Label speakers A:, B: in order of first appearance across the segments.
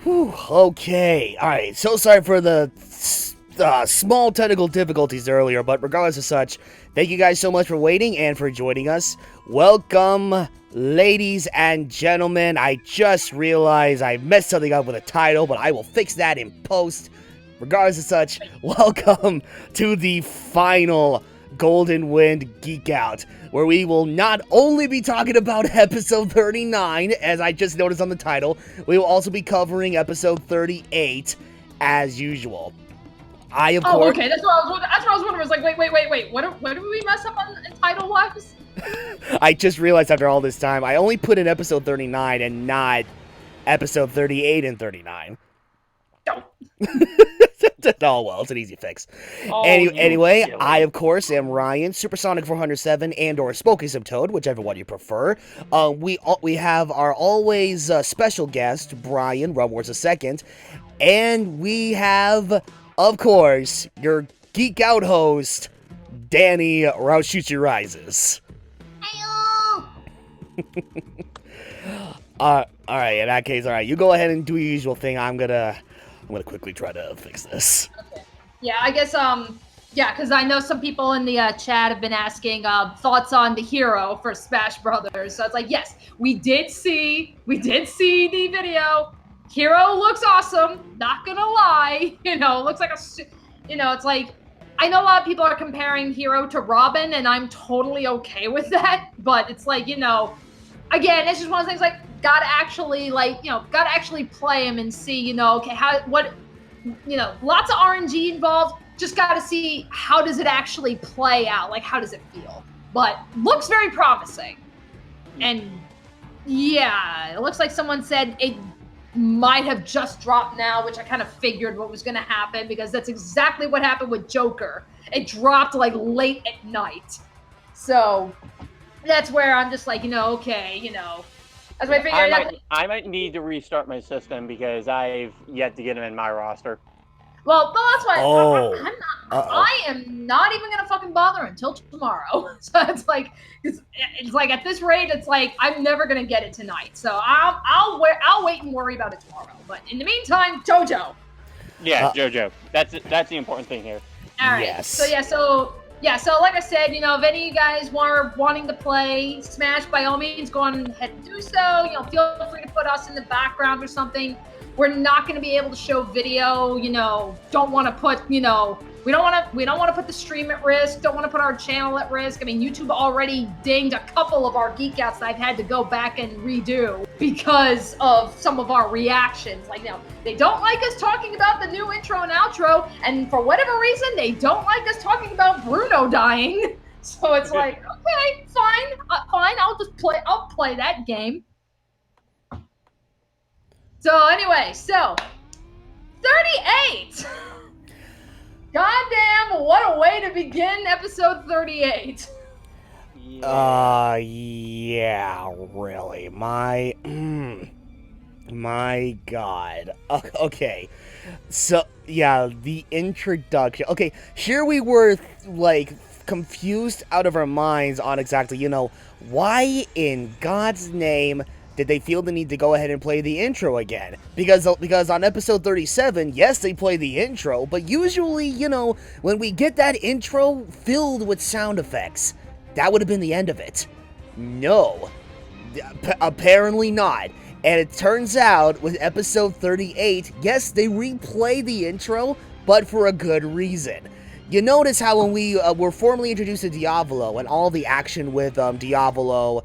A: Whew, okay, alright, so sorry for the small technical difficulties earlier, but regardless of such, thank you guys so much for waiting and for joining us. Welcome, ladies and gentlemen. I just realized I messed something up with the title, but I will fix that in post. Regardless of such, welcome to the final Golden Wind Geekout, where we will not only be talking about episode 39, as I just noticed on the title, we will also be covering episode 38, as usual. Of course...
B: okay, that's what I was wondering. I was like, wait, what did we mess up on title-wise?
A: I just realized after all this time, I only put in episode 39 and not episode 38 and 39.
B: Don't.
A: Oh, well, it's an easy fix. Anyway, I, of course, am Ryan, Supersonic 407, and/or Spokesome Toad, whichever one you prefer. We have our always special guest, Brian, Realmwars II, and we have, of course, your Geek Out host, Danny, RoushutsuRises. Alright, in that case, alright, you go ahead and do your usual thing. I'm gonna quickly try to fix this.
B: Okay. Yeah, I guess, yeah, because I know some people in the chat have been asking thoughts on the hero for Smash Brothers. So it's like, yes, we did see the video. Hero looks awesome. Not gonna lie, looks like it's like, I know a lot of people are comparing Hero to Robin, and I'm totally okay with that. But it's like, again, it's just one of those things like, gotta actually play him and see, okay, lots of RNG involved. Just gotta see how does it actually play out, like how does it feel. But looks very promising, and yeah, it looks like someone said it might have just dropped now, which I kind of figured what was gonna happen because that's exactly what happened with Joker. It dropped like late at night, so that's where I'm just like, okay, as I figured.
C: I might need to restart my system because I've yet to get him in my roster.
B: Well, that's why I am not even gonna fucking bother until tomorrow. So it's like at this rate, it's like I'm never gonna get it tonight. So I'll wait and worry about it tomorrow. But in the meantime, JoJo.
C: Yeah, JoJo. That's the important thing here.
B: All right. Yes. So like I said, if any of you guys are wanting to play Smash, by all means, go on ahead and do so. Feel free to put us in the background or something. We're not going to be able to show video. Don't want to put, we don't want to put the stream at risk. Don't want to put our channel at risk. I mean, YouTube already dinged a couple of our geek outs that I've had to go back and redo because of some of our reactions. Like, they don't like us talking about the new intro and outro, and for whatever reason, they don't like us talking about Bruno dying. So it's like, okay, fine. I'll play that game. So anyway, 38. Goddamn, what a way to begin episode 38.
A: Yeah, really. My God. Okay. So, yeah, the introduction. Okay, here we were, like, confused out of our minds on exactly, why in God's name did they feel the need to go ahead and play the intro again? Because on episode 37, yes, they play the intro, but usually, when we get that intro filled with sound effects, that would have been the end of it. No. Apparently not. And it turns out, with episode 38, yes, they replay the intro, but for a good reason. You notice how when we were formally introduced to Diavolo and all the action with Diavolo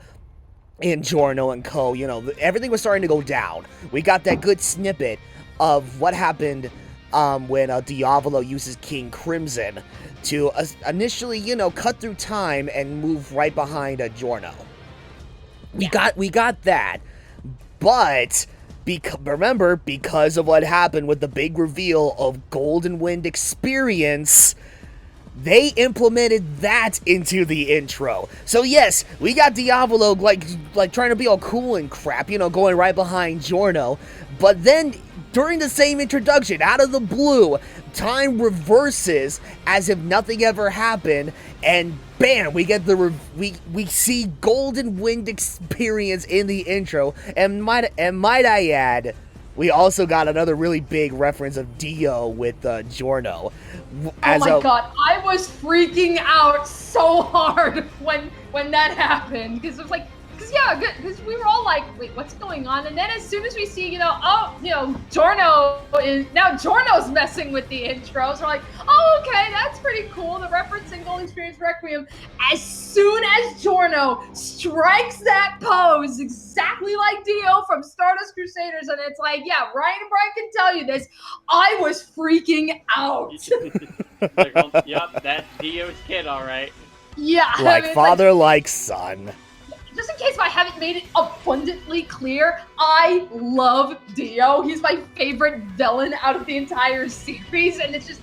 A: and Giorno and co, everything was starting to go down. We got that good snippet of what happened when Diavolo uses King Crimson to initially, cut through time and move right behind Giorno. We got that, but remember, because of what happened with the big reveal of Golden Wind Experience, they implemented that into the intro. So yes, we got Diavolo like trying to be all cool and crap, going right behind Giorno. But then during the same introduction, out of the blue, time reverses as if nothing ever happened, and bam, we get we see Golden Wind Experience in the intro. And might I add, We also got another really big reference of Dio with Giorno.
B: Oh my god, I was freaking out so hard when that happened because it was like, because we were all like, wait, what's going on? And then as soon as we see, Giorno's messing with the intros, we're like, oh, okay, that's pretty cool. The referencing Golden Experience Requiem. As soon as Giorno strikes that pose, exactly like Dio from Stardust Crusaders, and it's like, yeah, Ryan and Brian can tell you this, I was freaking out.
C: Like, well, yep, that's Dio's kid, all right.
B: Yeah.
A: Like father, like son.
B: Just in case if I haven't made it abundantly clear, I love Dio. He's my favorite villain out of the entire series, and it's just,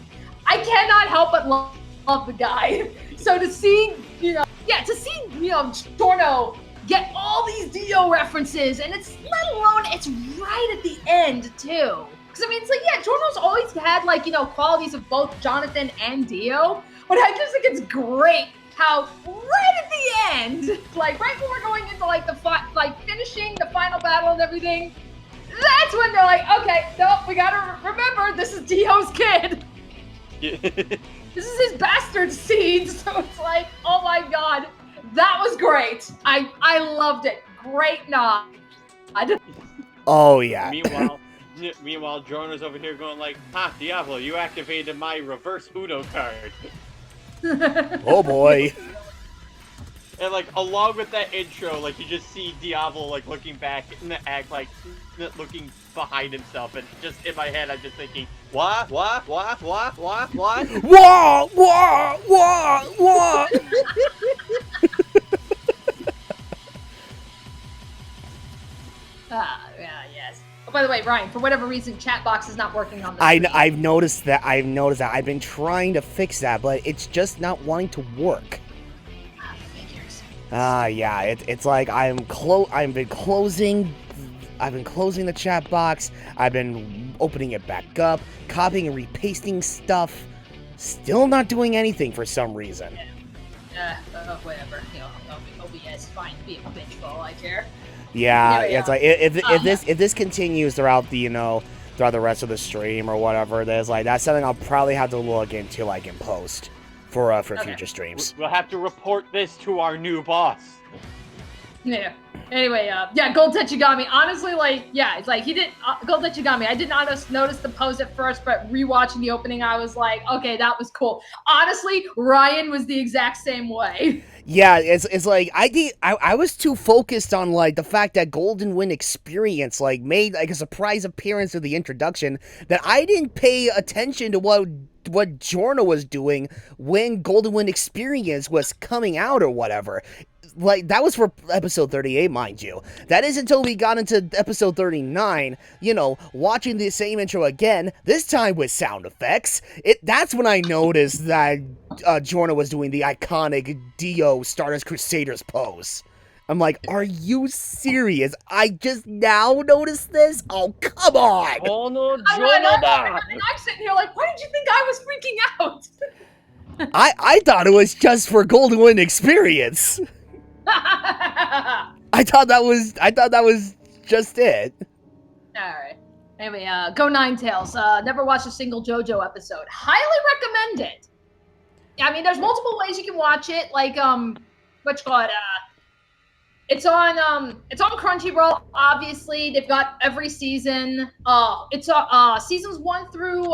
B: I cannot help but love the guy. So to see, Giorno get all these Dio references, and it's, let alone, it's right at the end, too. Because, I mean, it's like, yeah, Giorno's always had, like, qualities of both Jonathan and Dio, but I just think it's great how right at the end, like right when we're going into like finishing the final battle and everything, that's when they're like, okay, no, we gotta remember this is Dio's kid. This is his bastard seed. So it's like, oh my god, that was great. I loved it. Great nod.
A: Oh yeah.
C: Meanwhile, Jorno's over here going like, ha, Diavolo, you activated my reverse Uno card.
A: Oh boy.
C: And like along with that intro, like you just see Diavolo like looking back in the act, like looking behind himself, and just in my head I'm just thinking, what?
B: Yes. Oh, by the way, Ryan, for whatever reason, chat box is not working on this.
A: I've noticed that. I've been trying to fix that, but it's just not wanting to work.
B: Figures.
A: Yeah. It's like I've been closing the chat box. I've been opening it back up, copying and repasting stuff. Still not doing anything for some reason.
B: Whatever. OBS, fine. Be a bitch for all I care.
A: Yeah, it's like if this continues throughout the throughout the rest of the stream or whatever, there's like that's something I'll probably have to look into like in post for future streams.
C: We'll have to report this to our new boss.
B: Yeah. Anyway, Gold Techugami. Honestly, it's like he did Gold Techugami. I did not notice the pose at first, but rewatching the opening, I was like, okay, that was cool. Honestly, Ryan was the exact same way.
A: Yeah, it's like I was too focused on like the fact that Golden Wind Experience like made like a surprise appearance of the introduction that I didn't pay attention to what Giorno was doing when Golden Wind Experience was coming out or whatever. Like, that was for episode 38, mind you. That is until we got into episode 39, watching the same intro again, this time with sound effects. That's when I noticed that Giorno was doing the iconic Dio Stardust Crusaders pose. I'm like, are you serious? I just now noticed this? Oh, come on!
C: Oh no,
B: I'm sitting here like, why did you think I was freaking out?
A: I thought it was just for Golden Wind Experience. I thought that was just it.
B: Alright. Anyway, Go Ninetales. Never watched a single JoJo episode. Highly recommend it. I mean, there's multiple ways you can watch it. Like, it's on Crunchyroll. Obviously, they've got every season. It's seasons 1 through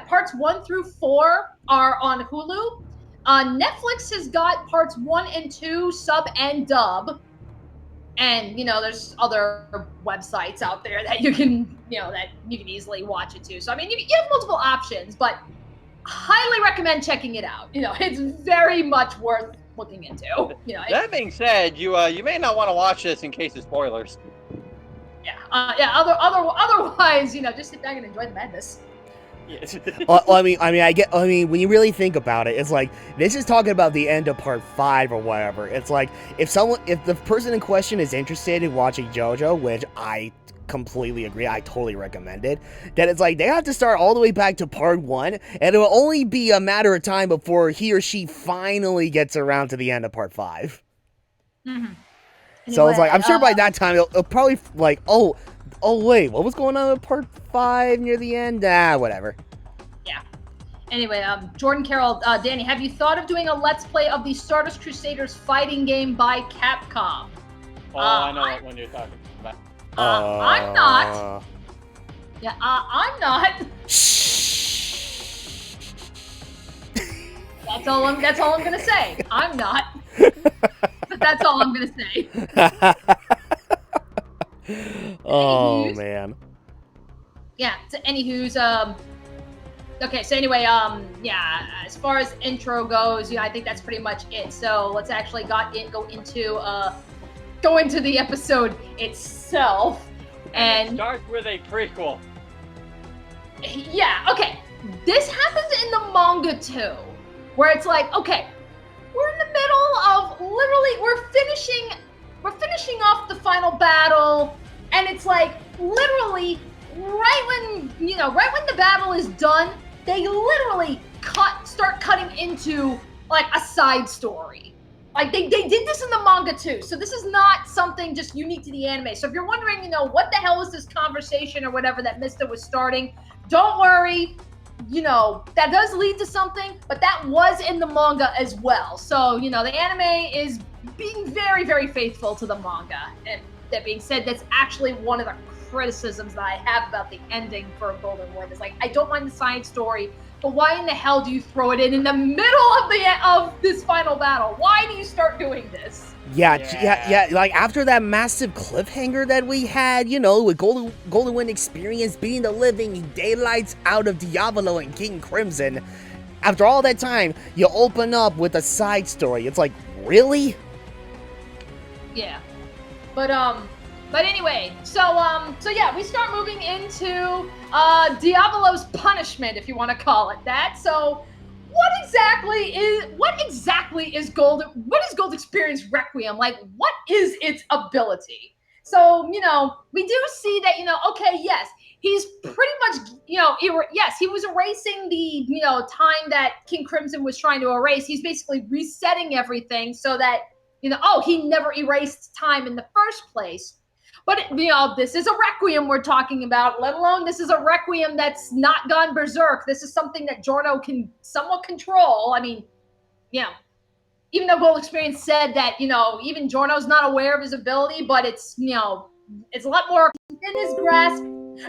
B: parts 1 through 4 are on Hulu. Netflix has got parts 1 and 2 sub and dub, and there's other websites out there that you can easily watch it to. So I mean, you have multiple options, but highly recommend checking it out. It's very much worth looking into.
C: That being said, you may not want to watch this in case of spoilers.
B: Yeah. Otherwise, just sit back and enjoy the madness.
C: Yes.
A: I mean, when you really think about it, it's like this is talking about the end of part 5 or whatever. It's like if the person in question is interested in watching JoJo, which I completely agree, I totally recommend it, then it's like they have to start all the way back to part 1, and it will only be a matter of time before he or she finally gets around to the end of part 5.
B: Mm-hmm.
A: So it's like,
B: Anyway,
A: I'm sure by that time it'll probably like, oh wait, what was going on with part 5 near the end? Whatever.
B: Yeah. Anyway, Jordan Carroll, Danny, have you thought of doing a Let's Play of the Stardust Crusaders fighting game by Capcom?
C: Oh, I know what one you're talking about.
B: I'm not. Yeah, I'm not. That's all I'm gonna say. I'm not. But that's all I'm gonna say.
A: Oh man.
B: Yeah. So anywho's okay. So anyway, yeah. As far as intro goes, I think that's pretty much it. So let's actually go into the episode itself. And
C: it starts with a prequel.
B: Yeah. Okay. This happens in the manga too, where it's like, okay, we're in the middle of literally we're finishing off the final battle, and it's like literally right when the battle is done, they literally start cutting into like a side story. Like they did this in the manga too, so this is not something just unique to the anime. So if you're wondering, what the hell is this conversation or whatever that Mista was starting, don't worry. That does lead to something, but that was in the manga as well. So, the anime is being very, very faithful to the manga. And that being said, that's actually one of the criticisms that I have about the ending for Golden Wind. Is like, I don't mind the side story, but why in the hell do you throw it in the middle of this final battle? Why do you start doing this?
A: Yeah. Like after that massive cliffhanger that we had, with Golden Wind Experience beating the living daylights out of Diavolo and King Crimson. After all that time, you open up with a side story. It's like, really?
B: Yeah. But anyway, so yeah, we start moving into Diavolo's punishment, if you want to call it that. So what exactly is Gold Experience Requiem? Like, what is its ability? So, we do see that, okay, yes, he's pretty much, yes, he was erasing the, time that King Crimson was trying to erase. He's basically resetting everything so that, he never erased time in the first place. But, this is a Requiem we're talking about, let alone this is a Requiem that's not gone berserk. This is something that Giorno can somewhat control. I mean, even though Gold Experience said that, even Giorno's not aware of his ability, but it's, it's a lot more in his grasp.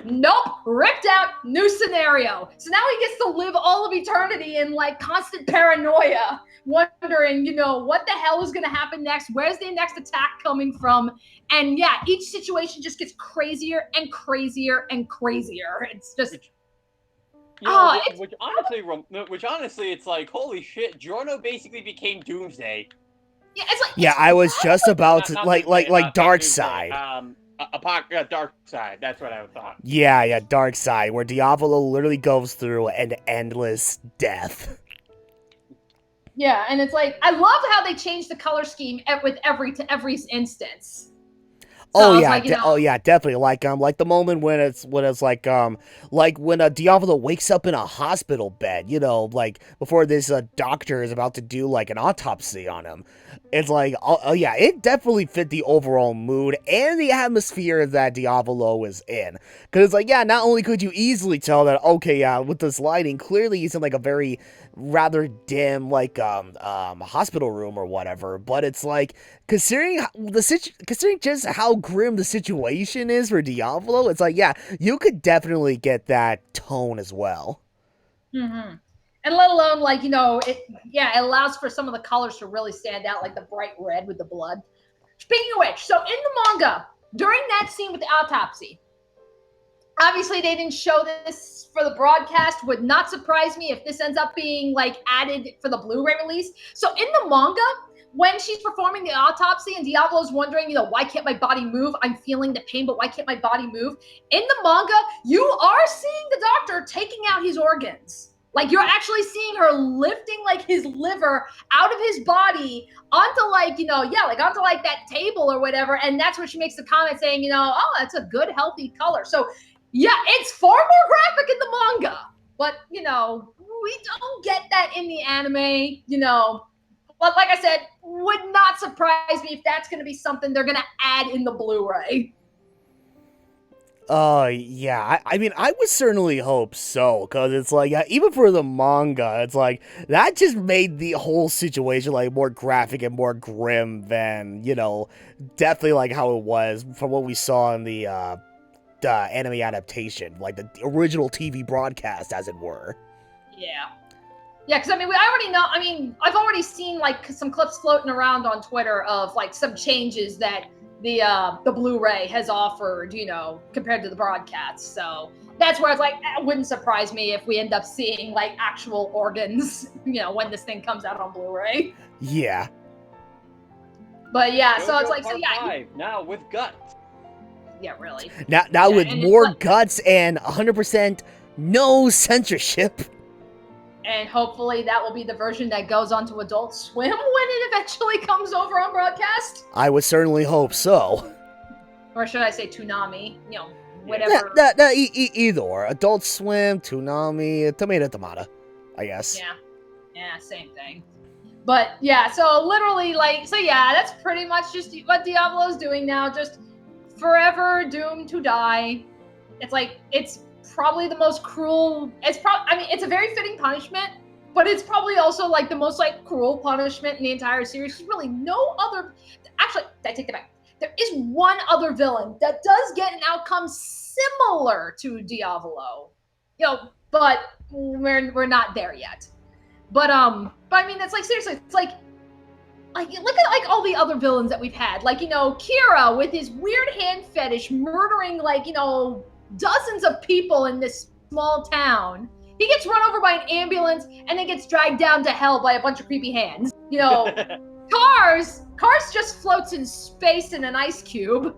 B: Nope, ripped out, new scenario. So now he gets to live all of eternity in like constant paranoia, wondering, what the hell is going to happen next? Where's the next attack coming from? And yeah, each situation just gets crazier and crazier and crazier. It's just,
C: which honestly, it's like, holy shit, Giorno basically became Doomsday.
B: Yeah, it's like,
A: yeah, I was just about to like Dark Side.
C: Dark Side. That's what I thought.
A: Yeah, Dark Side, where Diavolo literally goes through an endless death.
B: Yeah, and it's like, I love how they changed the color scheme with every instance. So
A: definitely. Like the moment when it's like when Diavolo wakes up in a hospital bed, like before this doctor is about to do like an autopsy on him. It's like, it definitely fit the overall mood and the atmosphere that Diavolo is in. Because it's like, not only could you easily tell that, with this lighting, clearly he's in like a very rather dim like hospital room or whatever, but it's like, considering just how grim the situation is for Diavolo, it's like, you could definitely get that tone as well.
B: Mm-hmm. And let alone, like, it allows for some of the colors to really stand out, like the bright red with the blood. Speaking of which, so in the manga, during that scene with the autopsy, obviously they didn't show this for the broadcast. Would not surprise me if this ends up being, like, added for the Blu-ray release. So in the manga, when she's performing the autopsy and Diavolo's wondering, why can't my body move? I'm feeling the pain, but why can't my body move? In the manga, you are seeing the doctor taking out his organs. Like, you're actually seeing her lifting, like, his liver out of his body onto, like, onto, like, that table or whatever. And that's where she makes the comment saying, that's a good, healthy color. So, yeah, it's far more graphic in the manga. But, we don't get that in the anime, But like I said, would not surprise me if that's going to be something they're going to add in the Blu-ray.
A: Yeah, I mean, I would certainly hope so, because it's like, yeah, even for the manga, it's like, that just made the whole situation, like, more graphic and more grim than, you know, definitely, like, how it was from what we saw in the anime adaptation, like, the original TV broadcast, as it were.
B: Yeah. Yeah, because, I mean, I already know, I mean, I've already seen, like, some clips floating around on Twitter of, like, some changes that the Blu-ray has offered, you know, compared to the broadcast. So that's where it's like, it wouldn't surprise me if we end up seeing like actual organs, you know, when this thing comes out on Blu-ray.
A: Yeah.
B: But yeah,
C: JoJo
B: so it's like,
C: Part
B: so yeah.
C: 5, now with guts.
B: Yeah, really.
A: Now
B: Yeah,
A: with
B: and
A: more
B: like,
A: guts and 100% no censorship.
B: and hopefully that will be the version that goes onto Adult Swim when it eventually comes over on broadcast.
A: I would certainly hope so.
B: Or should I say Toonami? You know, whatever.
A: Either or. Adult Swim, Toonami, Tomato, I guess.
B: Yeah, same thing. But yeah, so literally, like, so yeah, that's pretty much just what Diavolo's doing now. Just forever doomed to die. It's like, it's probably the most cruel. I mean, it's a very fitting punishment, but it's probably also like the most like cruel punishment in the entire series. There's really no other. Actually, I take that back. There is one other villain that does get an outcome similar to Diavolo, you know, but we're not there yet. But I mean, it's like, seriously, it's like look at like all the other villains that we've had, like, you know, Kira with his weird hand fetish, murdering like, you know, dozens of people in this small town. He gets run over by an ambulance and then gets dragged down to hell by a bunch of creepy hands. You know, Cars just floats in space in an ice cube.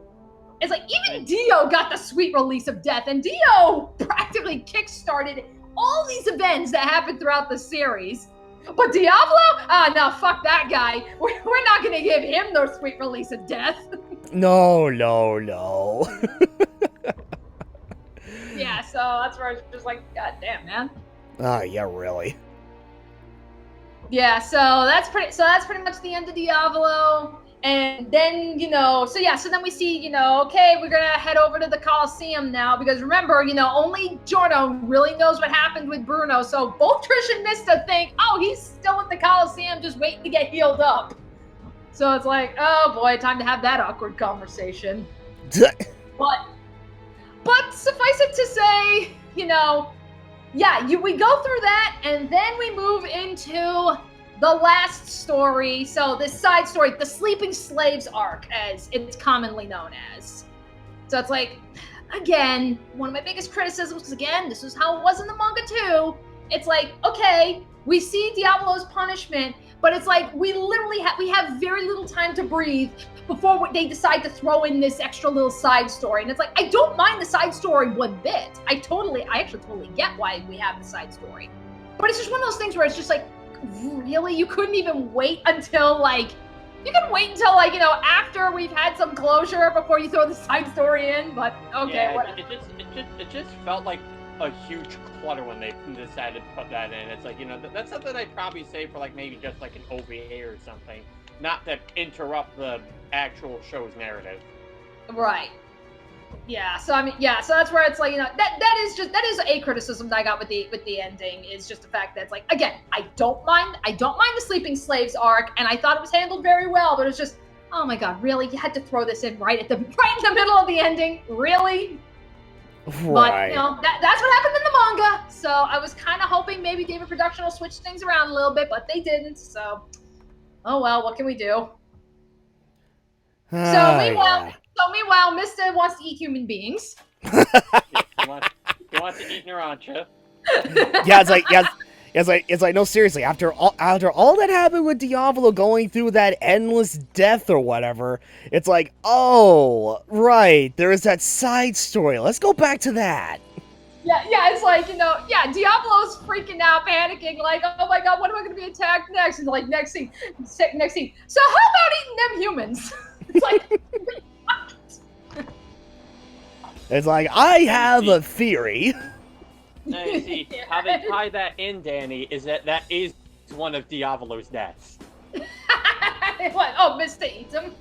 B: It's like, even Dio got the sweet release of death, and Dio practically kickstarted all these events that happened throughout the series. But Diavolo? No, fuck that guy. We're not gonna give him no sweet release of death.
A: No.
B: Yeah, so that's where it's just like, god damn, man.
A: Yeah, really.
B: Yeah, so that's pretty much the end of Diavolo. And then, you know, so then we see, you know, okay, we're gonna head over to the Coliseum now, because remember, you know, only Giorno really knows what happened with Bruno, so both Trish and Mista think, oh, he's still at the Coliseum just waiting to get healed up. So it's like, oh boy, time to have that awkward conversation. But suffice it to say, you know, yeah, we go through that, and then we move into the last story. So this side story, the Sleeping Slaves arc, as it's commonly known as. So it's like, again, one of my biggest criticisms, because again, this is how it was in the manga too. It's like, okay, we see Diavolo's punishment, but it's like we literally have very little time to breathe before they decide to throw in this extra little side story. And it's like, I don't mind the side story one bit. I actually totally get why we have the side story. But it's just one of those things where it's just like, really? You couldn't even wait until like, you can wait until like, you know, after we've had some closure before you throw the side story in, but okay,
C: yeah,
B: whatever.
C: It just felt like a huge clutter when they decided to put that in. It's like, you know, that's something I'd probably say for like maybe just like an OVA or something, not to interrupt the actual show's narrative.
B: Right. Yeah. So I mean, yeah. So that's where it's like, you know, that is a criticism that I got with the ending, is just the fact that it's like, again, I don't mind the Sleeping Slaves arc, and I thought it was handled very well, but it's just, oh my god, really? You had to throw this in right in the middle of the ending, really?
A: Right.
B: But, you know, that's what happened in the manga. So I was kind of hoping maybe David Production will switch things around a little bit, but they didn't. So, oh well, what can we do? So meanwhile, Mista wants to eat human beings.
C: He wants to eat Narancha.
A: It's like, no, seriously, after all that happened with Diavolo going through that endless death or whatever, it's like, oh, right, there is that side story. Let's go back to that.
B: Yeah, it's like, you know, yeah, Diavolo's freaking out, panicking, like, oh my god, what am I going to be attacked next? And like, next scene. So how about eating them humans? It's like, what?
A: It's like, I have a theory.
C: Now you see, how they tie that in, Danny, is that is one of Diavolo's deaths.
B: What? Oh, Mista eats him?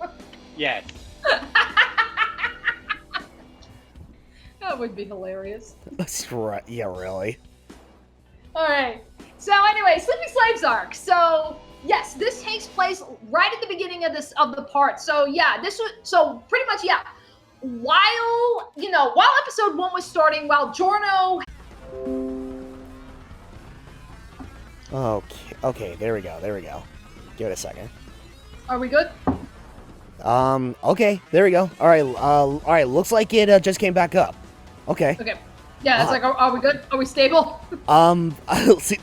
C: Yes.
B: That would be hilarious.
A: That's right. Yeah, really.
B: All right. So anyway, Sleeping Slaves arc. So yes, this takes place right at the beginning of the part. So yeah, pretty much yeah. While episode 1 was starting, while Giorno.
A: Okay, there we go. Give it a second.
B: Are we good?
A: Okay, there we go. All right, looks like it just came back up. Okay.
B: Okay. Yeah, it's like, are we good? Are we stable?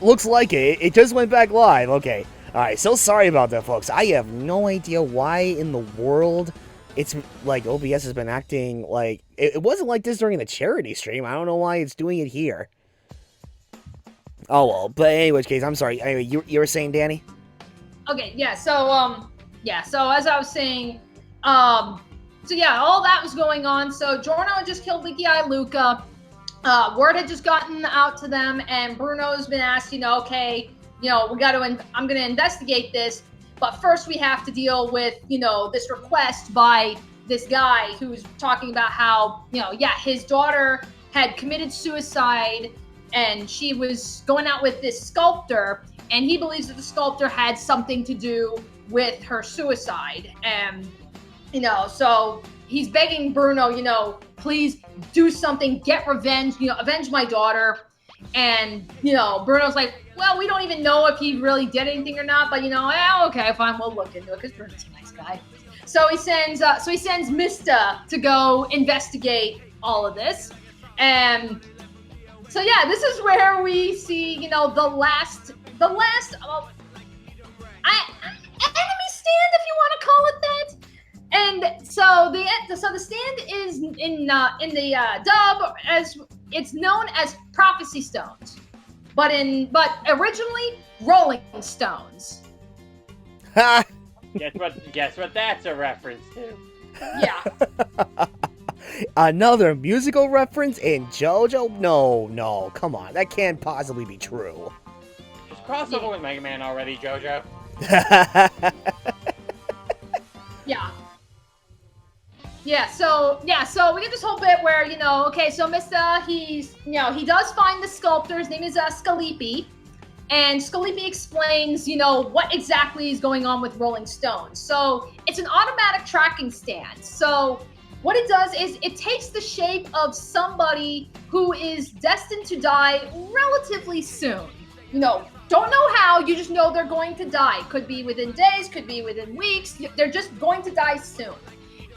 A: Looks like it. It just went back live. Okay. All right, so sorry about that, folks. I have no idea why in the world it's like OBS has been acting like it wasn't like this during the charity stream. I don't know why it's doing it here. Oh well, but anyways, case, I'm sorry. Anyway, you were saying, Danny?
B: Okay, yeah. So so as I was saying, so yeah, all that was going on. So Giorno had just killed Leaky Eye Luca. Word had just gotten out to them, and Bruno's been asked, okay, I'm going to investigate this, but first we have to deal with, this request by this guy who's talking about how, his daughter had committed suicide, and she was going out with this sculptor, and he believes that the sculptor had something to do with her suicide, and, so he's begging Bruno, please do something, get revenge, avenge my daughter. And, Bruno's like, well, we don't even know if he really did anything or not, but, okay, fine, we'll look into it, because Bruno's a nice guy. So he sends Mista to go investigate all of this. And so, yeah, this is where we see, the last enemy stand, if you want to call it that. And so the stand is in the dub as it's known as Prophecy Stones, but originally Rolling Stones.
A: Ha!
C: Guess what that's a reference to?
B: Yeah.
A: Another musical reference in JoJo? No, come on, that can't possibly be true.
C: Just cross over with Mega Man already, JoJo.
B: Yeah. So we get this whole bit where, okay, so Mista, he does find the sculptor. His name is Scalipi. And Scalipi explains, what exactly is going on with Rolling Stones. So it's an automatic tracking stand. So what it does is it takes the shape of somebody who is destined to die relatively soon. Don't know how, you just know they're going to die. Could be within days, could be within weeks. They're just going to die soon.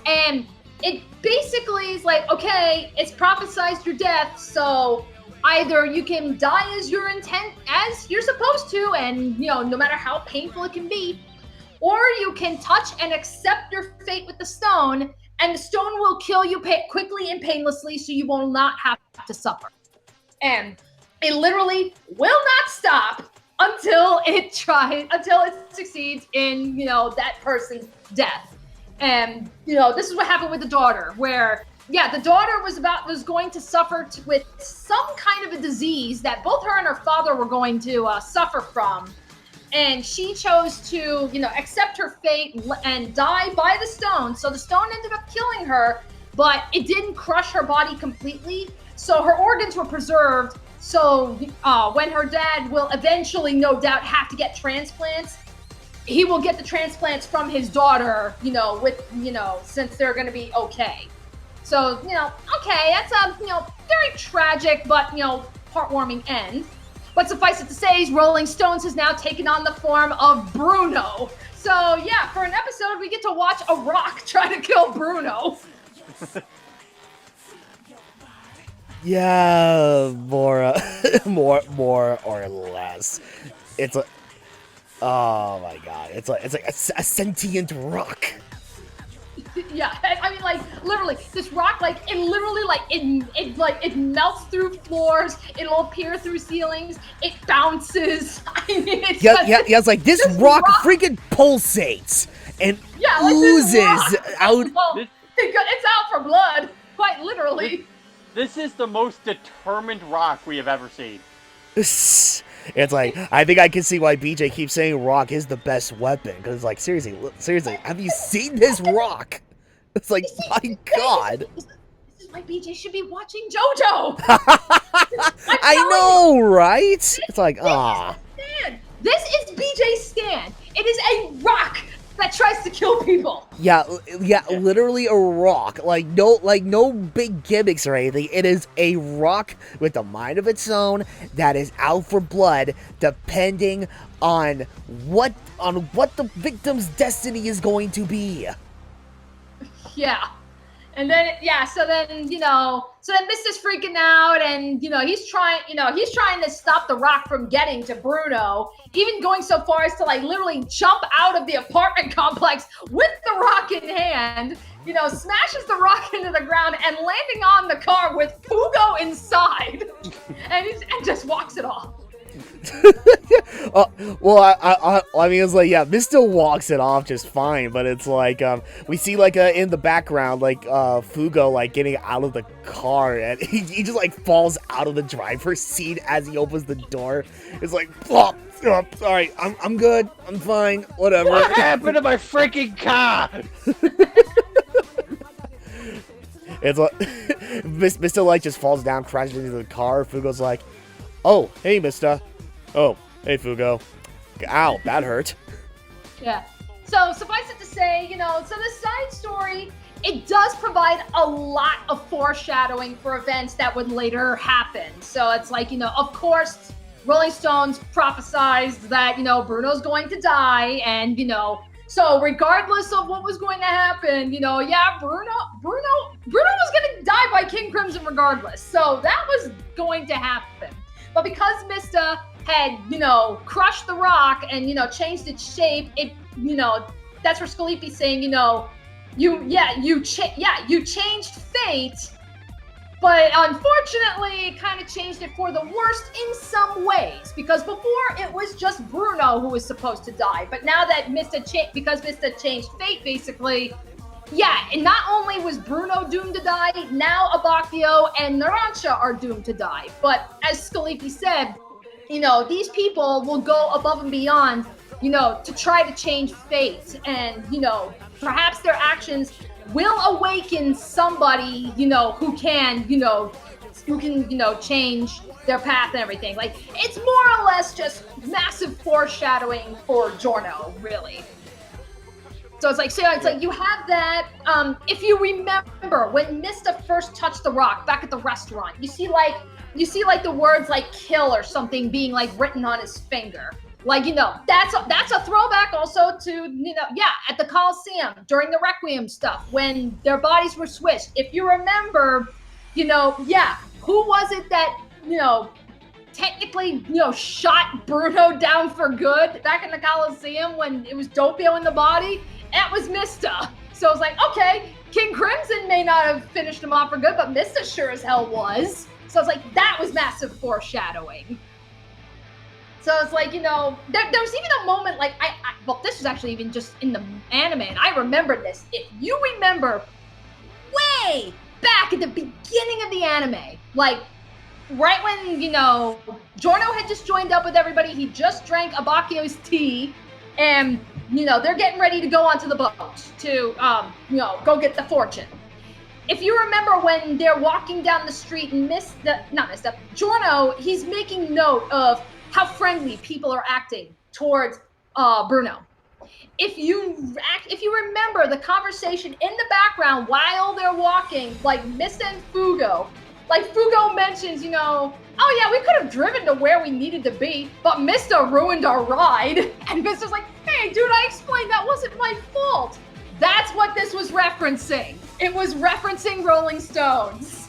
B: And it basically is like, okay, it's prophesized your death, so either you can die as you're supposed to, and no matter how painful it can be, or you can touch and accept your fate with the stone, and the stone will kill you quickly and painlessly, so you will not have to suffer. And it literally will not stop until it succeeds in that person's death. And this is what happened with the daughter, where the daughter was going to suffer with some kind of a disease that both her and her father were going to suffer from, and she chose to accept her fate and die by the stone. So the stone ended up killing her, but it didn't crush her body completely, so her organs were preserved. So when her dad will eventually, no doubt, have to get transplants, he will get the transplants from his daughter, since they're going to be okay. So, okay, that's a, very tragic, but, heartwarming end. But suffice it to say, Rolling Stones has now taken on the form of Bruno. So, yeah, for an episode, we get to watch a rock try to kill Bruno.
A: Yeah, more or less. It's a... Oh my god, it's like a sentient rock.
B: Yeah, I mean, like, literally, this rock, like, it literally, like, it melts through floors, it'll appear through ceilings, it bounces. I mean,
A: it's like, this rock freaking pulsates and oozes out.
B: Well, it's out for blood, quite literally.
C: This is the most determined rock we have ever seen.
A: It's like, I think I can see why BJ keeps saying rock is the best weapon. Because, like, seriously, have you seen this rock? It's like, my God.
B: This is why BJ should be watching JoJo.
A: I know, right? It's like, ah.
B: This is BJ's stand. It is a rock that tries to kill people.
A: Yeah, literally a rock. Like no big gimmicks or anything. It is a rock with a mind of its own that is out for blood, depending on what the victim's destiny is going to be.
B: Yeah. And then, so then Mister's freaking out, and, he's trying to stop the rock from getting to Bruno, even going so far as to, like, literally jump out of the apartment complex with the rock in hand, smashes the rock into the ground and landing on the car with Fugo inside, and just walks it off.
A: Well, I mean, it's like, yeah, Mister walks it off just fine, but it's like, we see, like, in the background, like, Fugo, like, getting out of the car, and he just, like, falls out of the driver's seat as he opens the door. It's like, plop, oh, sorry, I'm good, I'm fine, whatever.
C: What happened to my freaking car?
A: It's like, Mister, like, just falls down, crashes into the car. Fugo's like, oh, hey, Mister. Oh, hey, Fugo. Ow, that hurt.
B: Yeah. So suffice it to say, so the side story, it does provide a lot of foreshadowing for events that would later happen. So it's like, of course, Rolling Stones prophesized that, Bruno's going to die, and, so regardless of what was going to happen, Bruno was going to die by King Crimson regardless. So that was going to happen. But because Mista had, crushed the rock and, changed its shape, that's where Scalipi's saying, you changed fate, but unfortunately it kind of changed it for the worst in some ways, because before it was just Bruno who was supposed to die, but now that because Mista changed fate, basically, and not only was Bruno doomed to die, now Abacchio and Narancia are doomed to die. But as Scalipi said, these people will go above and beyond, to try to change fate. And, perhaps their actions will awaken somebody, who can change their path and everything. Like, it's more or less just massive foreshadowing for Giorno, really. So it's like you have that. If you remember when Mista first touched the rock back at the restaurant, you see like the words like "kill" or something being like written on his finger. Like, that's a throwback also to, at the Coliseum during the Requiem stuff when their bodies were switched. If you remember, who was it that, technically, shot Bruno down for good back in the Coliseum when it was Doppio in the body? That was Mista. So it's like, okay, King Crimson may not have finished him off for good, but Mista sure as hell was. So it's like, that was massive foreshadowing. So it's like, there was even a moment, like, well, this was actually even just in the anime, and I remember this. If you remember, way back at the beginning of the anime, like, right when, Giorno had just joined up with everybody, he just drank Abacchio's tea, and, they're getting ready to go onto the boat to, go get the fortune. If you remember when they're walking down the street and Giorno, he's making note of how friendly people are acting towards Bruno. If you remember the conversation in the background while they're walking, like Mista and Fugo, like Fugo mentions, oh yeah, we could have driven to where we needed to be, but Mista ruined our ride. And Mista's like, hey, dude, I explained that wasn't my fault. That's what this was referencing. It was referencing Rolling Stones.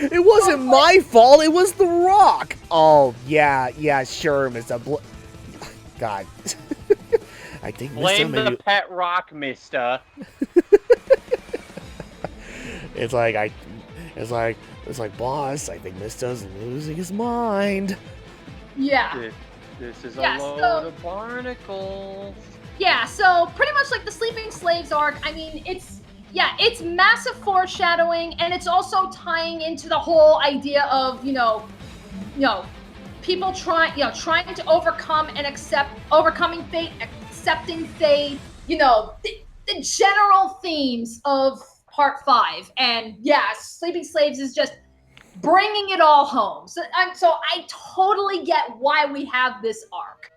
A: It wasn't my fault, it was the rock. Oh, yeah, sure, Mr. God. I think
C: Blame the pet rock, Mista.
A: It's like, boss, I think Mista's losing his mind.
B: Yeah.
C: This is a load of barnacles.
B: Yeah, so pretty much like the Sleeping Slaves arc, I mean, it's massive foreshadowing, and it's also tying into the whole idea of, people trying to overcome and overcoming fate, accepting fate, the general themes of part 5. And yeah, Sleeping Slaves is just bringing it all home. So I totally get why we have this arc.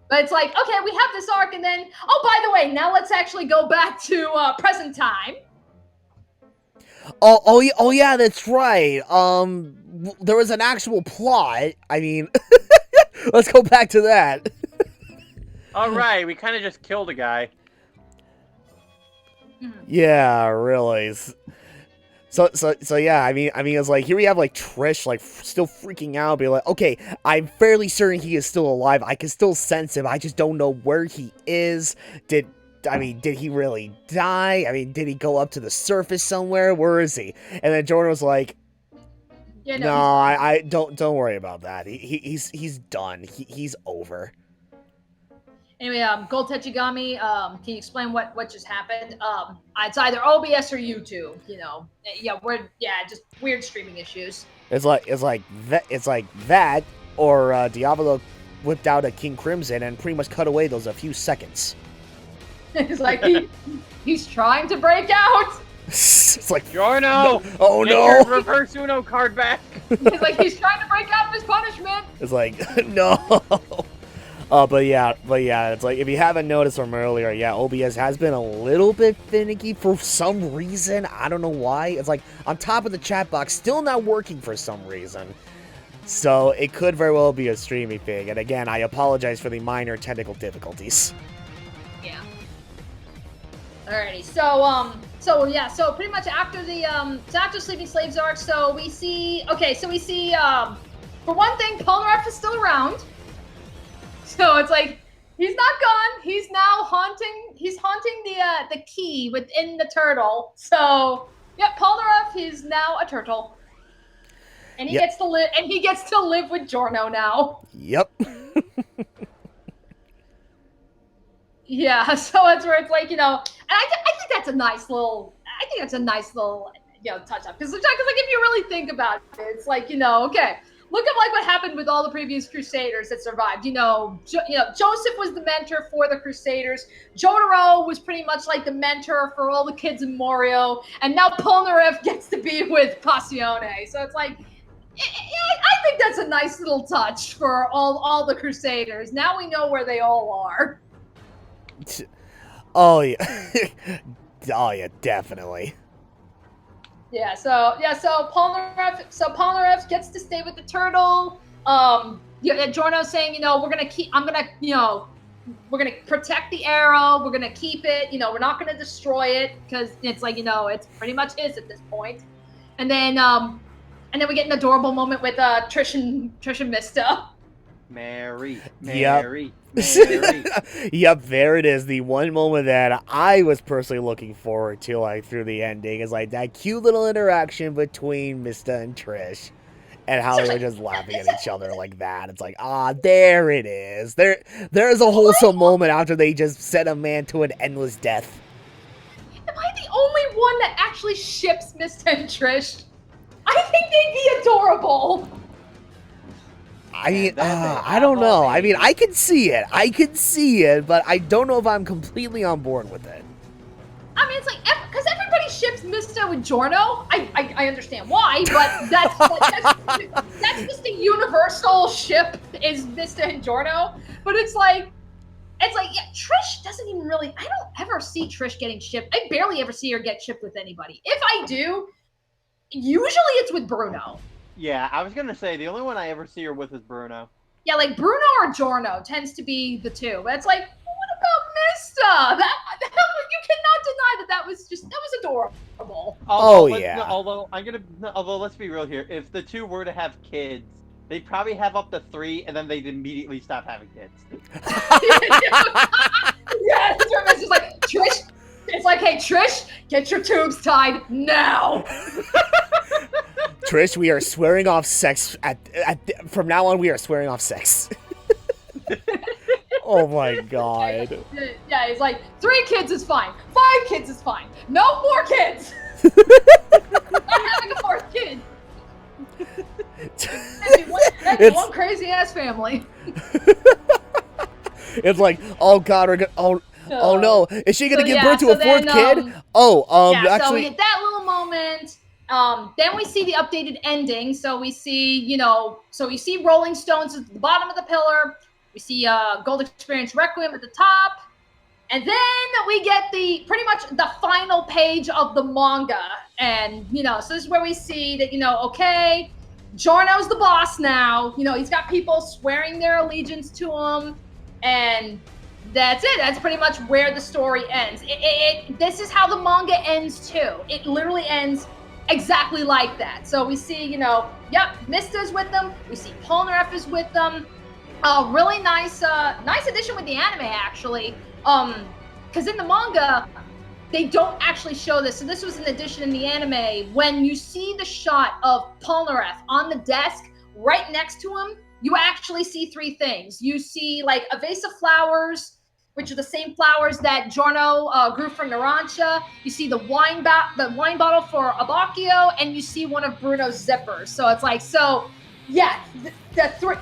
B: But it's like, okay, we have this arc, and then, oh, by the way, now let's actually go back to present time.
A: Oh yeah, that's right. There was an actual plot. I mean, let's go back to that.
C: All right, we kind of just killed a guy.
A: Yeah, really. So yeah, I mean, it's like, here we have, like, Trish, like, still freaking out, be like, okay, I'm fairly certain he is still alive, I can still sense him, I just don't know where he is. Did he really die? I mean, did he go up to the surface somewhere? Where is he? And then Jordan was like,
B: Yeah,
A: no, I don't worry about that, he's done, he's over.
B: Anyway, Gold Techigami, can you explain what just happened? It's either OBS or YouTube, just weird streaming issues.
A: It's like that, or Diavolo whipped out a King Crimson and pretty much cut away those a few seconds.
B: It's like he's trying to break out.
A: It's like,
C: Giorno!
A: No. Oh
C: Get
A: no!
C: your reverse Uno card back.
B: It's like he's trying to break out of his punishment.
A: It's like, no. But yeah, it's like, if you haven't noticed from earlier, yeah, OBS has been a little bit finicky for some reason. I don't know why. It's like, on top of the chat box, still not working for some reason. So, it could very well be a streaming thing. And again, I apologize for the minor technical difficulties.
B: Yeah. Alrighty, so pretty much after the, after Sleeping Slaves arc, we see, for one thing, Polnareff is still around. So it's like, he's not gone. He's now haunting the key within the turtle. So, yeah, Polnareff is now a turtle. And he gets to live with Giorno now.
A: Yep.
B: Yeah, so that's where it's like, and I think that's a nice little touch up. Because like, if you really think about it, it's like, okay, look at like what happened with all the previous Crusaders that survived. Joseph was the mentor for the Crusaders. Jotaro was pretty much like the mentor for all the kids in Morio, and now Polnareff gets to be with Passione. So it's like, I think that's a nice little touch for all the Crusaders. Now we know where they all are.
A: Oh yeah, oh yeah, definitely.
B: Yeah, so Polnareff gets to stay with the turtle. Giorno's saying, we're gonna protect the arrow, we're gonna keep it, we're not gonna destroy it, because it's like, it's pretty much is at this point. And then we get an adorable moment with Trish and Mista.
C: Mary.
A: Yep, there it is. The one moment that I was personally looking forward to, like, through the ending, is like that cute little interaction between Mista and Trish, and how they were just laughing at each other like that. It's like, there it is. There's a wholesome moment after they just sent a man to an endless death.
B: Am I the only one that actually ships Mista and Trish? I think they'd be adorable.
A: I mean, I don't know. I mean, I can see it, but I don't know if I'm completely on board with it.
B: I mean, it's like, because everybody ships Mista with Giorno. I understand why, but that's just a universal ship, is Mista and Giorno. But it's like, yeah, Trish doesn't even really, I don't ever see Trish getting shipped. I barely ever see her get shipped with anybody. If I do, usually it's with Bruno.
C: Yeah, I was gonna say, the only one I ever see her with is Bruno.
B: Yeah, like Bruno or Giorno tends to be the two. But it's like, what about Mista? You cannot deny that was adorable.
C: Although let's be real here, if the two were to have kids, they'd probably have up to 3, and then they'd immediately stop having kids.
B: Yeah, it's just like, Trish. It's like, hey, Trish, get your tubes tied now.
A: Trish, we are swearing off sex. From now on, we are swearing off sex. Oh my god.
B: Yeah, he's like, 3 kids is fine. 5 kids is fine. No more kids. I'm having a 4th kid.
A: It's
B: one crazy ass family.
A: it's like, oh god, oh no, is she gonna give birth to a fourth kid?
B: Yeah,
A: Actually,
B: so we get that little moment. Then we see the updated ending. So we see, so we see Rolling Stones at the bottom of the pillar. We see Gold Experience Requiem at the top. And then we get pretty much the final page of the manga. And, so this is where we see that, okay, Giorno's the boss now. He's got people swearing their allegiance to him. And that's it. That's pretty much where the story ends. This is how the manga ends, too. It literally ends exactly like that. So we see, Mista's with them. We see Polnareff is with them. Really nice addition with the anime, actually. Because in the manga, they don't actually show this. So this was an addition in the anime. When you see the shot of Polnareff on the desk, right next to him, you actually see three things. You see like a vase of flowers, which are the same flowers that Giorno grew for Narancia. You see the wine bottle for Abacchio, and you see one of Bruno's zippers. So it's like,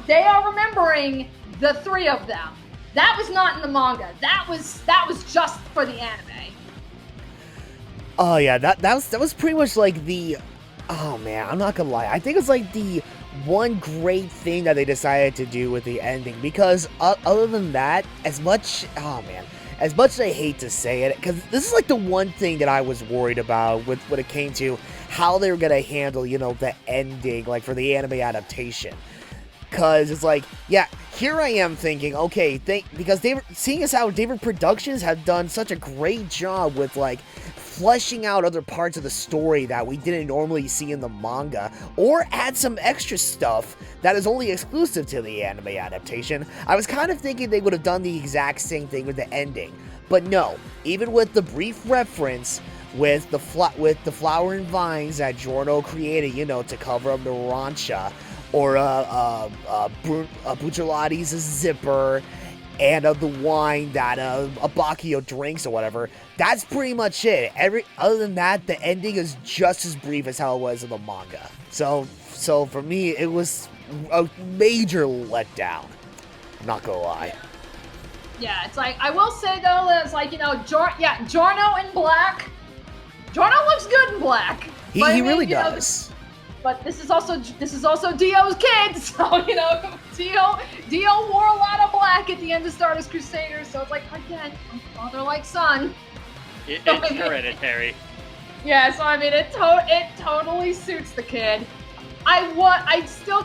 B: they are remembering the three of them. That was not in the manga. That was just for the anime.
A: Oh yeah, that was pretty much like the. Oh man, I'm not gonna lie. I think it's like the one great thing that they decided to do with the ending, because other than that, as much as I hate to say it, because this is like the one thing that I was worried about when it came to how they were gonna handle, the ending, like for the anime adaptation. Because it's like, yeah, here I am thinking, okay, because seeing as how David Productions have done such a great job with like fleshing out other parts of the story that we didn't normally see in the manga, or add some extra stuff that is only exclusive to the anime adaptation, I was kind of thinking they would have done the exact same thing with the ending. But no, even with the brief reference with the flower and vines that Giorno created, to cover up Narancia, or Bucciolati's zipper, and of the wine that Abacchio drinks or whatever. That's pretty much it. Other than that, the ending is just as brief as how it was in the manga. So for me, it was a major letdown. I'm not gonna lie.
B: Yeah, it's like, I will say though, that it's like, Giorno in black. Giorno looks good in black.
A: He really does.
B: But this is also Dio's kid, so Dio wore a lot of black at the end of Stardust Crusaders, so it's like, again, father like son.
C: It's hereditary.
B: Yeah, so I mean, it totally suits the kid. I still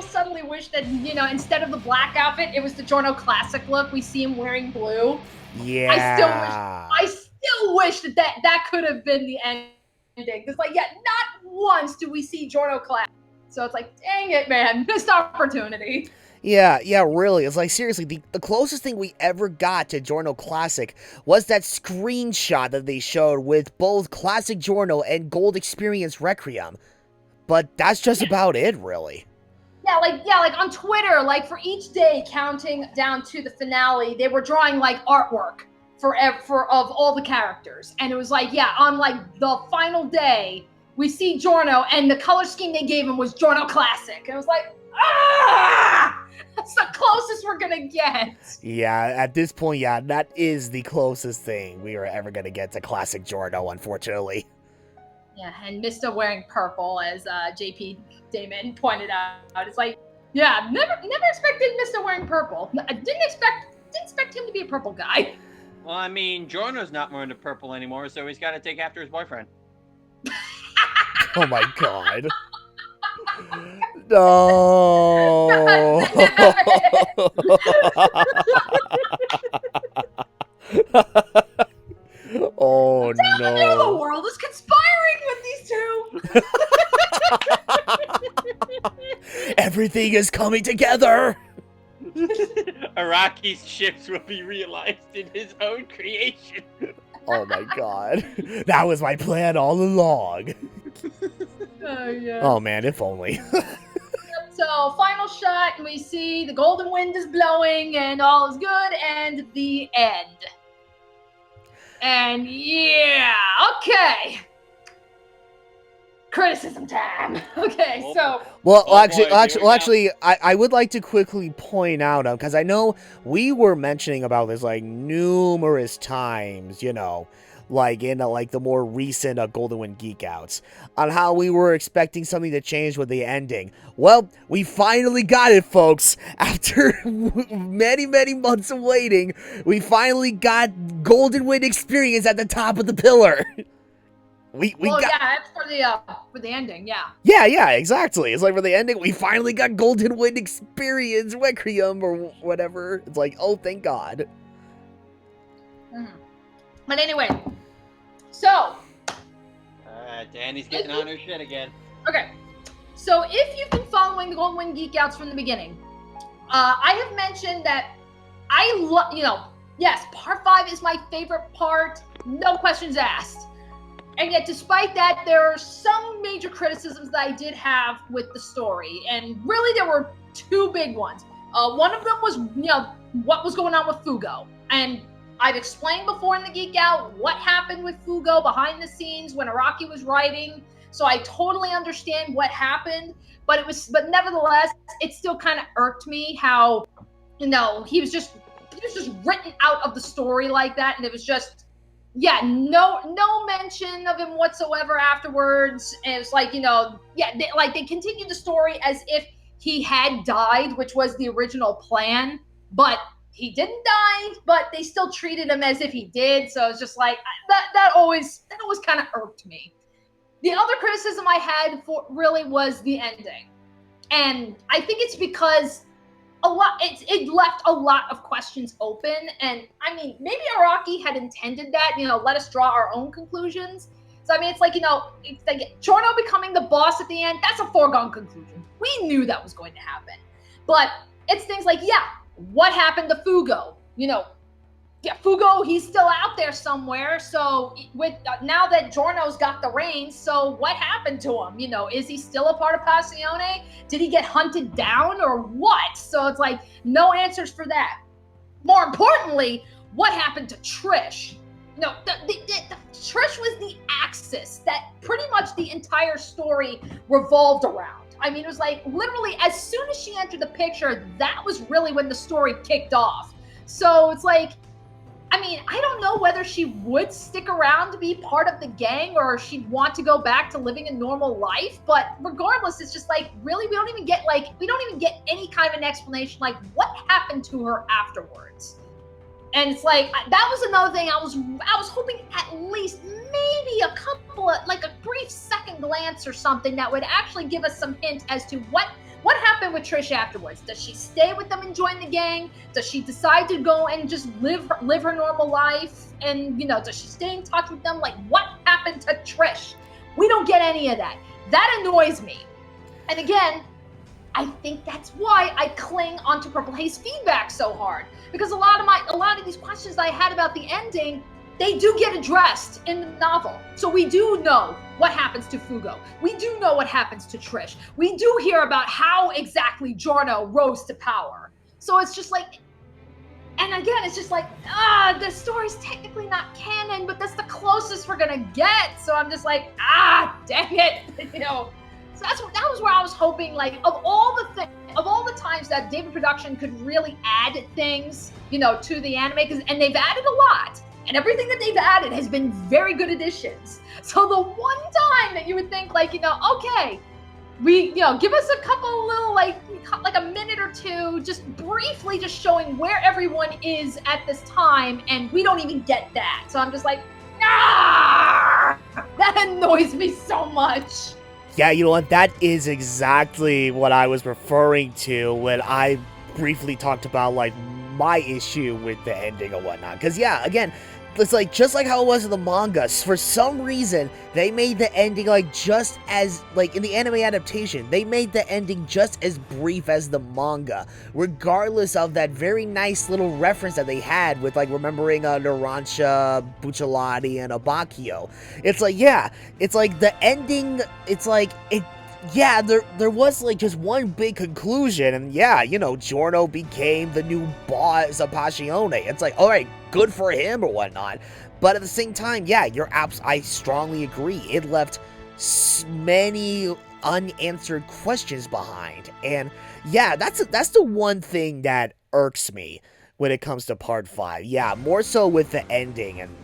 B: suddenly wish that instead of the black outfit, it was the Giorno classic look. We see him wearing blue.
A: Yeah.
B: I still wish that could have been the ending. Because, not once do we see Giorno class. So it's like, dang it, man. Missed opportunity.
A: Yeah, really. It's like, seriously, the closest thing we ever got to Giorno Classic was that screenshot that they showed with both Classic Giorno and Gold Experience Requiem. But that's just about it, really.
B: Yeah, like on Twitter, like for each day counting down to the finale, they were drawing like artwork for all the characters, and it was like, on like the final day we see Giorno, and the color scheme they gave him was Giorno Classic, and it was like, that's the closest we're gonna get. Yeah,
A: at this point, that is the closest thing we are ever gonna get to Classic Giorno, unfortunately.
B: Yeah, and Mista wearing purple, as JP Damon pointed out. It's like, never expected Mista wearing purple. I didn't expect him to be a purple guy.
C: Well, I mean, Giorno's not wearing the purple anymore, so he's got to take after his boyfriend.
A: Oh my god. No. Oh no.
B: The world is conspiring with these two.
A: Everything is coming together.
C: Araki's ships will be realized in his own creation.
A: Oh my god. That was my plan all along.
B: Oh, yeah.
A: Oh man, if only.
B: So, final shot, and we see the golden wind is blowing, and all is good, and the end. And okay. criticism time. Okay,
C: Oh,
B: so
A: Well,
C: Oh, boy, here we go.
A: actually, I would like to quickly point out, because I know we were mentioning about this like numerous times, you know, like in like the more recent Golden Wind Geekouts, on how we were expecting something to change with the ending. Well, we finally got it, folks. After many, many months of waiting, we finally got Golden Wind experience at the top of the pillar. We
B: well,
A: got.
B: yeah, that's for the ending, yeah.
A: Yeah, exactly. It's like for the ending, we finally got Golden Wind experience, Requiem, or whatever. It's like, oh, thank God.
B: But anyway, so
C: Danny's getting on her shit again.
B: okay, so if you've been following the Golden Wind Geekouts from the beginning, I have mentioned that I love, yes, part 5 is my favorite part, no questions asked. And yet, despite that, there are some major criticisms that I did have with the story. And really, there were 2 big ones. One of them was, what was going on with Fugo. And I've explained before in the Geek Out what happened with Fugo behind the scenes when Araki was writing. So I totally understand what happened. But nevertheless, it still kind of irked me how, he was just written out of the story like that. And it was just, no mention of him whatsoever afterwards. And it's like, they continued the story as if he had died, which was the original plan, but he didn't die, but they still treated him as if he did. So it's just like, that always kind of irked me. The other criticism I had really was the ending. And I think it's because it left a lot of questions open. And I mean, maybe Araki had intended that, let us draw our own conclusions. So I mean, it's like, it's like Giorno becoming the boss at the end, that's a foregone conclusion. We knew that was going to happen. But it's things like, what happened to Fugo? Fugo, he's still out there somewhere. So with now that Giorno's got the reins, so what happened to him? Is he still a part of Passione? Did he get hunted down or what? So it's like no answers for that. More importantly, what happened to Trish? Trish was the axis that pretty much the entire story revolved around. I mean, it was like literally as soon as she entered the picture, that was really when the story kicked off. So it's like, I mean, I don't know whether she would stick around to be part of the gang or she'd want to go back to living a normal life. But regardless, it's just like, really, we don't even get any kind of an explanation, like what happened to her afterwards. And it's like, that was another thing I was hoping at least maybe a couple of, like a brief second glance or something that would actually give us some hint as to what happened with Trish afterwards. Does she stay with them and join the gang? Does she decide to go and just live her normal life? And, does she stay in touch with them? Like, what happened to Trish? We don't get any of that. That annoys me. And again, I think that's why I cling onto Purple Haze feedback so hard. Because a lot of these questions I had about the ending, they do get addressed in the novel. So we do know what happens to Fugo. We do know what happens to Trish. We do hear about how exactly Giorno rose to power. So it's just like, and again, it's just like, the story's technically not canon, but that's the closest we're gonna get. So I'm just like, dang it, So that was where I was hoping, like, of all the times that David Production could really add things, to the anime, and they've added a lot. And everything that they've added has been very good additions. So the one time that you would think, like, okay, we, give us a couple little, like a minute or two, just briefly just showing where everyone is at this time, and we don't even get that. So I'm just like, that annoys me so much.
A: Yeah, you know what? That is exactly what I was referring to when I briefly talked about, like, my issue with the ending and whatnot. Because, again, it's like, just like how it was in the manga, for some reason, they made the ending, like, just as, like, in the anime adaptation, they made the ending just as brief as the manga, regardless of that very nice little reference that they had with, like, remembering Narancia, Bucciolati, and Abacchio. It's like, it's like the ending, it's like, there was, like, just one big conclusion, and Giorno became the new boss of Passione. It's like, alright, good for him or whatnot. But at the same time, I strongly agree. It left many unanswered questions behind. And yeah, that's the one thing that irks me when it comes to part 5. Yeah, more so with the ending and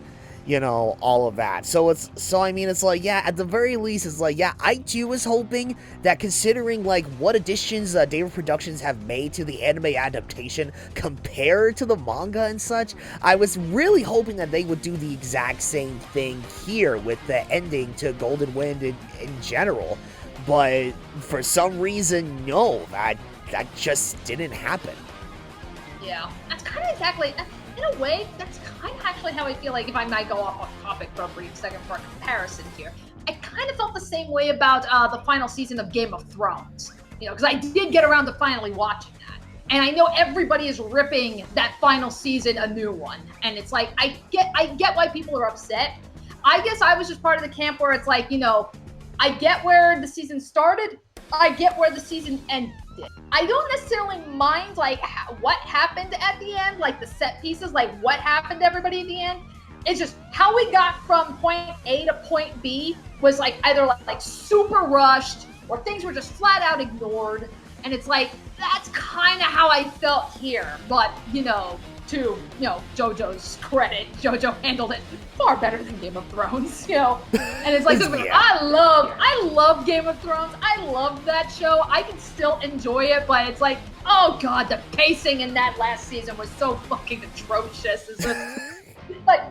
A: all of that. So I mean, it's like, yeah, at the very least, it's like, yeah, I too was hoping that, considering like what additions David Productions have made to the anime adaptation compared to the manga and such, I was really hoping that they would do the exact same thing here with the ending to Golden Wind in general. But for some reason, no, that just didn't happen.
B: Yeah, that's kind of exactly, in a way, that's kind of actually how I feel like, if I might go off topic for a brief second for a comparison here. I kind of felt the same way about the final season of Game of Thrones, because I did get around to finally watching that. And I know everybody is ripping that final season a new one. And it's like, I get why people are upset. I guess I was just part of the camp where it's like, I get where the season started. I get where the season ended. I don't necessarily mind like what happened at the end, like the set pieces, like what happened to everybody at the end. It's just how we got from point A to point B was like either like super rushed or things were just flat out ignored. And it's like, that's kind of how I felt here. But, to, JoJo's credit, JoJo handled it far better than Game of Thrones, And it's like,
A: Yeah.
B: I love Game of Thrones. I love that show. I can still enjoy it, but it's like, oh God, the pacing in that last season was so fucking atrocious. It's just, like,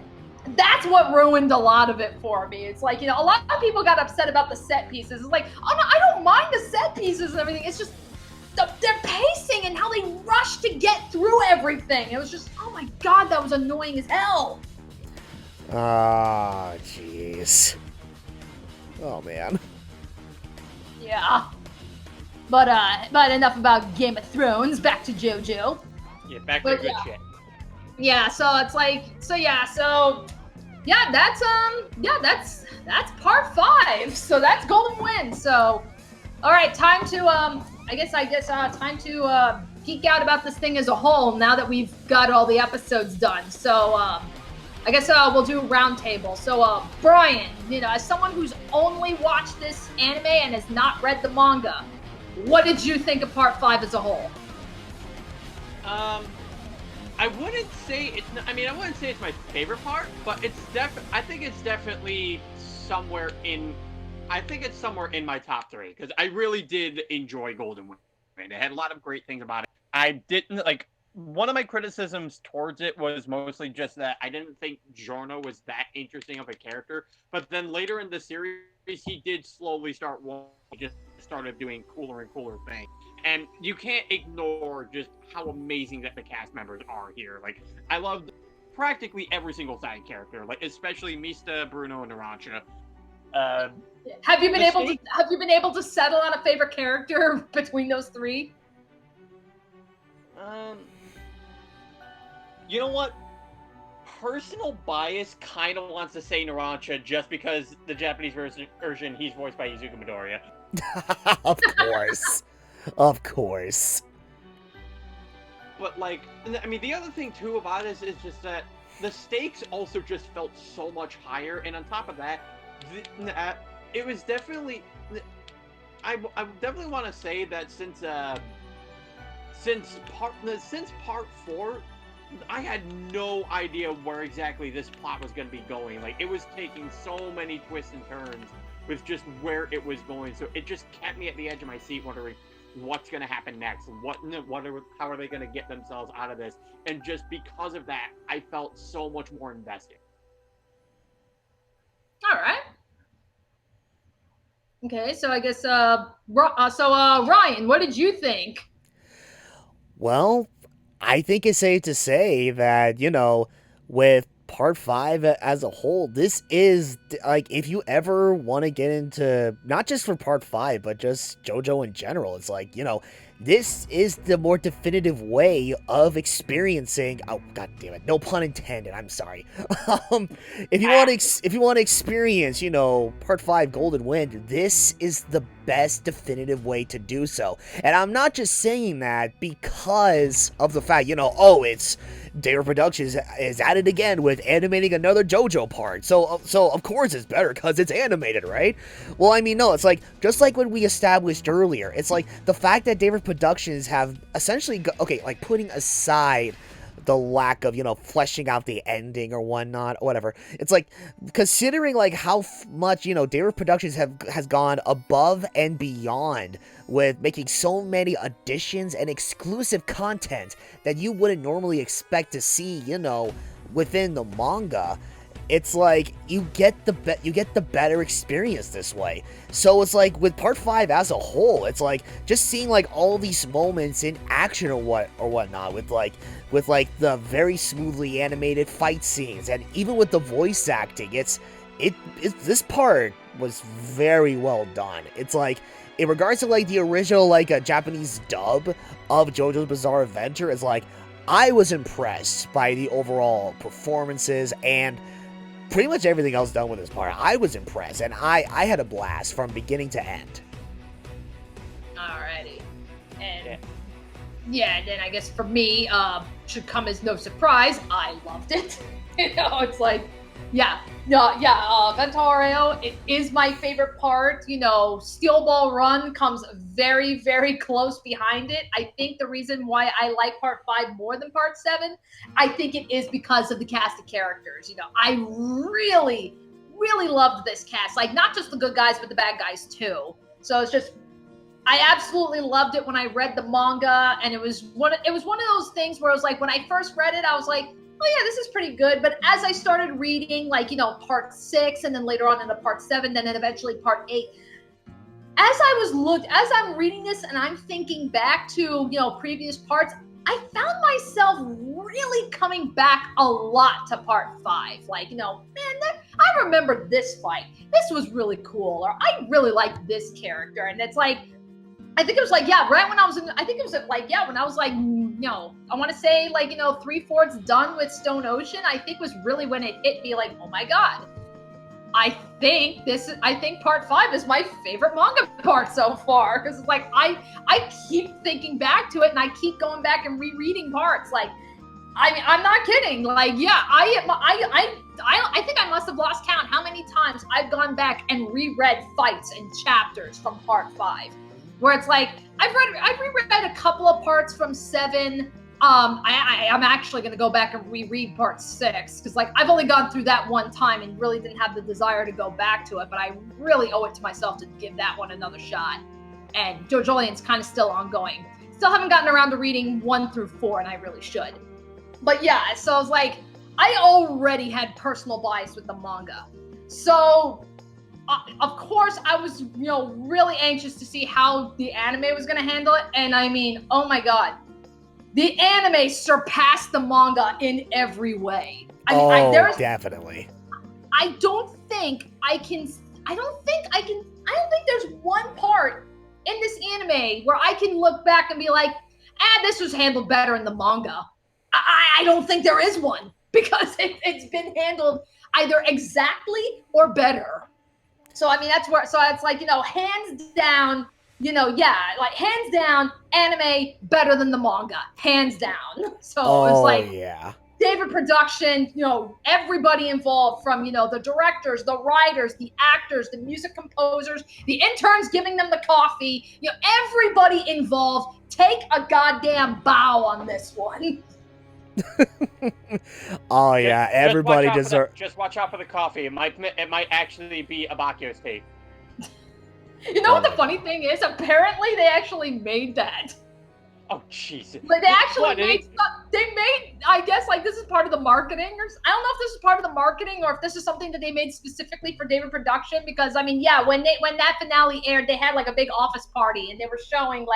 B: that's what ruined a lot of it for me. It's like, a lot of people got upset about the set pieces. It's like, oh no, I don't mind the set pieces and everything. It's just their pacing and how they rushed to get through everything. It was just, oh my God, that was annoying as hell.
A: Ah, jeez. Oh man.
B: Yeah. But enough about Game of Thrones. Back to JoJo.
C: Yeah, back to good shit.
B: Yeah, so it's like, that's part 5. So that's Golden Wind. So, all right, time to time to geek out about this thing as a whole. Now that we've got all the episodes done, so I guess we'll do a round table. So, Brian, as someone who's only watched this anime and has not read the manga, what did you think of part 5 as a whole?
C: I wouldn't say it's. I wouldn't say it's my favorite part, but I think it's definitely somewhere in. I think it's somewhere in my top 3 because I really did enjoy Golden Wind. It had a lot of great things about it. I didn't like. One of my criticisms towards it was mostly just that I didn't think Giorno was that interesting of a character. But then later in the series, he did slowly start. He just started doing cooler and cooler things. And you can't ignore just how amazing that the cast members are here. Like, I loved practically every single side character, like especially Mista, Bruno, and Narancia.
B: Have you been able to settle on a favorite character between those 3?
C: You know what? Personal bias kind of wants to say Narancia just because the Japanese version he's voiced by Izuku Midoriya.
A: Of course. Of course.
C: But, like, the other thing, too, about it is just that the stakes also just felt so much higher, and on top of that, it was definitely... I definitely want to say that since part 4, I had no idea where exactly this plot was going to be going. Like, it was taking so many twists and turns with just where it was going, so it just kept me at the edge of my seat wondering what's going to happen next, how are they going to get themselves out of this, and just because of that, I felt so much more invested.
B: All right. Okay, so I guess Ryan, what did you think?
A: Well, I think it's safe to say that, with part 5 as a whole, this is, like, if you ever want to get into, not just for part 5, but just JoJo in general, it's like, this is the more definitive way of experiencing. Oh, god damn it! No pun intended. I'm sorry. If you want to experience, Part 5 Golden Wind, this is the best definitive way to do so. And I'm not just saying that because of the fact, it's David Productions is at it again with animating another JoJo part. So of course it's better because it's animated, right? Well, I mean, no, it's like, just like when we established earlier, it's like the fact that David Productions have essentially, putting aside the lack of, fleshing out the ending or whatnot, or whatever. It's like, considering like how much, David Productions has gone above and beyond with making so many additions and exclusive content that you wouldn't normally expect to see, within the manga. It's like you get the better experience this way. So it's like with Part 5 as a whole, it's like just seeing like all these moments in action or whatnot with the very smoothly animated fight scenes, and even with the voice acting, this part was very well done. It's like, in regards to like the original Japanese dub of JoJo's Bizarre Adventure, it's like I was impressed by the overall performances and pretty much everything else done with this part. I was impressed, and I had a blast from beginning to end.
B: Alrighty. And and then I guess for me, should come as no surprise, I loved it. It's like, Ventario, it is my favorite part. Steel Ball Run comes very, very close behind it. I think the reason why I like Part 5 more than Part 7, I think it is because of the cast of characters. I really, really loved this cast. Like, not just the good guys, but the bad guys too. So it's just, I absolutely loved it when I read the manga, and it was one of those things where I was like, when I first read it, I was like, oh yeah, this is pretty good. But as I started reading, Part 6, and then later on into Part 7, then eventually Part 8, as I'm reading this and I'm thinking back to, previous parts, I found myself really coming back a lot to Part 5. Like, I remember this fight. This was really cool. Or I really liked this character. And it's like, I think it was like, right when I was when I was like, I want to say 3/4 done with Stone Ocean, I think was really when it hit me like, oh my God. I think Part 5 is my favorite manga part so far. Cause it's like, I keep thinking back to it, and I keep going back and rereading parts. Like, I mean, I'm not kidding. Like, I think I must have lost count how many times I've gone back and reread fights and chapters from Part 5. Where it's like, I've reread a couple of parts from 7. I'm actually going to go back and reread Part 6, because I've only gone through that one time and really didn't have the desire to go back to it, but I really owe it to myself to give that one another shot. And JoJolian's kind of still ongoing. Still haven't gotten around to reading 1 through 4, and I really should. But yeah, so I was like, I already had personal bias with the manga. So of course, I was, really anxious to see how the anime was going to handle it. And I mean, oh my God, the anime surpassed the manga in every way.
A: Definitely.
B: I don't think there's one part in this anime where I can look back and be like, this was handled better in the manga. I don't think there is one, because it's been handled either exactly or better. So, I mean, that's where, so it's like, hands down, hands down, anime better than the manga, hands down. So it's like, David Production, everybody involved from, the directors, the writers, the actors, the music composers, the interns giving them the coffee, everybody involved, take a goddamn bow on this one.
A: Everybody deserves.
C: Just watch out for the coffee. It might actually be a Bakio's tape.
B: You know what the funny thing is? Apparently, they actually made that.
C: Oh Jesus!
B: Like they actually made. I guess this is part of the marketing, or I don't know if this is part of the marketing or if this is something that they made specifically for David Production. Because I mean, when that finale aired, they had a big office party, and they were showing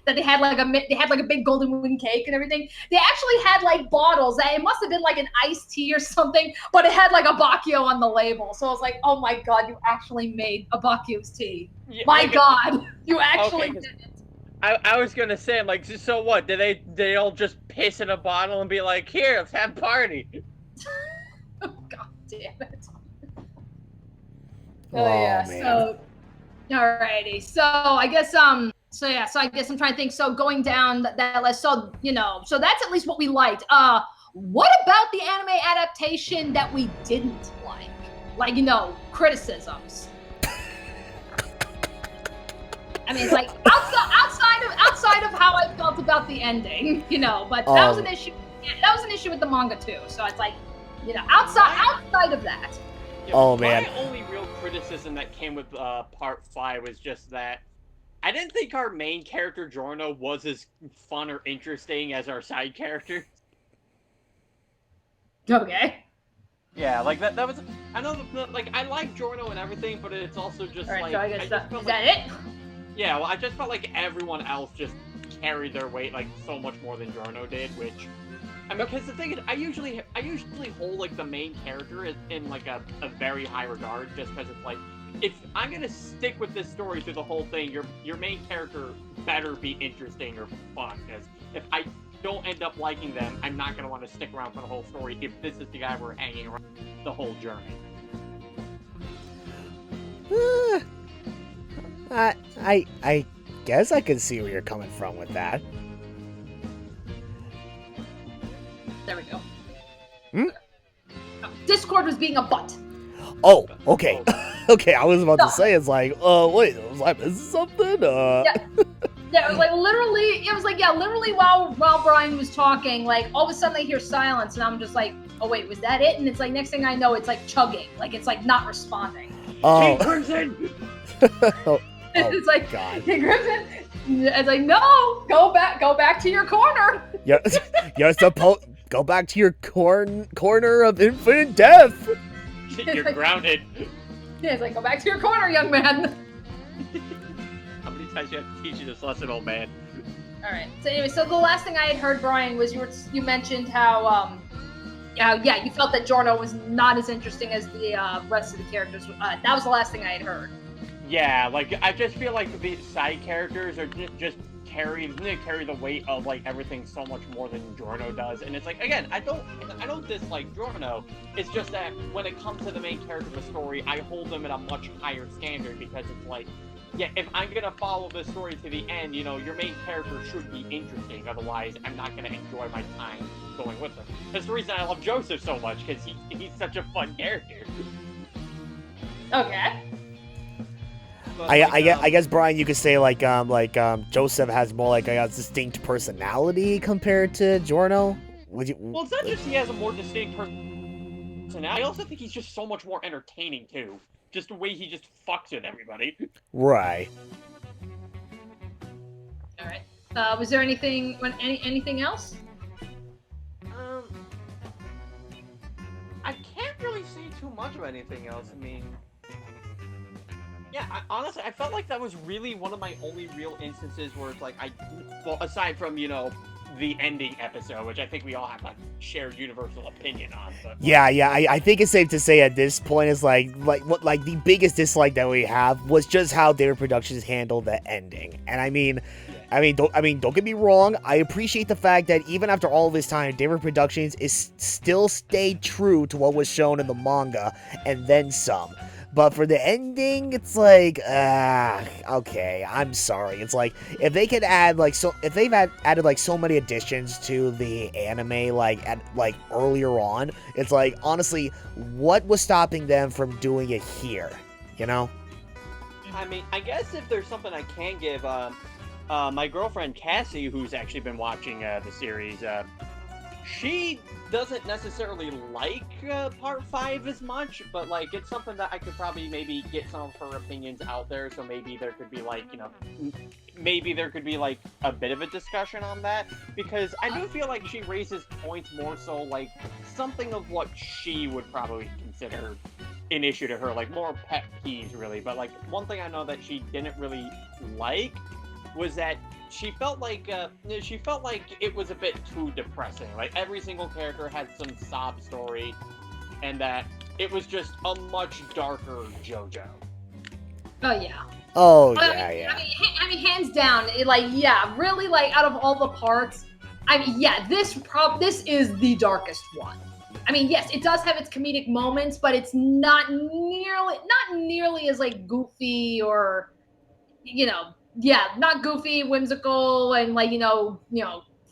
B: that they had a big golden wind cake and everything. They actually had bottles. It must have been an iced tea or something, but it had a Bakio on the label. So I was like, oh my God, you actually made a Bakio's tea. Yeah, my God, you actually did it.
C: I was gonna say, I'm like, so what? Did they all just piss in a bottle and be like, here, let's have a party?
B: Oh, God damn it.
A: Oh,
B: yeah.
A: man.
B: So, alrighty. So I guess So yeah. So I guess I'm trying to think. So going down that list. So So that's at least what we liked. What about the anime adaptation that we didn't like? Like criticisms. I mean, it's like outside of how I felt about the ending, But that was an issue. That was an issue with the manga too. So it's like, outside of that.
C: Yeah,
A: Oh, man.
C: My only real criticism that came with part 5 was just that I didn't think our main character Giorno was as fun or interesting as our side characters.
B: Okay.
C: Yeah, like that was. I know, like I like Giorno and everything, but it's also just
B: All right.
C: like.
B: So I guess
C: just felt
B: is
C: like,
B: that it?
C: Yeah, well, I just felt like everyone else just carried their weight like so much more than Giorno did, which. I mean, because the thing is, I usually hold like the main character in like a very high regard, just because it's like, if I'm gonna stick with this story through the whole thing, your main character better be interesting or fun. Because if I don't end up liking them, I'm not gonna want to stick around for the whole story. If this is the guy we're hanging around the whole journey.
A: I guess I can see where you're coming from with that.
B: There we go.
A: Hmm?
B: Oh, Discord was being a butt.
A: Oh, okay. Okay, I was about to say, it's like, wait, was I missing something?
B: Yeah, it was like literally while Brian was talking, like all of a sudden I hear silence and I'm just like, oh wait, was that it? And it's like next thing I know, it's like chugging, like it's like not responding.
A: Oh.
C: King Crimson!
A: Oh,
B: It's like,
A: God.
B: King Crimson. It's like, no, go back to your corner.
A: You're supposed go back to your corner of infinite death.
C: You're grounded.
B: Yeah, it's like, go back to your corner, young man.
C: How many times do you have to teach you this lesson, old man?
B: All right. So anyway, so the last thing I had heard, Brian, was you mentioned how you felt that Giorno was not as interesting as the rest of the characters. That was the last thing I had heard.
C: Yeah, like I just feel like the side characters are just carry the weight of like everything so much more than Giorno does, and it's like, again, I don't dislike Giorno. It's just that when it comes to the main character of the story, I hold them at a much higher standard, because it's like, yeah, if I'm gonna follow the story to the end, your main character should be interesting. Otherwise, I'm not gonna enjoy my time going with them. That's the reason I love Joseph so much, because he's such a fun character.
B: Okay.
C: But,
A: I guess, Brian, you could say Joseph has more like a distinct personality compared to Giorno. Would you?
C: Well, it's not just he has a more distinct personality. I also think he's just so much more entertaining too. Just the way he just fucks with everybody.
A: Right.
B: All right. Was there anything else?
C: I can't really say too much of anything else. I mean, yeah, honestly, I felt like that was really one of my only real instances where it's like, aside from, the ending episode, which I think we all have like shared universal opinion on. But,
A: Yeah, I think it's safe to say at this point is like the biggest dislike that we have was just how David Productions handled the ending. And don't get me wrong, I appreciate the fact that even after all this time, David Productions is still stayed true to what was shown in the manga and then some. But for the ending, it's like, okay, I'm sorry. It's like, if they could add, if they've added, so many additions to the anime, earlier on, it's like, honestly, what was stopping them from doing it here,
C: I mean, I guess if there's something I can give, my girlfriend Cassie, who's actually been watching the series, she doesn't necessarily like part 5 as much, but it's something that I could probably maybe get some of her opinions out there, so maybe there could be maybe there could be a bit of a discussion on that, because I do feel like she raises points more so something of what she would probably consider an issue to her, more pet peeves really. But one thing I know that she didn't really like was that she felt like it was a bit too depressing. Every single character had some sob story, and that it was just a much darker JoJo.
B: Oh yeah.
A: Oh
B: I
A: yeah,
B: mean,
A: yeah.
B: I mean, hands down, really, like, out of all the parts, I mean, yeah, this is the darkest one. I mean, yes, it does have its comedic moments, but it's not nearly as like goofy or, not goofy, whimsical, and like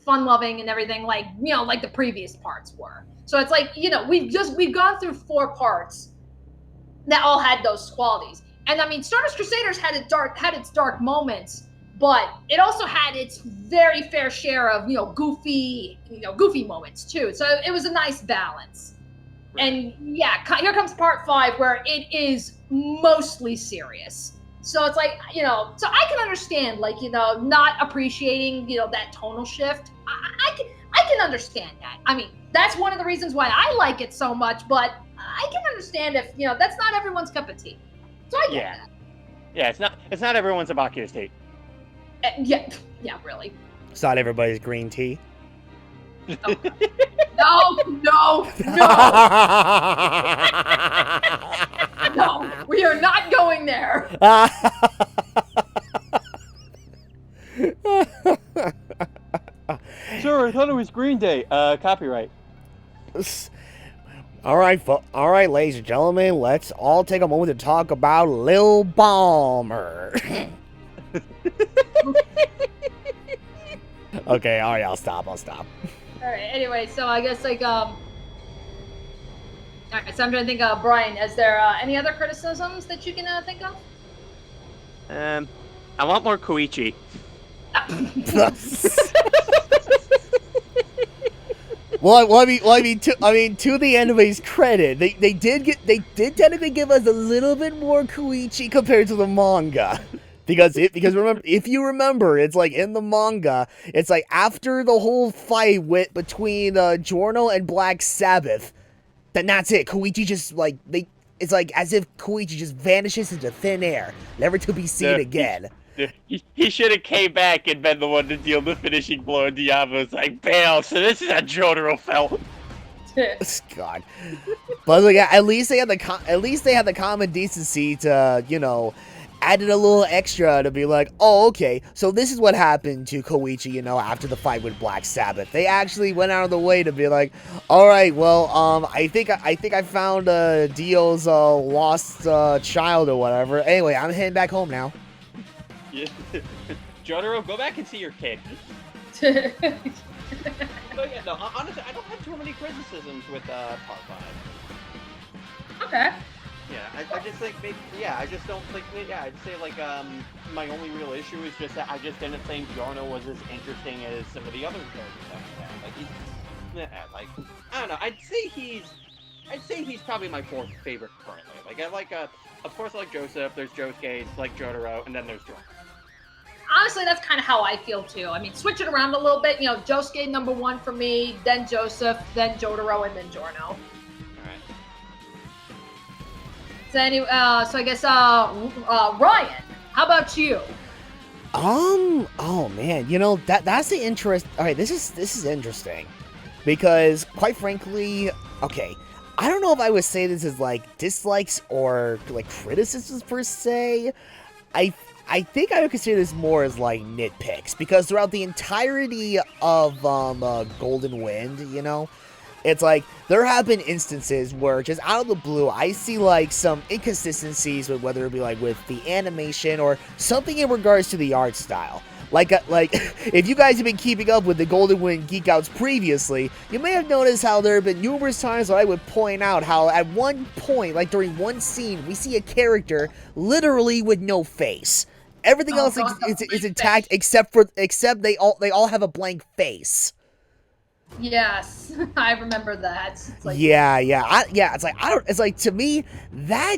B: fun loving and everything like like the previous parts were. So it's like we've gone through 4 parts that all had those qualities. And I mean, Stardust Crusaders had its dark moments, but it also had its very fair share of goofy moments too. So it was a nice balance.
C: Right.
B: And yeah, here comes part 5 where it is mostly serious. So it's like so I can understand not appreciating that tonal shift. I can understand that. I mean, that's one of the reasons why I like it so much, but I can understand if that's not everyone's cup of tea. So I get that.
C: Yeah, it's not everyone's Abaku's tea.
B: Yeah, really.
A: It's not everybody's green tea.
B: Oh. No, no, we are not going there.
C: Sir, I thought it was Green Day. Copyright.
A: All right, ladies and gentlemen, let's all take a moment to talk about Lil Balmer. Okay, all right, I'll stop.
B: All right. Anyway, so I guess all right. So I'm trying to think. Brian, is there any other criticisms that you can think of?
C: I want more Koichi.
A: Well, I mean, to the anime's credit, they did technically give us a little bit more Koichi compared to the manga. Because remember, if you remember, it's like in the manga, it's like after the whole fight between Giorno and Black Sabbath, then that's it. Koichi just it's like as if Koichi just vanishes into thin air, never to be seen again.
C: He should have came back and been the one to deal the finishing blow. And Diavolo's like, bail. So this is how Jotaro felt.
A: God, but like at least they had the common decency to added a little extra to be like, oh, okay, so this is what happened to Koichi, after the fight with Black Sabbath. They actually went out of the way to be like, all right, well, I think I found Dio's lost child or whatever. Anyway, I'm heading back home now.
C: Yeah. Jotaro, go back and see your kid. So yeah, no, honestly, I don't have too many criticisms with part 5.
B: Okay.
C: Yeah, I just think I just don't think I'd say my only real issue is just that I just didn't think Giorno was as interesting as some of the other characters that we had. I don't know. I'd say he's probably my 4th favorite currently. Like I like of course I like Joseph, there's Josuke, like Jotaro, and then there's Giorno.
B: Honestly, that's kind of how I feel too. I mean, switch it around a little bit. Josuke number 1 for me, then Joseph, then Jotaro, and then Giorno. So anyway, so I guess Ryan, how about you?
A: Oh man, that's the interest. All right, this is interesting because quite frankly, okay, I don't know if I would say this as like dislikes or like criticisms per se. I think I would consider this more as like nitpicks because throughout the entirety of Golden Wind, it's like there have been instances where just out of the blue I see like some inconsistencies with whether it be like with the animation or something in regards to the art style. Like if you guys have been keeping up with the Golden Wind Geekouts previously, you may have noticed how there have been numerous times where I would point out how at one point, like during one scene, we see a character literally with no face. Everything else is intact except they all have a blank face.
B: Yes, I remember that. It's like,
A: It's like to me that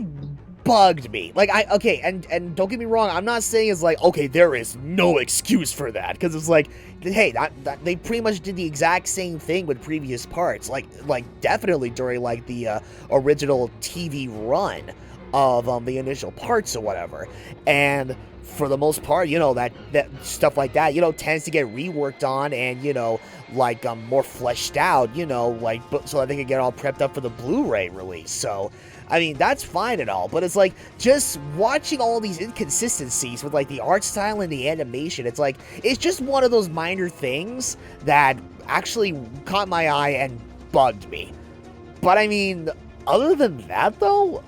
A: bugged me. Like and don't get me wrong, I'm not saying it's like okay, there is no excuse for that because it's like, hey, that they pretty much did the exact same thing with previous parts. Like definitely during like the original TV run of the initial parts or whatever, and for the most part, that stuff like that, tends to get reworked on and, more fleshed out, so that they can get all prepped up for the Blu-ray release. So, I mean, that's fine and all, but it's like, just watching all these inconsistencies with like the art style and the animation, it's like, it's just one of those minor things that actually caught my eye and bugged me. But I mean, other than that though,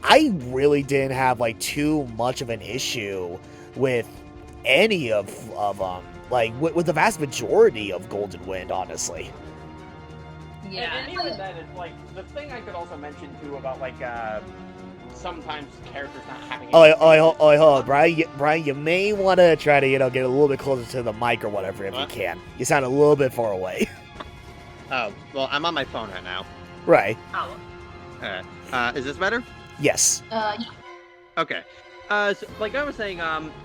A: I really didn't have like too much of an issue with any of like with the vast majority of Golden Wind, honestly.
B: Yeah.
C: And even then, it's like the thing I could also mention too about like sometimes characters not having.
A: Hold on, Brian, you may want to try to get a little bit closer to the mic or whatever if you can. You sound a little bit far away.
D: Oh, well, I'm on my phone right now.
A: Right.
B: Oh.
D: Is this better?
A: Yes.
B: Yeah.
D: Okay. So, like I was saying,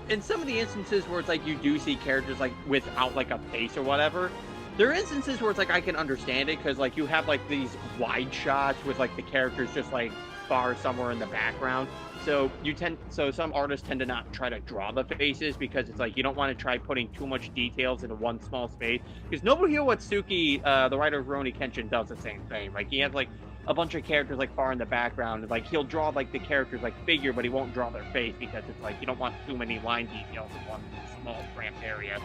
D: in some of the instances where it's like you do see characters like without like a face or whatever, there are instances where it's like I can understand it because like you have like these wide shots with like the characters just like far somewhere in the background. So some artists tend to not try to draw the faces because it's like you don't want to try putting too much details into one small space. Because Nobuhiro Watsuki, the writer of Rurouni Kenshin, does the same thing. Like he has like a bunch of characters like far in the background. Like he'll draw like the characters like figure, but he won't draw their face because it's like you don't want too many line details in one small cramped area.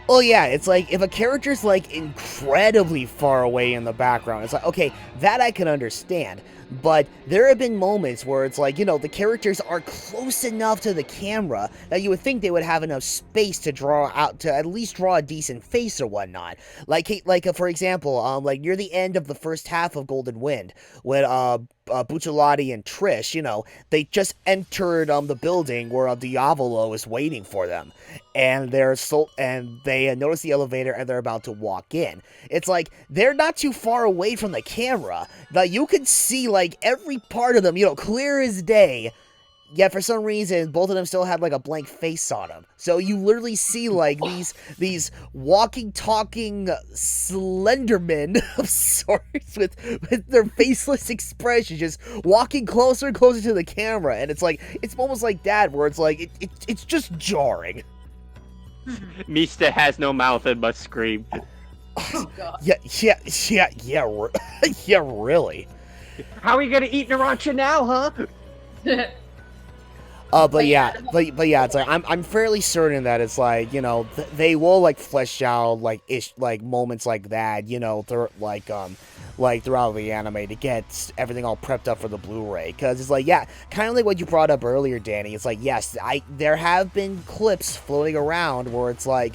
A: Oh yeah, it's like if a character's like incredibly far away in the background, it's like, okay, that I can understand. But there have been moments where it's like, the characters are close enough to the camera that you would think they would have enough space to draw out, to at least draw a decent face or whatnot. Like for example, like near the end of the first half of Golden Wind, when Bucciolati and Trish, they just entered the building where Diavolo is waiting for them, and they notice the elevator and they're about to walk in. It's like they're not too far away from the camera that you can see like every part of them, clear as day. Yet for some reason, both of them still had like a blank face on them. So you literally see like these walking, talking Slendermen of sorts with their faceless expressions, just walking closer and closer to the camera, and it's like it's almost like that, where it's like it's just jarring.
D: Mista has no mouth and must scream.
B: Oh, God.
A: Yeah, really.
D: How are you gonna eat Narancia now, huh?
A: But yeah, it's like I'm fairly certain that it's like they will like flesh out like moments like that throughout the anime to get everything all prepped up for the Blu-ray, because it's like, yeah, kind of like what you brought up earlier, Danny. It's like, yes, there have been clips floating around where it's like,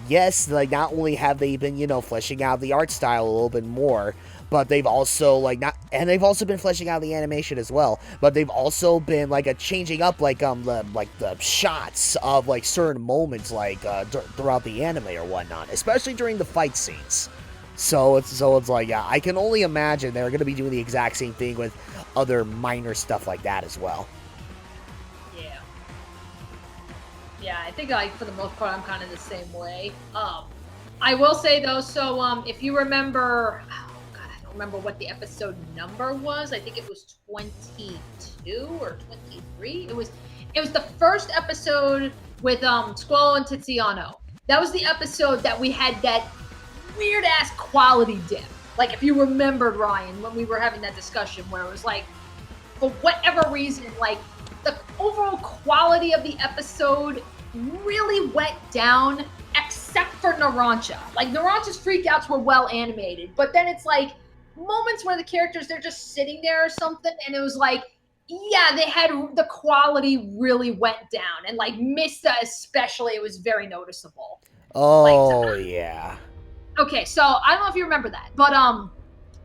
A: yes, like not only have they been fleshing out the art style a little bit more, but they've also they've also been fleshing out the animation as well. But they've also been like changing up the shots of like certain moments throughout the anime or whatnot, especially during the fight scenes. So it's like, yeah, I can only imagine they're gonna be doing the exact same thing with other minor stuff like that as well.
B: Yeah. Yeah, I think like for the most part I'm kind of the same way. I will say though, so if you remember, remember what the episode number was. I think it was 22 or 23. It was the first episode with Squall and Tiziano. That was the episode that we had that weird ass quality dip. Like if you remembered, Ryan, when we were having that discussion where it was like, for whatever reason, like the overall quality of the episode really went down, except for Narancia. Like Narancia's freakouts were well animated, but then it's like moments where the characters, they're just sitting there or something, and it was like, yeah, the quality really went down, and like Mista especially, it was very noticeable.
A: Yeah.
B: Okay, so I don't know if you remember that, but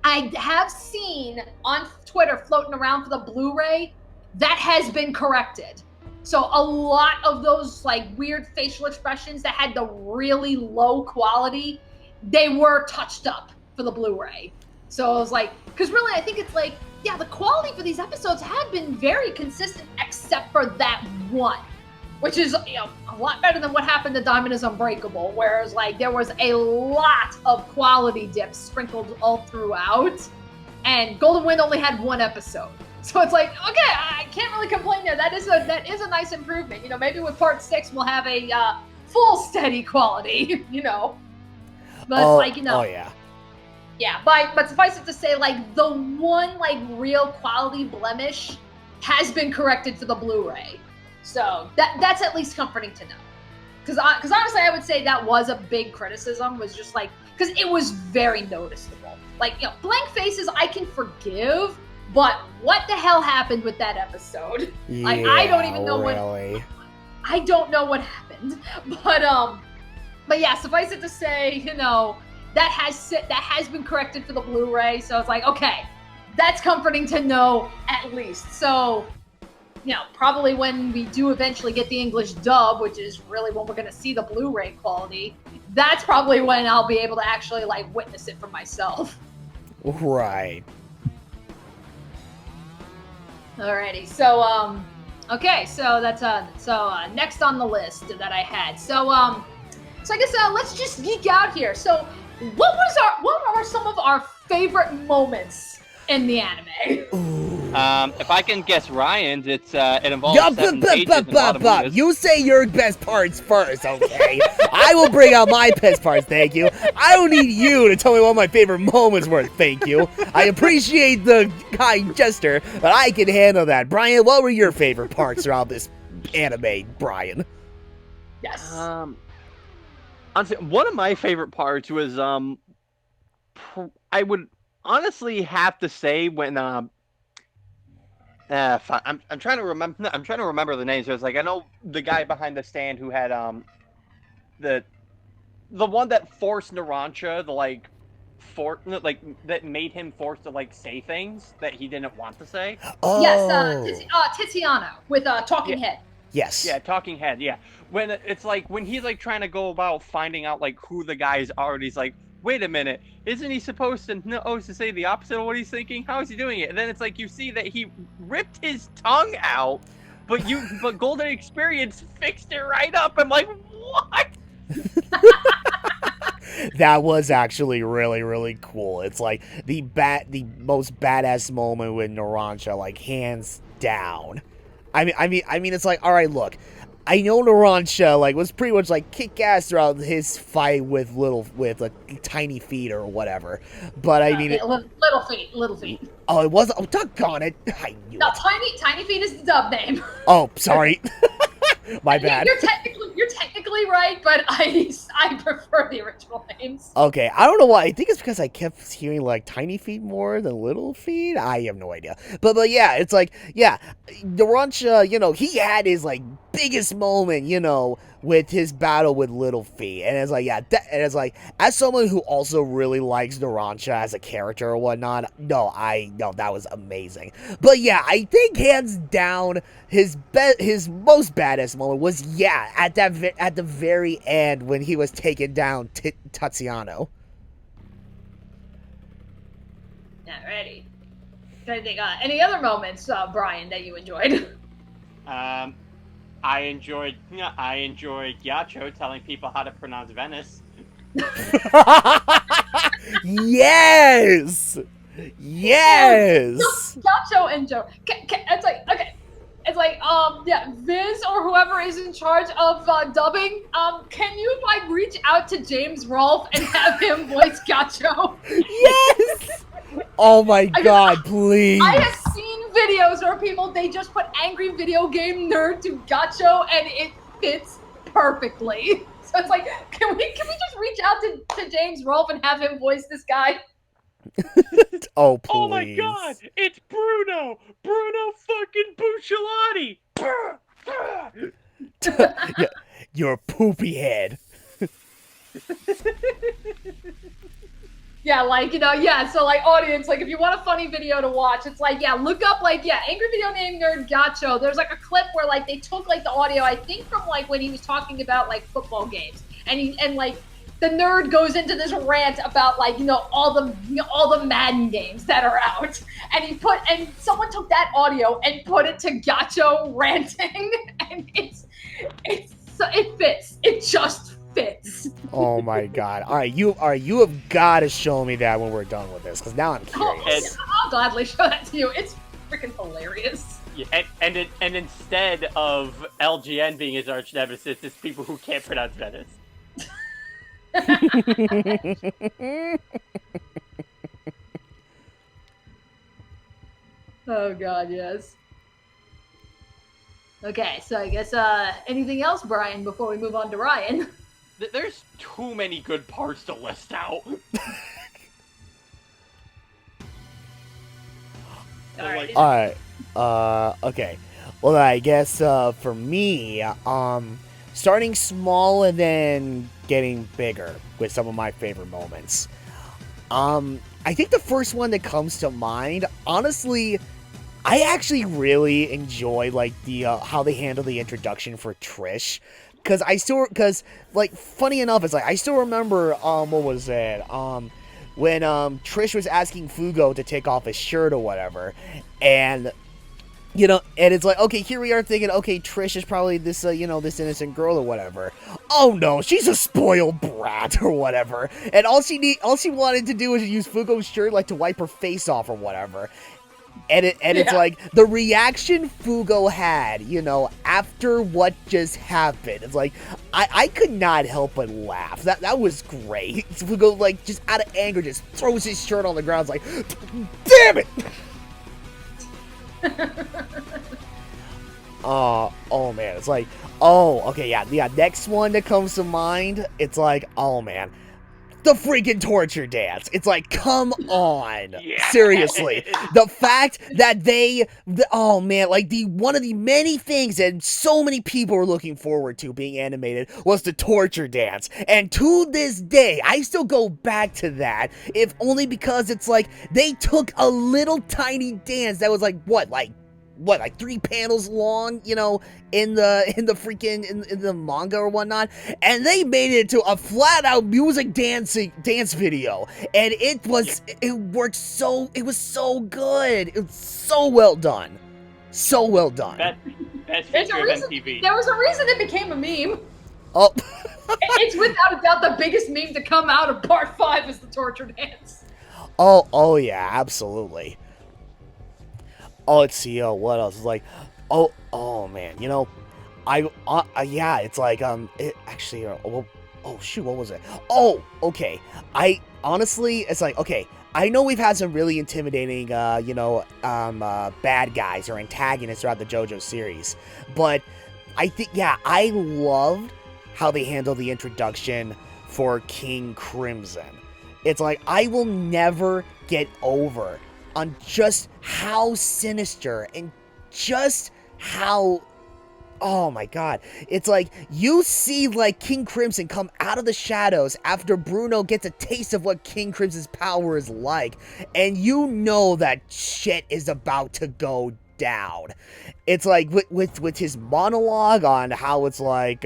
B: I have seen on Twitter floating around for the Blu-ray that has been corrected. So a lot of those like weird facial expressions that had the really low quality, they were touched up for the Blu-ray. So I was like, because really, I think it's like, yeah, the quality for these episodes had been very consistent, except for that one, which is a lot better than what happened to Diamond is Unbreakable, whereas like there was a lot of quality dips sprinkled all throughout, and Golden Wind only had one episode. So it's like, okay, I can't really complain there. That is a nice improvement. Maybe with part 6 we'll have a full steady quality. But it's like,
A: Oh yeah.
B: Yeah, but suffice it to say, like, the one, like, real quality blemish has been corrected for the Blu-ray. So that's at least comforting to know. Because honestly, I would say that was a big criticism, was just like, because it was very noticeable. Like, you know, blank faces I can forgive, but what the hell happened with that episode? Like, I don't even know
A: really.
B: I don't know what happened. But yeah, suffice it to say, you know, that has been corrected for the Blu-ray, so it's like, okay, that's comforting to know at least. So, you know, probably when we do eventually get the English dub, which is really when we're going to see the Blu-ray quality, that's probably when I'll be able to actually, like, witness it for myself.
A: Right.
B: Alrighty, so, okay, so that's, next on the list that I had. So I guess, let's just geek out here. So, what are some of our favorite moments in the anime?
D: If I can guess Ryan's, it involves 7 pages and a lot of movies.
A: You say your best parts first, okay? I will bring out my best parts, thank you. I don't need you to tell me what my favorite moments were, thank you. I appreciate the kind gesture, but I can handle that. Brian, what were your favorite parts throughout this anime, Brian?
B: Yes.
D: Honestly, one of my favorite parts was I would honestly have to say when I'm trying to remember. I'm trying to remember the names. So it's like I know the guy behind the stand who had the one that forced Narancia that made him forced to like say things that he didn't want to say.
A: Oh.
B: Yes, Tiziano with Talking Head.
A: Yes.
D: Yeah, Talking Head. Yeah, when it's like when he's like trying to go about finding out like who the guys are, and he's like, wait a minute, isn't he supposed to say the opposite of what he's thinking? How is he doing it? And then it's like you see that he ripped his tongue out, but Golden Experience fixed it right up. I'm like, what?
A: That was actually really, really cool. It's like the most badass moment with Narancia, like hands down. I mean, it's like, all right, look, I know Narancia like was pretty much like kick ass throughout his fight with Tiny Feet or whatever, but I mean,
B: Little Feet.
A: Oh, it was. Oh, doggone it! I knew
B: No,
A: it.
B: Tiny Feet is the dub name.
A: Oh, sorry. My bad.
B: You're technically right, but I prefer the original names.
A: Okay, I don't know why. I think it's because I kept hearing like Tiny Feet more than Little Feet. I have no idea. But yeah, it's like, yeah, Narancia, you know, he had his like biggest moment, you know, with his battle with Little Feet. And it's like, yeah, and it's like, as someone who also really likes Narancia as a character or whatnot, no, that was amazing. But yeah, I think hands down, his most badass moment was, yeah, at the very end when he was taking down Tiziano.
B: Alrighty. Any other moments, Brian, that you enjoyed?
C: I enjoyed Yacho telling people how to pronounce Venice.
A: Yes! Yes!
B: Yacho and Joe. It's like, okay. It's like, yeah, Viz or whoever is in charge of dubbing, can you, like, reach out to James Rolfe and have him voice Gacho?
A: Yes! Oh my god, please!
B: I have seen videos where they just put angry video game nerd to Gacho and it fits perfectly. So it's like, can we just reach out to James Rolfe and have him voice this guy?
A: Oh, please.
C: Oh my god, it's Bruno fucking Bucciolati!
A: Yeah, your poopy head.
B: Yeah, like, you know, yeah, so, like, audience, like, if you want a funny video to watch, it's like, yeah, look up, like, yeah, Angry Video Game Nerd Gacho. There's, like, a clip where, like, they took, like, the audio, I think from, like, when he was talking about, like, football games. And like, the nerd goes into this rant about, like, you know, all the Madden games that are out. And someone took that audio and put it to Gacho ranting, and it fits. It just fits.
A: Oh my god. All right, you have got to show me that when we're done with this, because now I'm curious.
B: I'll gladly show that to you. It's freaking hilarious.
C: Yeah, and instead of LGN being his arch nemesis, it's people who can't pronounce Venice.
B: Oh God, yes. Okay, so I guess anything else, Brian, before we move on to Ryan?
C: There's too many good parts to list out. So, like,
A: Alright, okay. Well, I guess, for me, starting small and then getting bigger with some of my favorite moments. I think the first one that comes to mind, honestly, I actually really enjoy, like, the, how they handle the introduction for Trish. Cause, like, funny enough, it's like, I still remember, what was it? When, Trish was asking Fugo to take off his shirt or whatever, and, you know, and it's like, okay, here we are thinking, okay, Trish is probably this, you know, this innocent girl or whatever. Oh no, she's a spoiled brat or whatever, and all she wanted to do was use Fugo's shirt, like, to wipe her face off or whatever. And it's like, the reaction Fugo had, you know, after what just happened. It's like, I could not help but laugh. That was great. Fugo, like, just out of anger, just throws his shirt on the ground. It's like, damn it! Oh man, it's like, oh, okay, yeah, next one that comes to mind, it's like, oh man, the freaking torture dance. It's like, come on.
C: Yeah.
A: Seriously. The fact that oh man, like, one of the many things that so many people were looking forward to being animated was the torture dance. And to this day, I still go back to that, if only because it's like, they took a little tiny dance that was like, like 3 panels long, you know, in the freaking in the manga or whatnot, and they made it to a flat out music dance video, and it was it was so good. It was so well done. So well done.
C: Best feature of MTV.
B: There was a reason it became a meme.
A: Oh.
B: It's without a doubt the biggest meme to come out of part 5 is the torture dance.
A: Oh yeah, absolutely. Oh, let's see. Oh, what else? It's like, oh man. You know, yeah. It's like, it actually. Oh shoot, what was it? Oh, okay. I honestly, it's like, okay. I know we've had some really intimidating, you know, bad guys or antagonists throughout the JoJo series, but I think, yeah, I loved how they handled the introduction for King Crimson. It's like, I will never get over on just how sinister and just how, oh my god, it's like, you see, like, King Crimson come out of the shadows after Bruno gets a taste of what King Crimson's power is like, and you know that shit is about to go down. It's like, with his monologue on how it's like,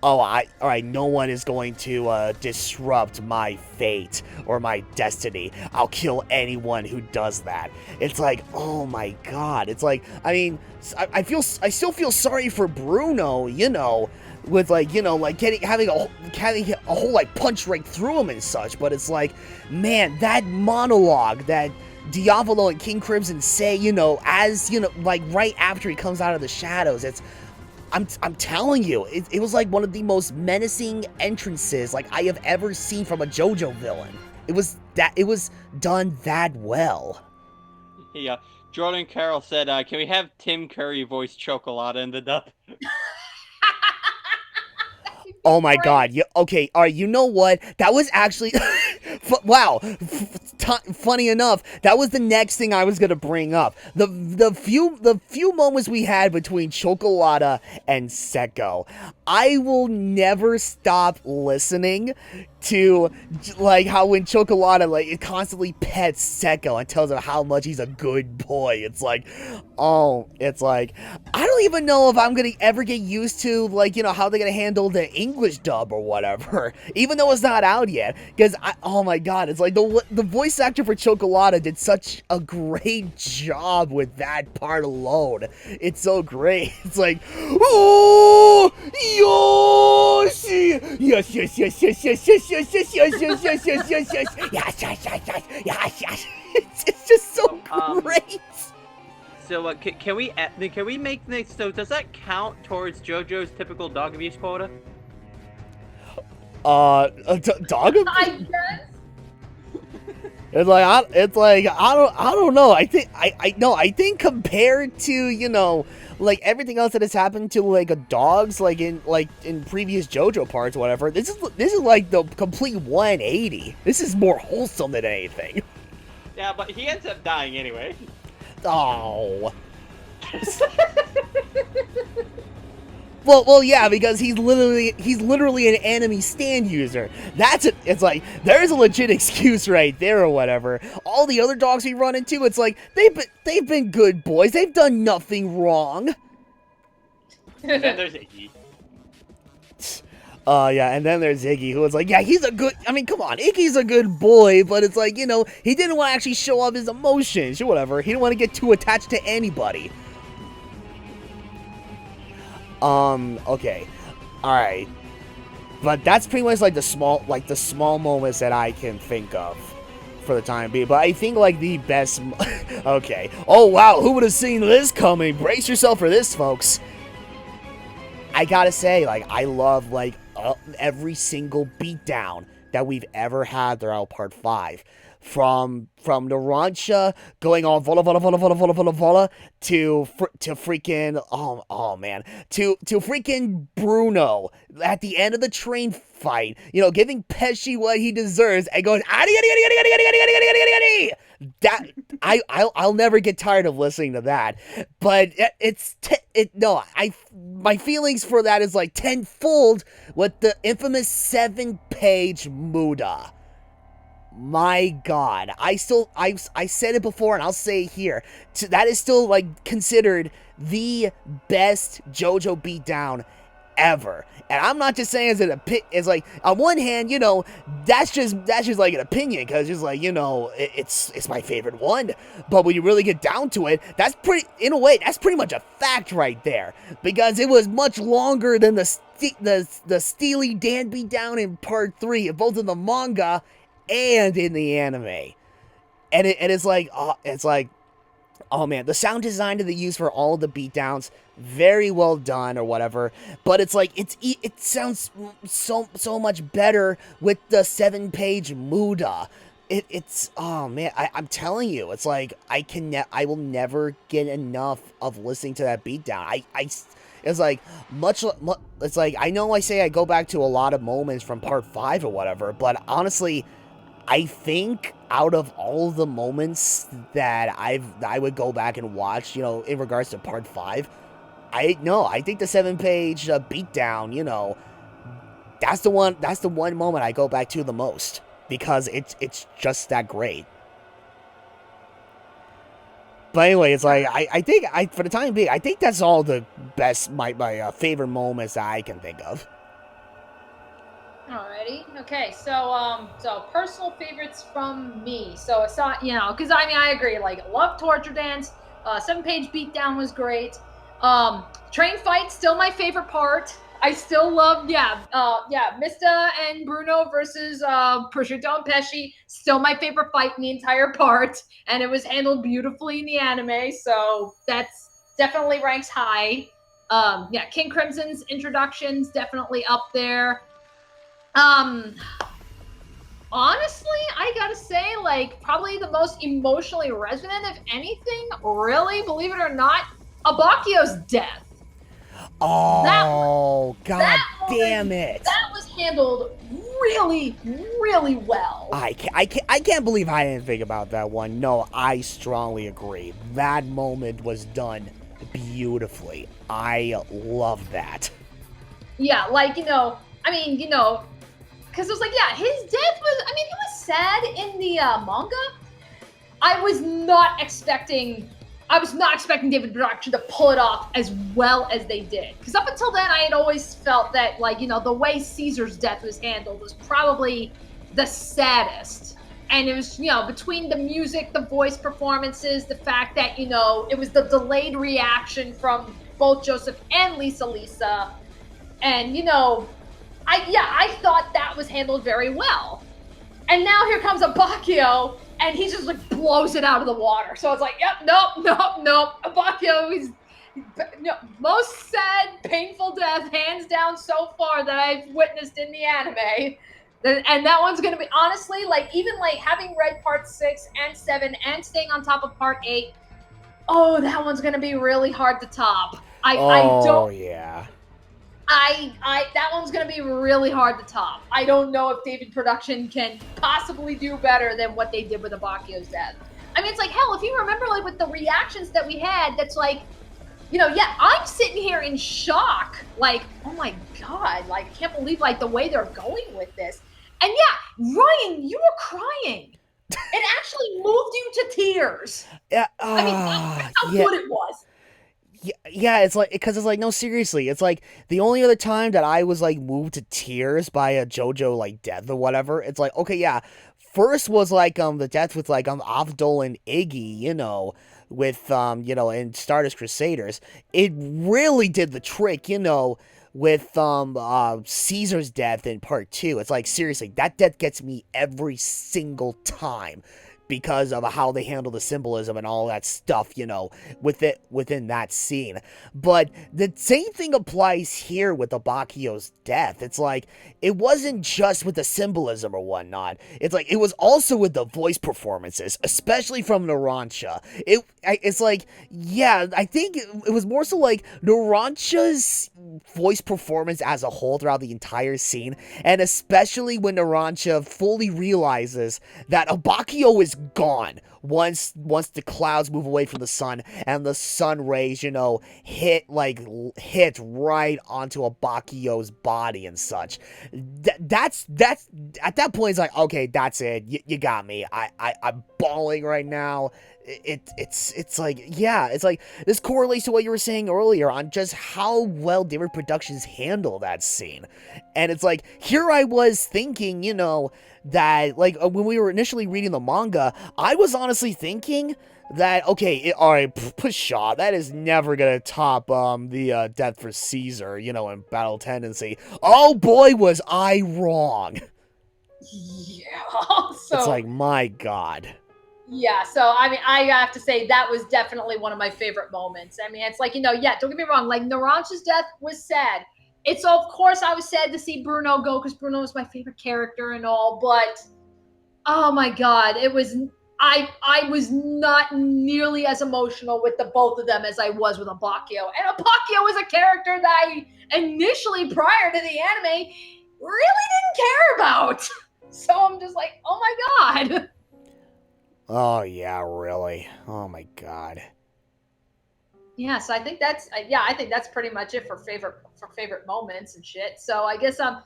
A: alright, no one is going to disrupt my fate or my destiny. I'll kill anyone who does that. It's like, oh my god. It's like, I mean, I still feel sorry for Bruno, you know, with, like, you know, like, having a whole, like, punch right through him and such, but it's like, man, that monologue that Diavolo and King Crimson say, you know, as, you know, like, right after he comes out of the shadows, I'm telling you, it was like one of the most menacing entrances, like, I have ever seen from a JoJo villain. It was done that well.
D: Yeah, Jordan Carroll said, can we have Tim Curry voice Chocolata in the dub?
A: Oh my god, okay, alright, you know what? That was actually, wow, funny enough, that was the next thing I was gonna bring up. The few moments we had between Chocolata and Sekko, I will never stop listening to, like, how when Chocolata, like, it constantly pets Sekko and tells him how much he's a good boy. It's like, oh, it's like, I don't even know if I'm gonna ever get used to, like, you know, how they're gonna handle the English dub or whatever, even though it's not out yet, because, oh my god, it's like, the voice actor for Chocolata did such a great job with that part alone. It's so great. It's like, oh, Yoshi! Yes, yes, yes, yes, yes, yes, yes, yes, yes, yes, yes, yes, yes, yes, yes, yes, yes, yes. It's just so great.
D: So can we make this? So does that count towards JoJo's typical dog abuse quota?
A: Dog abuse?
B: I guess.
A: I don't know. I think compared to, you know, like everything else that has happened to like a dogs like in previous JoJo parts or whatever, this is like the complete 180. This is more wholesome than anything.
C: Yeah, but he ends up dying anyway.
A: Oh. Well, yeah, because he's literally an enemy stand user. It's like there's a legit excuse right there or whatever. All the other dogs we run into, it's like they've been good boys. They've done nothing wrong.
C: And then there's Iggy.
A: Yeah, and then there's Iggy, who was like, yeah, he's a good. I mean, come on, Iggy's a good boy, but it's like, you know, he didn't want to actually show off his emotions or whatever. He didn't want to get too attached to anybody. Okay. Alright. But that's pretty much like the small moments that I can think of for the time being. But I think like the best okay. Oh wow, who would have seen this coming? Brace yourself for this, folks. I gotta say, like, I love like every single beatdown that we've ever had throughout part 5. From Narancia going all vola to freaking oh man to freaking Bruno at the end of the train fight, you know, giving Pesci what he deserves and going that I'll never get tired of listening to that. But my feelings for that is like tenfold with the infamous 7-page Muda. My God, I said it before and I'll say it here. That is still like considered the best JoJo beatdown ever. And I'm not just saying as like on one hand, you know, that's just like an opinion because it's like, you know, it's my favorite one. But when you really get down to it, that's pretty much a fact right there, because it was much longer than the Steely Dan beatdown in part 3 of both in the manga and in the anime. And it's like, oh man, the sound design that they use for all of the beatdowns, very well done or whatever. But it's like it sounds so much better with the 7-page Muda. It's oh man, I'm telling you, it's like I will never get enough of listening to that beatdown. It's like it's like, I know I say I go back to a lot of moments from part 5 or whatever, but honestly, I think out of all the moments that I would go back and watch, you know, in regards to part 5, I think the 7-page beatdown, you know, that's the one moment I go back to the most, because it's just that great. But anyway, it's like I think for the time being, I think that's all the best my favorite moments that I can think of.
B: Alrighty. Okay. So personal favorites from me. So it's not, you know, because I mean I agree. Like, love Torture Dance. 7-page beatdown was great. Train fight still my favorite part. I still love Mista and Bruno versus Prosciutto and Pesci. Still my favorite fight in the entire part, and it was handled beautifully in the anime. So that's definitely ranks high. King Crimson's introduction's definitely up there. Honestly, I gotta say, like, probably the most emotionally resonant, if anything, really, believe it or not, Abakio's death.
A: Oh, God damn it.
B: That was handled really, really well.
A: I can't believe I didn't think about that one. No, I strongly agree. That moment was done beautifully. I love that.
B: Yeah, like, you know, I mean, you know, because it was like, yeah, his death was, I mean, it was sad in the manga. I was not expecting David Production to pull it off as well as they did. Because up until then, I had always felt that, like, you know, the way Caesar's death was handled was probably the saddest. And it was, you know, between the music, the voice performances, the fact that, you know, it was the delayed reaction from both Joseph and Lisa. And, you know, I thought that was handled very well. And now here comes Abakio, and he just like blows it out of the water. So it's like, yep, nope. Abakio is most sad, painful death, hands down so far that I've witnessed in the anime. And that one's gonna be honestly like even like having read part 6 and 7 and staying on top of part 8. Oh, that one's gonna be really hard to top. I don't.
A: Yeah.
B: That one's gonna be really hard to top. I don't know if David Production can possibly do better than what they did with Abakio's death. I mean, it's like hell. If you remember, like with the reactions that we had, that's like, yeah, I'm sitting here in shock. Like, oh my god, like I can't believe like the way they're going with this. And yeah, Ryan, you were crying. It actually moved you to tears.
A: Yeah.
B: I mean, that's how good it was.
A: Yeah, it's like, because it's like, no, seriously, it's like the only other time that I was like moved to tears by a JoJo like death or whatever. It's like, okay, yeah, first was like the death with like Avdol and Iggy, with in Stardust Crusaders. It really did the trick, with Caesar's death in part 2. It's like, seriously, that death gets me every single time, because of how they handle the symbolism and all that stuff, within that scene. But the same thing applies here with Abakio's death. It's like, it wasn't just with the symbolism or whatnot. It's like, it was also with the voice performances, especially from Narancia. It's like, yeah, I think it was more so like Narancia's voice performance as a whole throughout the entire scene, and especially when Narancia fully realizes that Abakio is gone once the clouds move away from the sun and the sun rays, hit right onto Abakio's body and such. That's at that point, it's like, okay, that's it. You got me. I'm bawling right now. It's like, yeah, it's like, this correlates to what you were saying earlier on just how well David Productions handle that scene. And it's like, here I was thinking, that, like, when we were initially reading the manga, I was honestly thinking that, okay, alright, pshaw, that is never gonna top, the, death for Caesar, in Battle Tendency. Oh boy, was I wrong!
B: Yeah, so...
A: It's like, my god.
B: Yeah, so, I mean, I have to say, that was definitely one of my favorite moments. I mean, it's like, yeah, don't get me wrong, like, Narancia's death was sad. It's, of course, I was sad to see Bruno go, because Bruno was my favorite character and all, but, oh my god, it was, I was not nearly as emotional with the both of them as I was with Abakio. And Abakio was a character that I initially, prior to the anime, really didn't care about. So I'm just like, oh my god.
A: Oh, yeah, really? Oh, my god.
B: Yeah, so I think that's I think that's pretty much it for favorite moments and shit. So I guess Ryan,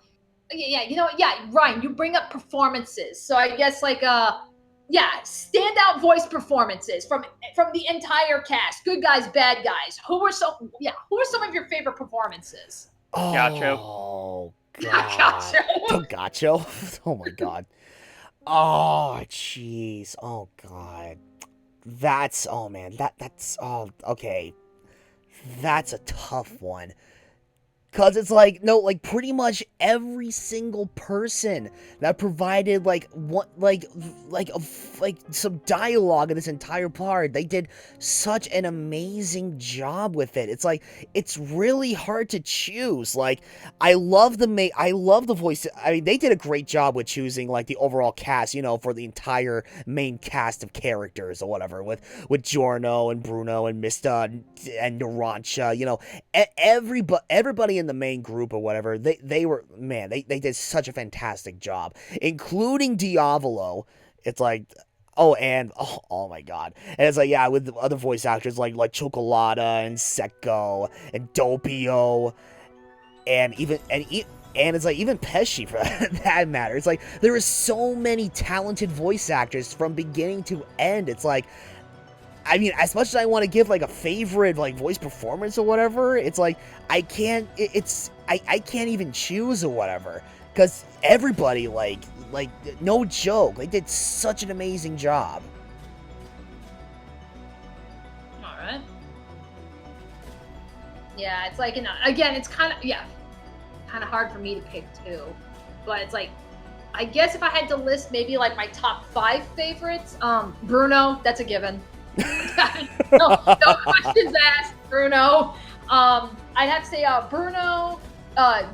B: you bring up performances. So I guess like standout voice performances from the entire cast, good guys, bad guys. Who are some of your favorite performances?
C: Gacho.
A: Oh,
B: God.
A: Gacho? Oh my god. Oh, jeez. Oh, God. That's, oh, man. That's, oh, okay. That's a tough one. Because it's like, no, like, pretty much every single person that provided, like, some dialogue in this entire part, they did such an amazing job with it. It's like, it's really hard to choose. Like, I love the voice. I mean, they did a great job with choosing, like, the overall cast, for the entire main cast of characters or whatever, with Giorno and Bruno and Mista and Narancia, everybody in the main group or whatever, they did such a fantastic job, including Diavolo. It's like, oh my god. And it's like, yeah, with the other voice actors like Chocolata and Secco and Doppio and it's like even Pesci for that matter. It's like there are so many talented voice actors from beginning to end. It's like, I mean, as much as I want to give, like, a favorite, like, voice performance or whatever, it's like, I can't even choose or whatever, because everybody, like, no joke, they did such an amazing job.
B: Alright. Yeah, it's like, again, it's kind of hard for me to pick too, but it's like, I guess if I had to list maybe, like, my top 5 favorites, Bruno, that's a given. no questions asked, Bruno. I'd have to say Bruno,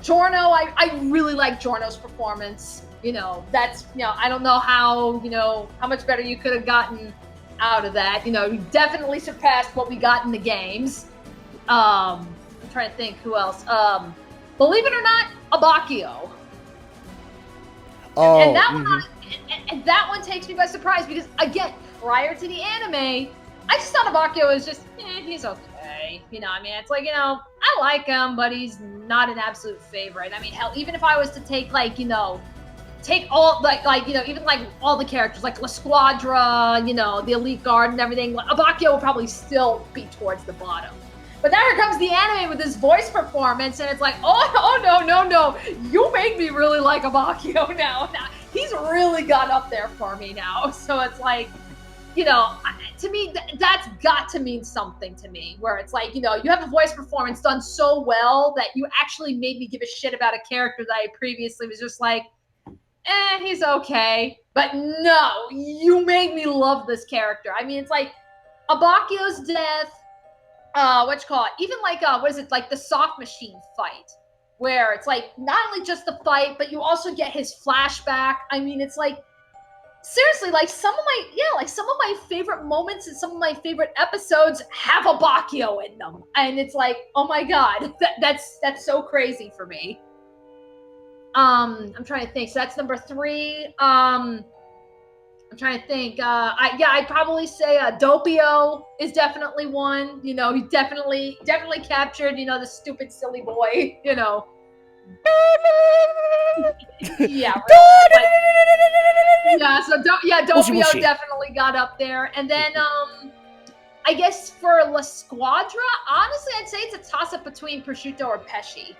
B: Giorno. I really like Giorno's performance. You know, that's, you know, I don't know how, you know, how much better you could have gotten out of that. You know, you definitely surpassed what we got in the games. I'm trying to think who else. Believe it or not, Abakio.
A: Oh,
B: And that one, and that one takes me by surprise because, again, prior to the anime, I just thought Abakio was just, he's okay. You know, I mean, it's like, you know, I like him, but he's not an absolute favorite. I mean, hell, even if I was to take, like, you know, take all, like you know, even, like, all the characters, like La Squadra, you know, the Elite Guard and everything, Abakio would probably still be towards the bottom. But now here comes the anime with this voice performance, and it's like, no, you made me really like Abakio now. He's really got up there for me now. So it's like, you know, to me, that's got to mean something to me, where it's like, you know, you have a voice performance done so well that you actually made me give a shit about a character that I previously was just like, he's okay. But no, you made me love this character. I mean, it's like Abakio's death, even like what is it, like the soft machine fight, where it's like not only just the fight, but you also get his flashback. I mean, it's like, seriously, like some of my favorite moments and some of my favorite episodes have Abakio in them, and it's like, oh my god, that's so crazy for me. I'm trying to think. So that's number 3. I'm trying to think. I'd probably say Doppio is definitely one. You know, he definitely captured, you know, the stupid silly boy, you know. Yeah. Doppio definitely got up there. And then I guess for La Squadra, honestly, I'd say it's a toss-up between Prosciutto or Pesci.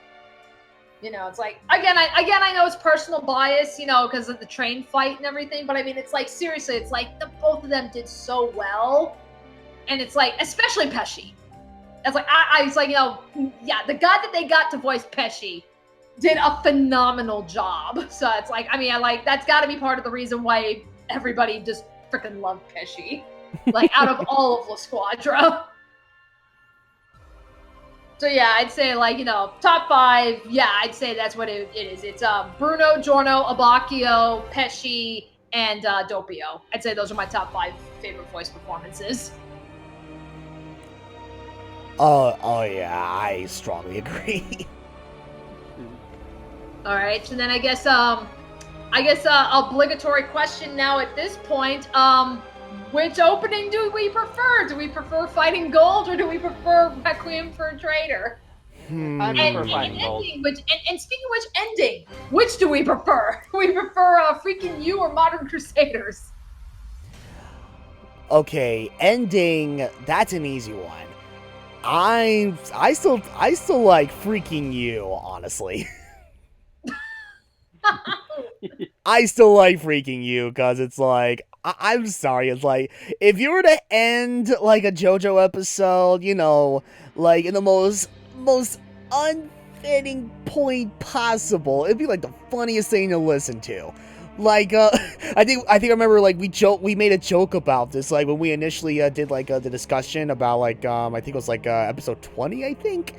B: You know, it's like, again, I know it's personal bias, you know, because of the train fight and everything, but I mean, it's like, seriously, it's like both of them did so well, and it's like, especially Pesci. It's like, I was like, you know, yeah, the guy that they got to voice Pesci did a phenomenal job. So it's like, I mean, that's got to be part of the reason why everybody just freaking loved Pesci, like, out of all of La Squadra. So yeah, I'd say, like, you know, top 5. Yeah, I'd say that's what it is. It's Bruno, Giorno, Abakio, Pesci, and Doppio. I'd say those are my top 5 favorite voice performances.
A: Oh yeah, I strongly agree.
B: All right, so then I guess obligatory question now at this point. Which opening do we prefer? Do we prefer Fighting Gold, or do we prefer Requiem for a Traitor?
C: I prefer Fighting Gold.
B: And speaking of which, ending, which do we prefer? Do we prefer Freaking You or Modern Crusaders?
A: Okay, ending, that's an easy one. I still like Freaking You, honestly. I still like Freaking You because it's like, I'm sorry, it's like, if you were to end like a JoJo episode, you know, like in the most unfitting point possible, it'd be like the funniest thing to listen to. Like, I think I remember, like, we made a joke about this, like, when we initially did, like, the discussion about, like, I think it was, like, episode 20, I think,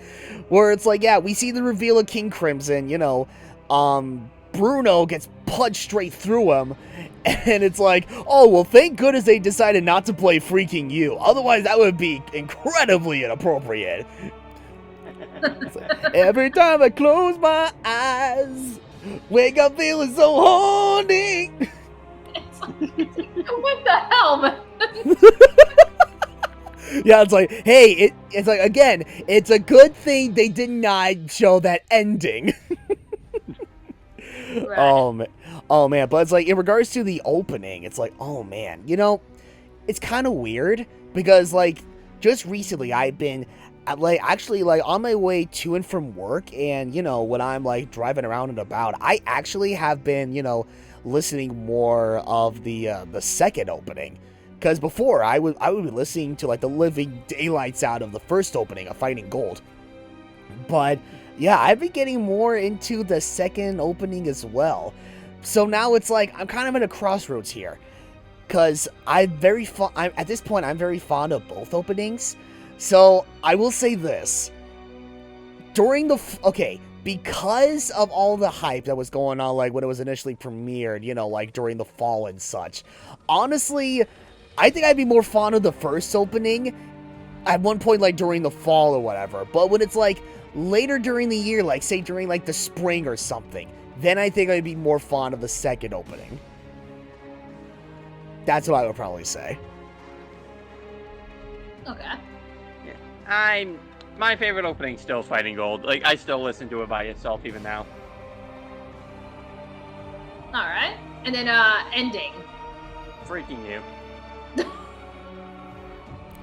A: where it's like, yeah, we see the reveal of King Crimson, you know, Bruno gets punched straight through him, and it's like, oh, well, thank goodness they decided not to play Freaking You, otherwise that would be incredibly inappropriate. Like, every time I close my eyes, wake up feeling so horny.
B: What the hell, man?
A: Yeah, it's like, hey, it's like, again, it's a good thing they did not show that ending. Right. Oh man, but it's like, in regards to the opening, it's like, oh man, you know, it's kind of weird because, like, just recently I've been actually on my way to and from work, and, you know, when I'm like driving around and about, I actually have been, you know, listening more of the second opening, because before I would be listening to like the living daylights out of the first opening of Fighting Gold, but yeah, I've been getting more into the second opening as well. So now it's like, I'm kind of at a crossroads here, because at this point, I'm very fond of both openings. So I will say this: during because of all the hype that was going on, like, when it was initially premiered, you know, like, during the fall and such, honestly, I think I'd be more fond of the first opening at one point, like, during the fall or whatever. But when it's, like, later during the year, like, say, during, like, the spring or something, then I think I'd be more fond of the second opening. That's what I would probably say.
B: Okay.
D: Yeah. My favorite opening still Fighting Gold. Like, I still listen to it by itself even now.
B: All right. And then ending.
D: Freaking you.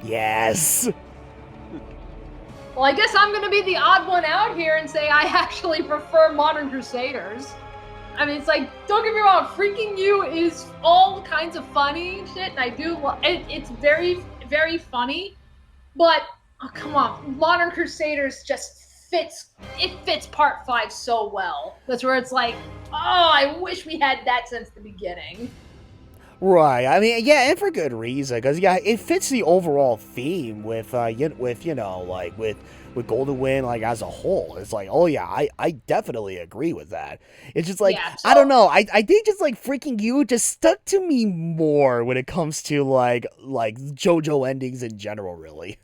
A: Yes.
B: Well, I guess I'm gonna be the odd one out here and say I actually prefer Modern Crusaders. I mean, it's like, don't get me wrong, Freaking You is all kinds of funny shit, and I do it's very, very funny, but oh, come on, Modern Crusaders just fits part 5 so well. That's where it's like, oh, I wish we had that since the beginning.
A: Right. I mean, yeah, and for good reason, because yeah, it fits the overall theme with you know, like with Golden Wind, like as a whole. It's like, oh yeah, I definitely agree with that. It's just like,
B: Yeah,
A: I don't know, I think just like Freaking You just stuck to me more when it comes to like JoJo endings in general, really.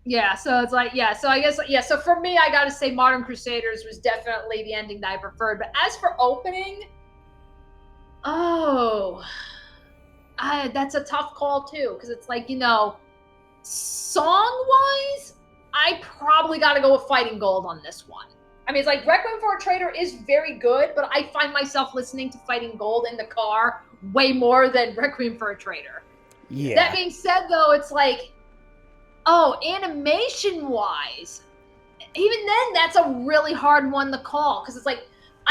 B: Yeah, so it's like, yeah, so I guess, yeah, so for me, I gotta say Modern Crusaders was definitely the ending that I preferred. But as for opening, that's a tough call too, because it's like, you know, song-wise, I probably gotta go with Fighting Gold on this one. I mean, it's like Requiem for a Traitor is very good, but I find myself listening to Fighting Gold in the car way more than Requiem for a Traitor.
A: Yeah.
B: That being said, though, it's like, animation-wise, even then, that's a really hard one to call, because it's like,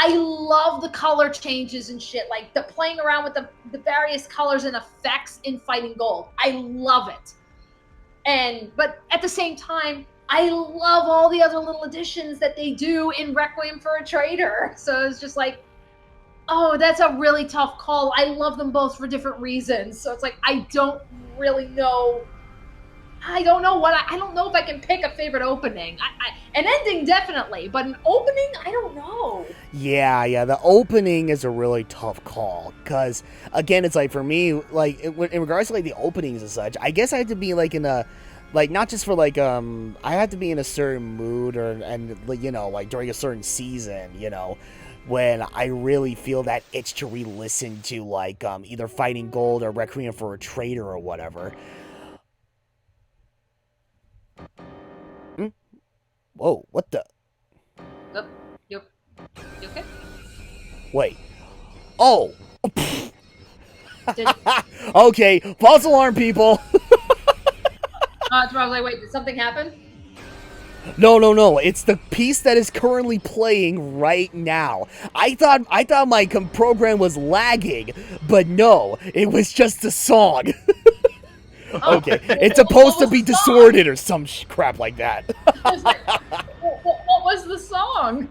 B: I love the color changes and shit, like the playing around with the various colors and effects in Fighting Gold. I love it. But at the same time, I love all the other little additions that they do in Requiem for a Traitor. So it's just like, oh, that's a really tough call. I love them both for different reasons. So it's like, I don't really know. I don't know if I can pick a favorite opening. An ending, definitely, but an opening, I don't know.
A: Yeah, the opening is a really tough call, because, again, it's like, for me, like, in regards to, like, the openings and such, I guess I have to be, like, in a, like, not just for, like, I have to be in a certain mood, and you know, like, during a certain season, you know, when I really feel that itch to re-listen to, like, either Fighting Gold or Requiem for a Traitor or whatever. Whoa, what the?
B: You okay?
A: Wait. Oh!
B: Did,
A: Okay, false alarm, people!
B: it's probably, wait, did something happen?
A: No, it's the piece that is currently playing right now. I thought my program was lagging, but no, it was just a song. Okay, it's supposed to be distorted or some crap like that.
B: What was the song?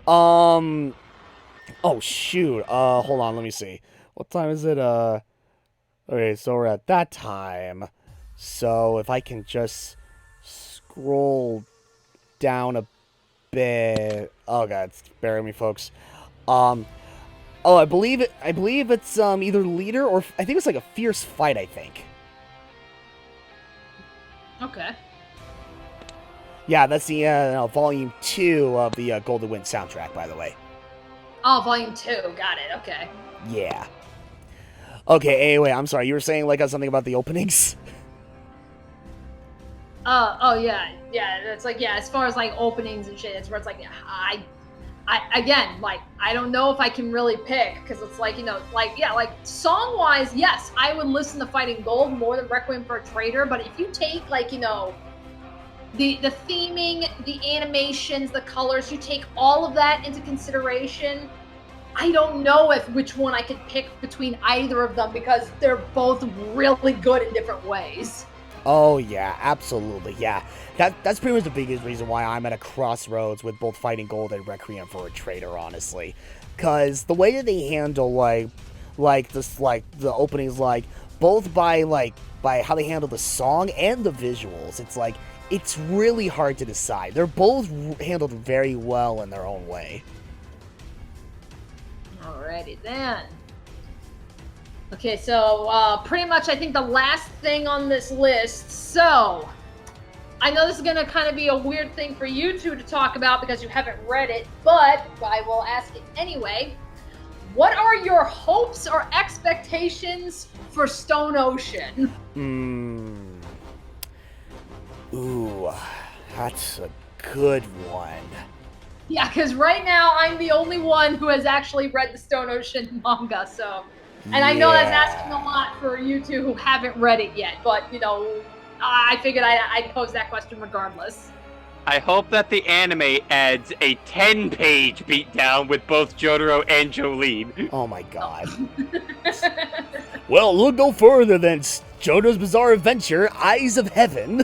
A: Oh shoot. Hold on, let me see. What time is it? Okay, so we're at that time. So if I can just scroll down a bit. Oh god, bear with me, folks. I believe it's either Leader or I think it's like a Fierce Fight, I think.
B: Okay.
A: Yeah, that's the volume 2 of the Golden Wind soundtrack, by the way.
B: Oh, volume 2. Got it. Okay.
A: Yeah. Okay, anyway, I'm sorry. You were saying like something about the openings?
B: Yeah. It's like, yeah, as far as like openings and shit, it's where it's like, I again, like, I don't know if I can really pick, because it's like, you know, like, yeah, like song wise, yes, I would listen to Fighting Gold more than Requiem for a Traitor. But if you take, like, you know, the theming, the animations, the colors, you take all of that into consideration, I don't know which one I could pick between either of them, because they're both really good in different ways.
A: Oh, yeah, absolutely, yeah. That's pretty much the biggest reason why I'm at a crossroads with both Fighting Gold and Requiem for a Traitor, honestly. Because the way that they handle, like the openings, like, both by how they handle the song and the visuals, it's like, it's really hard to decide. They're both handled very well in their own way.
B: Alrighty then. Okay, so pretty much I think the last thing on this list. So I know this is gonna kind of be a weird thing for you two to talk about because you haven't read it, but I will ask it anyway. What are your hopes or expectations for Stone Ocean?
A: Ooh, that's a good one.
B: Yeah, because right now I'm the only one who has actually read the Stone Ocean manga, so. And I know that's asking a lot for you two who haven't read it yet, but, you know, I figured I'd pose that question regardless.
D: I hope that the anime adds a 10-page beatdown with both Jotaro and Jolene.
A: Oh my god. Well, look no further than JoJo's Bizarre Adventure, Eyes of Heaven.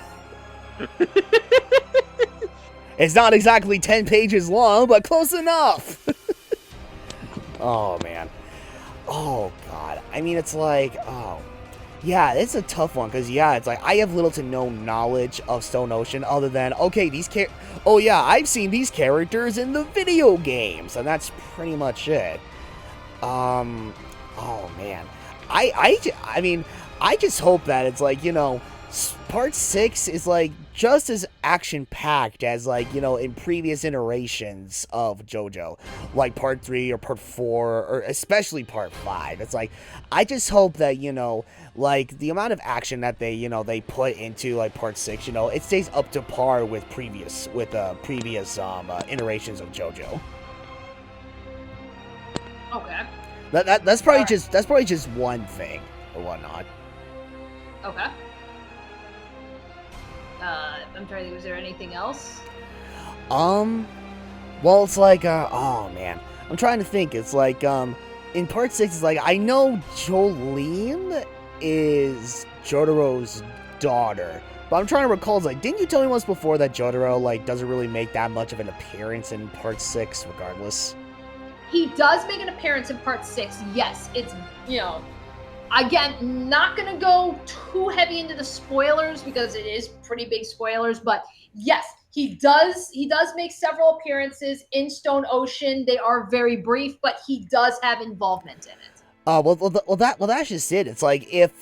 A: It's not exactly 10 pages long, but close enough. Oh, man. Oh, God. I mean, it's like, oh. Yeah, it's a tough one, because, yeah, it's like, I have little to no knowledge of Stone Ocean other than, okay, oh, yeah, I've seen these characters in the video games, and that's pretty much it. Oh, man. I mean, I just hope that it's like, you know, Part 6 is, like, just as action-packed as, like, you know, in previous iterations of JoJo. Like Part 3 or Part 4, or especially Part 5. It's like, I just hope that, you know, like, the amount of action that they, you know, they put into, like, Part 6, you know, it stays up to par with previous iterations of JoJo.
B: Okay.
A: That's probably just one thing, or whatnot.
B: Okay. I'm trying to think, was there anything else?
A: Well, it's like, oh man, I'm trying to think. It's like, in Part 6, it's like, I know Jolene is Jotaro's daughter, but I'm trying to recall, it's like, didn't you tell me once before that Jotaro, like, doesn't really make that much of an appearance in Part 6, regardless?
B: He does make an appearance in Part 6, yes. It's, you know, again, not gonna go too heavy into the spoilers because it is pretty big spoilers, but yes, he does make several appearances in Stone Ocean. They are very brief, but he does have involvement in it.
A: That's just it. It's like, if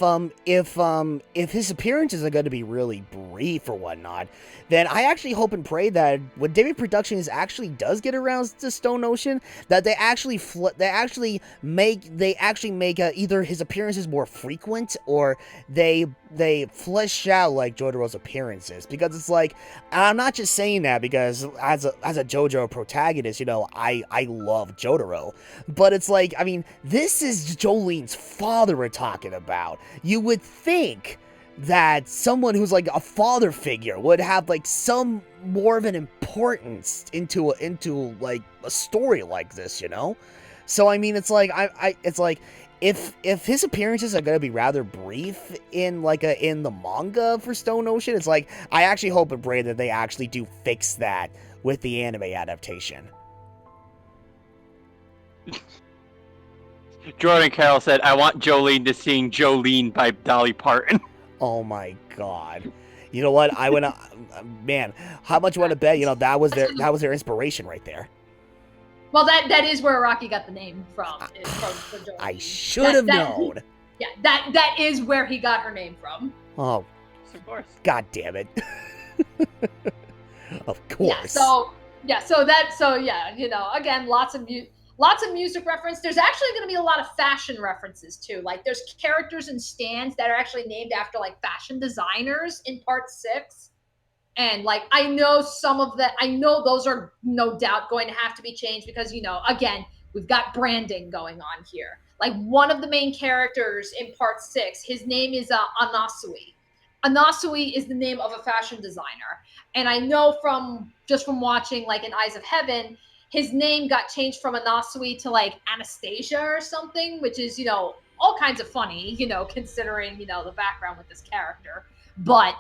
A: his appearances are going to be really brief or whatnot, then I actually hope and pray that when David Productions actually does get around to Stone Ocean, that they actually make either his appearances more frequent, or they flesh out like Jotaro's appearances. Because it's like, I'm not just saying that because as a JoJo protagonist, you know, I love Jotaro, but it's like, I mean, this is Jolene's father we're talking about. You would think that someone who's like a father figure would have like some more of an importance into like a story like this, you know? So I mean, it's like, it's like, if his appearances are gonna be rather brief in the manga for Stone Ocean, it's like, I actually hope and pray that they actually do fix that with the anime adaptation.
D: Jordan Carroll said, I want Jolene to sing Jolene by Dolly Parton.
A: Oh my god. You know what? I wanna, man, how much you wanna bet, you know, that was their inspiration right there.
B: Well, that is where Rocky got the name from Jolene.
A: I should have known.
B: Yeah, that is where he got her name from.
A: Oh,
C: Of course.
A: god damn it. Of course.
B: Yeah, you know, again, lots of music reference. There's actually going to be a lot of fashion references too. Like, there's characters and stands that are actually named after like fashion designers in Part 6. And like, I know those are no doubt going to have to be changed because, you know, again, we've got branding going on here. Like, one of the main characters in Part 6, his name is Anasui. Anasui is the name of a fashion designer. And I know from watching like in Eyes of Heaven, his name got changed from Anasui to like Anastasia or something, which is, you know, all kinds of funny, you know, considering, you know, the background with this character. But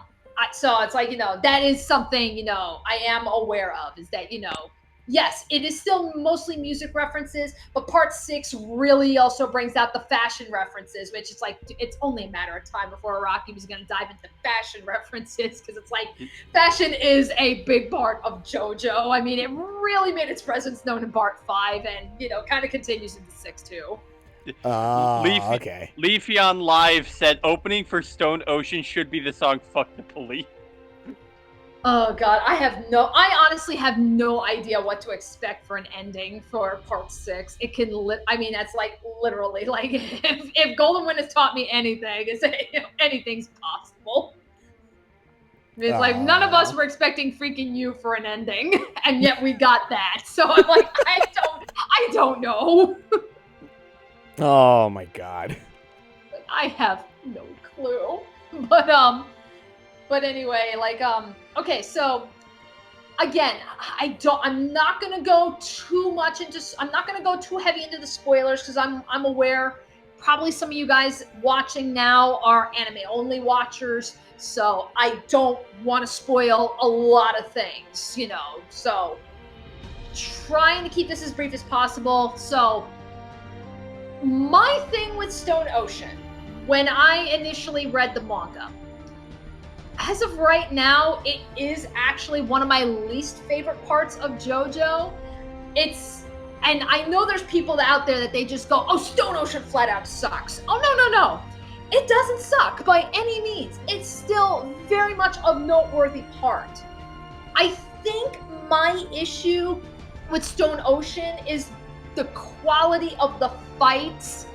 B: so it's like, you know, that is something, you know, I am aware of, is that, you know, yes, it is still mostly music references, but part 6 really also brings out the fashion references, which is like, it's only a matter of time before Rocky was going to dive into fashion references, because it's like, fashion is a big part of JoJo. I mean, it really made its presence known in part 5, and, you know, kind of continues into 6 too.
A: Okay.
D: Leafy on Live said opening for Stone Ocean should be the song "Fuck the Police."
B: Oh god, I honestly have no idea what to expect for an ending for part 6. It can I mean, that's like literally like if Golden Wind has taught me anything, is that anything's possible. It's like none of us were expecting freaking you for an ending, and yet we got that. So I'm like, I don't know.
A: Oh my god.
B: I have no clue. But anyway, like okay, so again, I'm not gonna go too much into I'm not gonna go too heavy into the spoilers, because I'm aware probably some of you guys watching now are anime only watchers, so I don't want to spoil a lot of things, you know. So trying to keep this as brief as possible. So my thing with Stone Ocean, when I initially read the manga, as of right now, it is actually one of my least favorite parts of JoJo. And I know there's people out there that they just go, oh, Stone Ocean flat out sucks. Oh, no. It doesn't suck by any means. It's still very much a noteworthy part. I think my issue with Stone Ocean is the quality of the fights.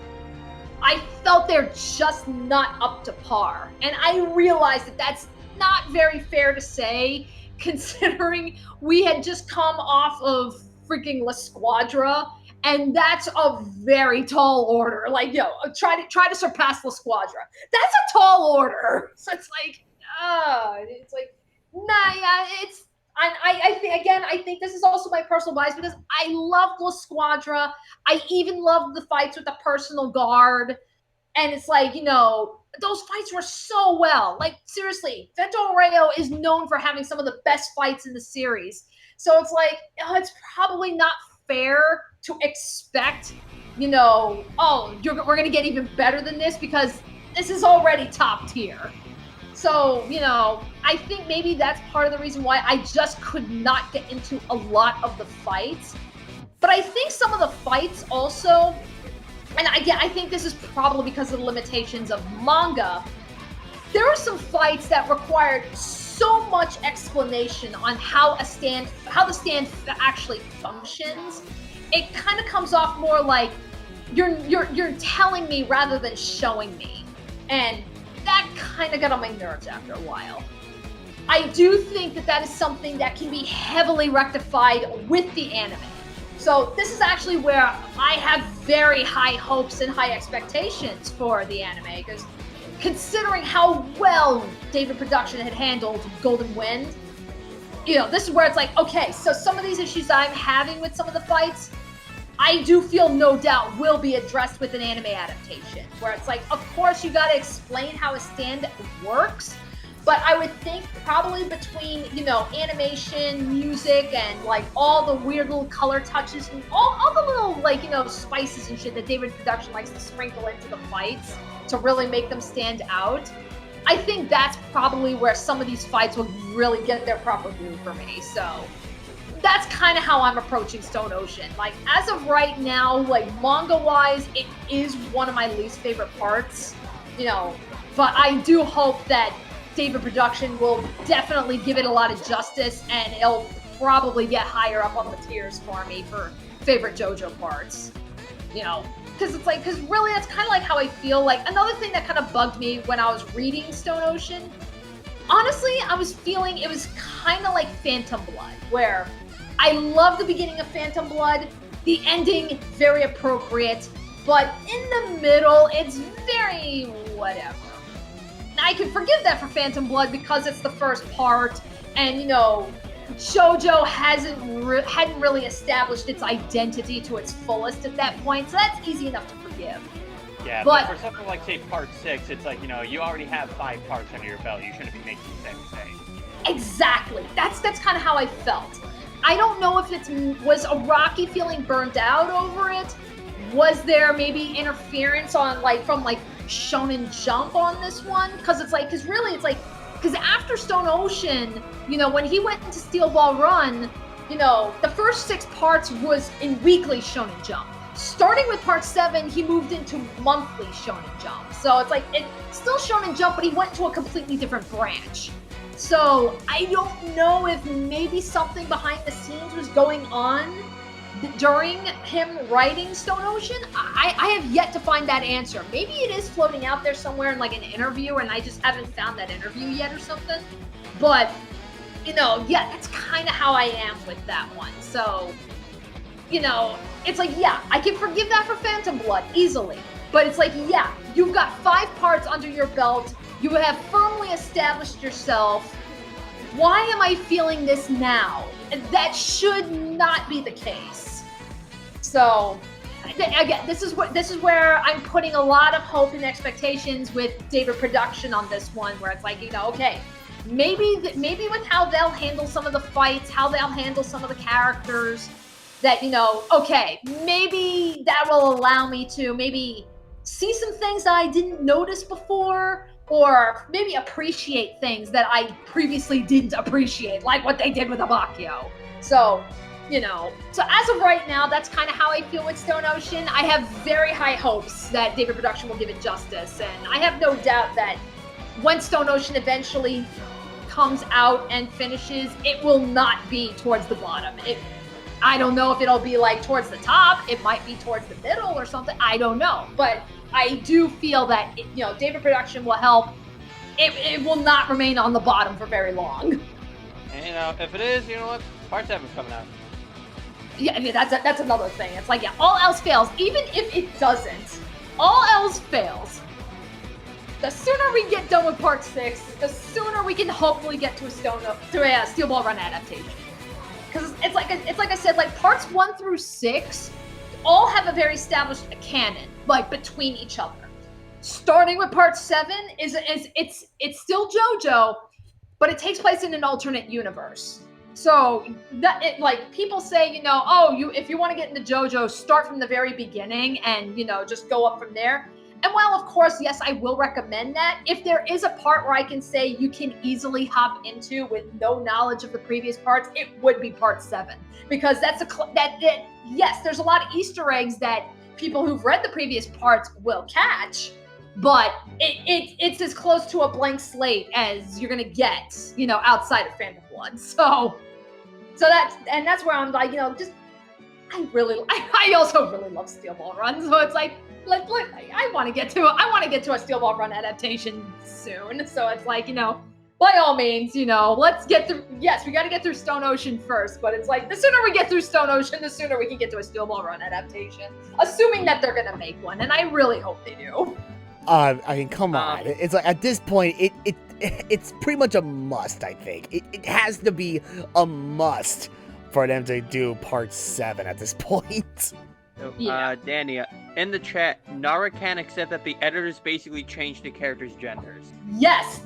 B: I felt they're just not up to par. And I realize that that's not very fair to say, considering we had just come off of freaking La Squadra, and that's a very tall order. Like, yo, try to surpass La Squadra. That's a tall order. So it's like, nah, yeah, it's. I think, again, I think this is also my personal bias, because I loved La Squadra. I even loved the fights with the personal guard. And it's like, you know, those fights were so well. Like, seriously, Vento Rayo is known for having some of the best fights in the series. So it's like, it's probably not fair to expect, you know, we're going to get even better than this, because this is already top tier. So, you know, I think maybe that's part of the reason why I just could not get into a lot of the fights. But I think some of the fights also, and again, I think this is probably because of the limitations of manga, there are some fights that required so much explanation on how the stand actually functions. It kind of comes off more like you're telling me rather than showing me. And that kind of got on my nerves after a while. I do think that is something that can be heavily rectified with the anime. So this is actually where I have very high hopes and high expectations for the anime, because considering how well David Production had handled Golden Wind, you know, this is where it's like, okay, so some of these issues I'm having with some of the fights, I do feel no doubt will be addressed with an anime adaptation, where it's like, of course you got to explain how a stand works, but I would think probably between, you know, animation, music, and like all the weird little color touches and all the little, like, you know, spices and shit that David Production likes to sprinkle into the fights to really make them stand out, I think that's probably where some of these fights will really get their proper due for me. So that's kind of how I'm approaching Stone Ocean. Like, as of right now, like, manga-wise, it is one of my least favorite parts, you know, but I do hope that David Production will definitely give it a lot of justice, and it'll probably get higher up on the tiers for me for favorite JoJo parts, you know, because really that's kind of like how I feel. Like, another thing that kind of bugged me when I was reading Stone Ocean, honestly, I was feeling it was kind of like Phantom Blood, where I love the beginning of Phantom Blood, the ending very appropriate, but in the middle it's very whatever. I can forgive that for Phantom Blood because it's the first part, and, you know, JoJo hadn't really established its identity to its fullest at that point, so that's easy enough to forgive.
C: Yeah, but for something like, say, part 6, it's like, you know, you already have 5 parts under your belt. You shouldn't be making the same mistake.
B: Exactly. That's kind of how I felt. I don't know if was Araki feeling burnt out over it? Was there maybe interference on from Shonen Jump on this one? Because because after Stone Ocean, when he went into Steel Ball Run, the first 6 parts was in weekly Shonen Jump. Starting with part 7, he moved into monthly Shonen Jump. So it's still Shonen Jump, but he went to a completely different branch. So I don't know if maybe something behind the scenes was going on during him writing Stone Ocean. I have yet to find that answer. Maybe it is floating out there somewhere in an interview, and I just haven't found that interview yet or something. But, yeah, that's kind of how I am with that one. So, it's I can forgive that for Phantom Blood easily. But it's yeah, you've got 5 parts under your belt. You have firmly established yourself. Why am I feeling this now? That should not be the case. So, again, this is where I'm putting a lot of hope and expectations with David Production on this one, where it's okay, maybe with how they'll handle some of the fights, how they'll handle some of the characters, that okay, maybe that will allow me to maybe see some things that I didn't notice before, or maybe appreciate things that I previously didn't appreciate, like what they did with Abakio. So, so as of right now, that's kind of how I feel with Stone Ocean. I have very high hopes that David Production will give it justice, and I have no doubt that when Stone Ocean eventually comes out and finishes, it will not be towards the bottom. I don't know if it'll be towards the top. It might be towards the middle or something. I don't know, but I do feel that David Production will help. It will not remain on the bottom for very long.
C: And if it is, what? Part 7's coming out.
B: Yeah, I mean that's another thing. It's yeah, all else fails. Even if it doesn't, all else fails. The sooner we get done with part 6, the sooner we can hopefully get to a Steel Ball Run adaptation. Because it's like I said, parts 1 through 6 all have a very established canon, between each other. Starting with part 7 it's still JoJo, but it takes place in an alternate universe. So that people say, if you want to get into JoJo, start from the very beginning and just go up from there. And while of course, yes, I will recommend that, if there is a part where I can say you can easily hop into with no knowledge of the previous parts, it would be part 7, because yes, there's a lot of Easter eggs that people who've read the previous parts will catch, but it's as close to a blank slate as you're gonna get, outside of Phantom Blood. So that's where I'm I also really love Steel Ball Run. So it's I want to get to a Steel Ball Run adaptation soon. So it's by all means, let's get through. Yes, we got to get through Stone Ocean first, but it's the sooner we get through Stone Ocean, the sooner we can get to a Steel Ball Run adaptation, assuming that they're gonna make one, and I really hope they do.
A: I mean, come on. It's at this point, it's pretty much a must. I think it has to be a must for them to do part 7 at this point.
D: Danny, in the chat, Narakan said that the editors basically changed the characters' genders.
B: Yes,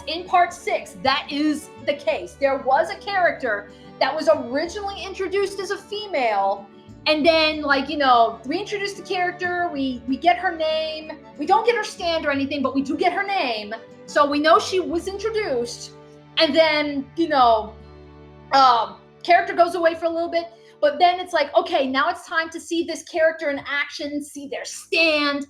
B: in part 6, that is the case. There was a character that was originally introduced as a female, and then we introduce the character, we get her name, we don't get her stand or anything, but we do get her name, so we know she was introduced, and then character goes away for a little bit. But then it's okay, now it's time to see this character in action, see their stand.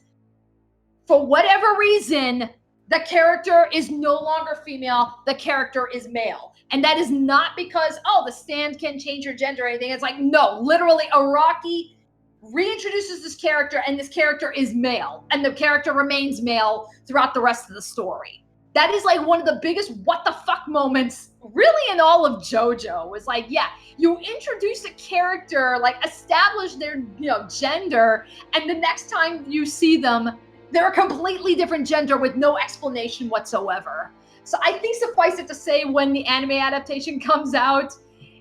B: For whatever reason, the character is no longer female, the character is male. And that is not because, the stand can change your gender or anything. It's no, literally, Araki reintroduces this character, and this character is male. And the character remains male throughout the rest of the story. That is one of the biggest what the fuck moments really in all of JoJo. Was you introduce a character, establish their gender, and the next time you see them, they're a completely different gender with no explanation whatsoever. So I think suffice it to say, when the anime adaptation comes out,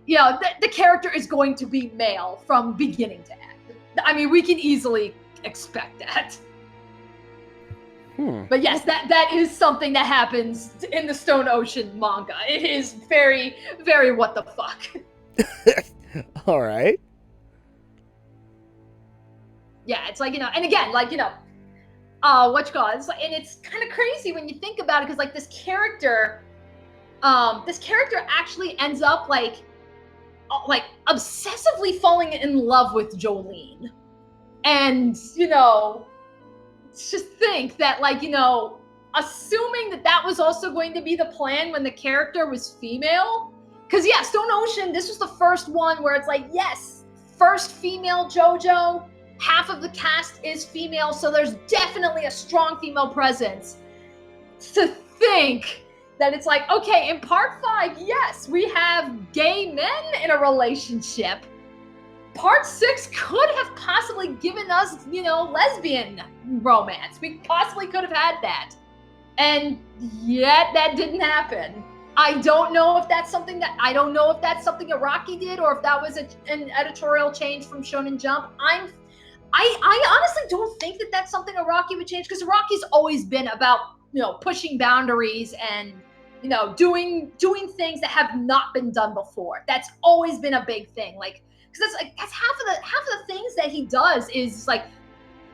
B: the character is going to be male from beginning to end. I mean, we can easily expect that. But yes, that is something that happens in the Stone Ocean manga. It is very, very what the fuck.
A: All right.
B: Yeah, it's like, and again, like, what you call it? And it's kind of crazy when you think about it, because like this character actually ends up like obsessively falling in love with Jolene. And, just think that, like, assuming that was also going to be the plan when the character was female. Because, yeah, Stone Ocean, this was the first one where it's like, yes, first female JoJo, half of the cast is female, so there's definitely a strong female presence. To think that it's like, okay, in part 5, yes, we have gay men in a relationship. Part 6 could have possibly given us, lesbian romance. We possibly could have had that. And yet that didn't happen. I don't know if that's something Araki did, or if that was an editorial change from Shonen Jump. I honestly don't think that that's something Araki would change, because Araki's always been about, pushing boundaries and, doing things that have not been done before. That's always been a big thing. Like, because that's half of the things that he does is like,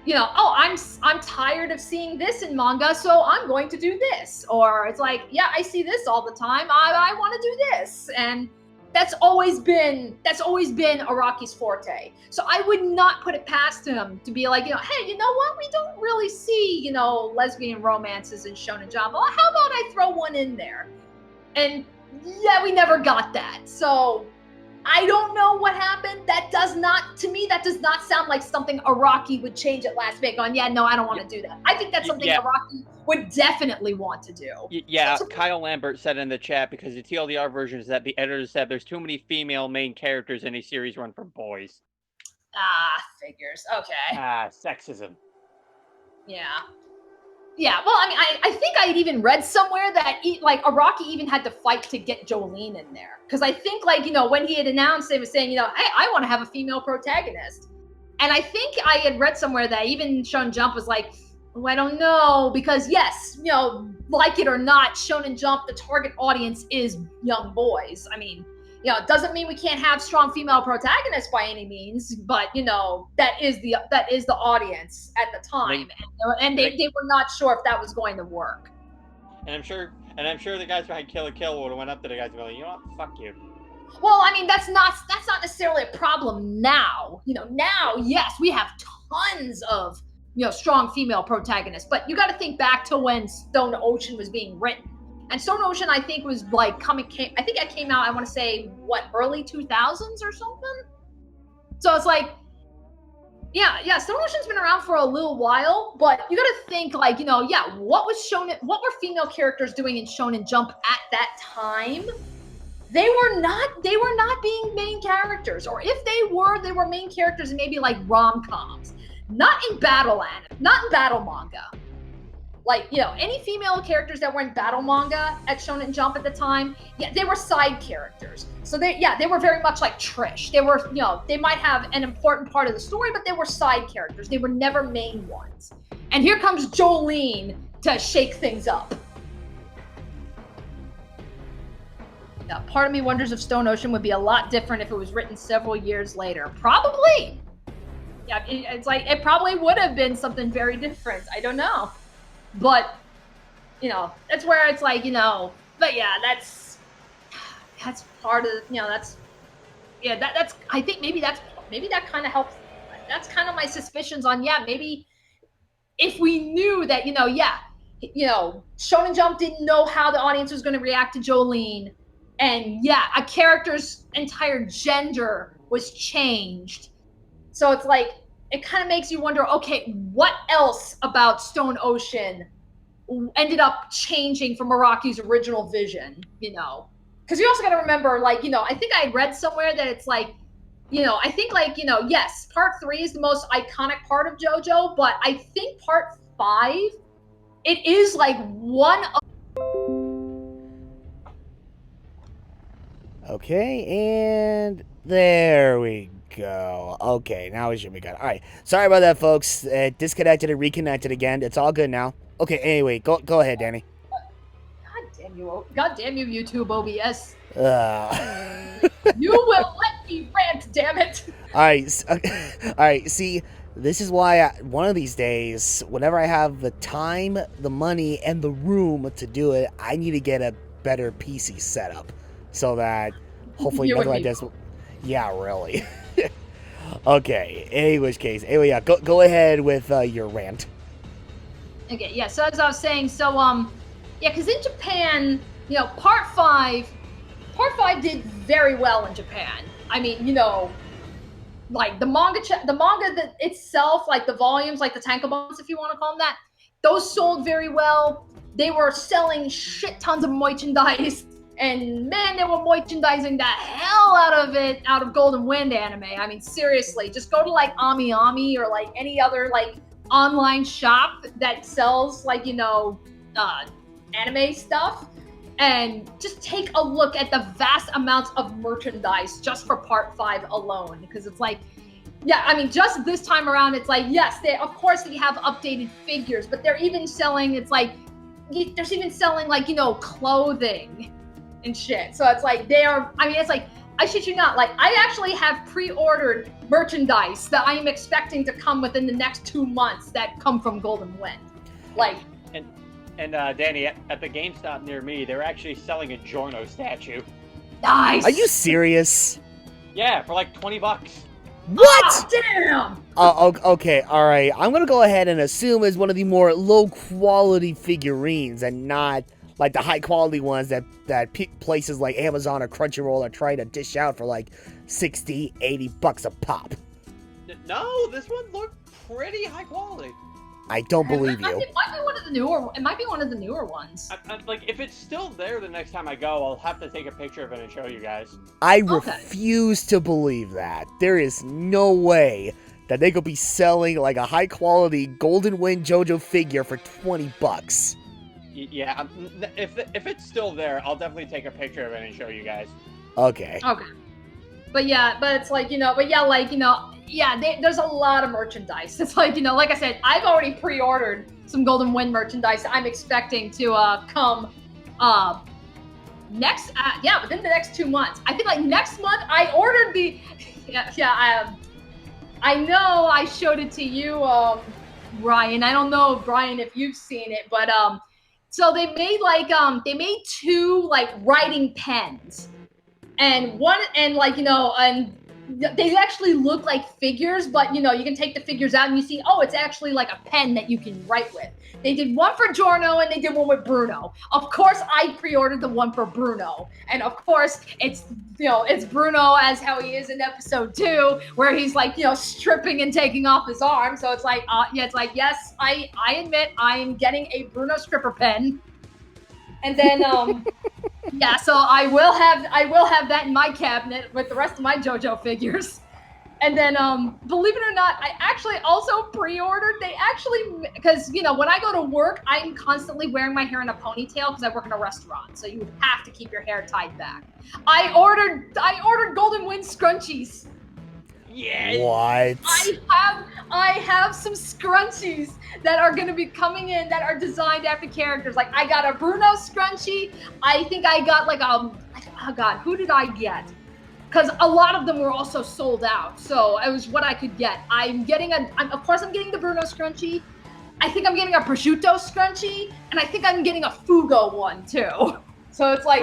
B: I'm tired of seeing this in manga, so I'm going to do this. Or it's like, yeah, I see this all the time, I want to do this. And that's always been Araki's forte. So I would not put it past him to be like, hey, you know what? We don't really see, lesbian romances in Shonen Jump. Well, how about I throw one in there? And yeah, we never got that. So I don't know what happened. To me, that does not sound like something Araki would change at last minute, going, yeah, no, I don't want to do that. I think that's something Araki would definitely want to do.
D: Yeah, Kyle Lambert said in the chat, because the TLDR version is that the editor said there's too many female main characters in a series run for boys.
B: Figures. Okay.
C: Sexism.
B: Yeah. Yeah, well, I mean, I think I had even read somewhere that Araki even had to fight to get Jolene in there. Because I think, when he had announced, they were saying, hey, I want to have a female protagonist. And I think I had read somewhere that even Shonen Jump was like, I don't know, because yes, like it or not, Shonen Jump, the target audience is young boys. I mean, it doesn't mean we can't have strong female protagonists by any means, but that is the audience at the time, and they were not sure if that was going to work.
C: And I'm sure the guys behind Kill la Kill would have went up to the guys and going, you know what, fuck you.
B: Well, I mean, that's not necessarily a problem now. Now, yes, we have tons of strong female protagonists, but you got to think back to when Stone Ocean was being written. And Stone Ocean, I think, was like I think it came out, I want to say, early 2000s or something? So it's like, yeah, Stone Ocean's been around for a little while, but you gotta think, what were female characters doing in Shonen Jump at that time? They were not being main characters, or if they were main characters in maybe like rom-coms, not in battle manga. Any female characters that were in battle manga at Shonen Jump at the time, they were side characters. So they were very much like Trish. They were, they might have an important part of the story, but they were side characters. They were never main ones. And here comes Jolene to shake things up. Now, part of me wonders if Stone Ocean would be a lot different if it was written several years later. Probably. Yeah, it's like, it probably would have been something very different. I don't know. But, that's where it's like, but yeah, that's part of, that's I think maybe that kind of helps. That's kind of my suspicions on, maybe if we knew that, Shonen Jump didn't know how the audience was going to react to Jolene, and a character's entire gender was changed. So it's like, it kind of makes you wonder, okay, what else about Stone Ocean ended up changing from Araki's original vision, Because you also got to remember, I think I read somewhere that it's like, I think yes, part 3 is the most iconic part of JoJo, but I think part 5, it is like one of...
A: Okay, and there we go. Okay, now we should be good. All right, sorry about that, folks. Disconnected and reconnected again. It's all good now. Okay, anyway, go ahead, Danny.
B: God damn you, YouTube OBS. You will let me rant, damn it.
A: All right, all right. See, this is why one of these days, whenever I have the time, the money, and the room to do it, I need to get a better PC setup so that hopefully
B: You
A: nothing
B: and
A: like
B: me
A: this. Yeah, really. Okay. In which case, anyway, yeah. Go ahead with your rant.
B: Okay, yeah, so as I was saying, yeah, because in Japan, part five did very well in Japan. I mean, like the manga that itself, like the volumes, like the tankobons, if you want to call them that, those sold very well. They were selling shit tons of merchandise, and man, they were merchandising the hell out of Golden Wind anime. I mean, seriously, just go to like Ami Ami or like any other like online shop that sells like anime stuff, and just take a look at the vast amounts of merchandise just for part 5 alone, because it's like, yeah, I mean, just this time around, it's like, yes, of course they have updated figures, but they're even selling, there's even selling like, clothing and shit. So it's like, it's like, I shit you not, like, I actually have pre-ordered merchandise that I am expecting to come within the next 2 months that come from Golden Wind. Like,
C: And Danny, at the GameStop near me, they're actually selling a Giorno statue.
B: nice.
A: Are you serious?
C: Yeah, for like $20.
A: What?
B: Oh, damn.
A: Okay, all right. I'm gonna go ahead and assume it's one of the more low-quality figurines, and not like the high-quality ones that places like Amazon or Crunchyroll are trying to dish out for like $60, $80 a pop.
C: No, this one looked pretty high quality.
A: I don't believe you.
B: It might be one of the newer. It might be one of the newer ones.
C: Like, if it's still there the next time I go, I'll have to take a picture of it and show you guys.
A: I refuse to believe that. There is no way that they could be selling like a high-quality Golden Wind JoJo figure for $20.
C: Yeah, if it's still there, I'll definitely take a picture of it and show you guys.
A: Okay.
B: Okay. But it's like, there's a lot of merchandise. It's like, like I said, I've already pre-ordered some Golden Wind merchandise. I'm expecting to come within the next 2 months. I think like next month I ordered the I know I showed it to you, Brian. I don't know, Brian, if you've seen it, but so they made like they made 2 like writing pens. And they actually look like figures, but you can take the figures out and you see, oh, it's actually like a pen that you can write with. They did one for Giorno and they did one with Bruno. Of course, I pre-ordered the one for Bruno, and of course, it's Bruno as how he is in episode 2, where he's like stripping and taking off his arm. So it's like, yes, I admit I am getting a Bruno stripper pen, and then yeah, so I will have that in my cabinet with the rest of my JoJo figures. And then, believe it or not, I actually also pre-ordered. Because when I go to work, I'm constantly wearing my hair in a ponytail because I work in a restaurant, so you have to keep your hair tied back. I ordered Golden Wind scrunchies.
C: Yeah.
A: What?
B: I have some scrunchies that are going to be coming in that are designed after characters. Like, I got a Bruno scrunchie. I think I got like oh god, who did I get? Because a lot of them were also sold out, so it was what I could get. Of course I'm getting the Bruno scrunchie. I think I'm getting a prosciutto scrunchie, and I think I'm getting a Fugo one too. So it's like,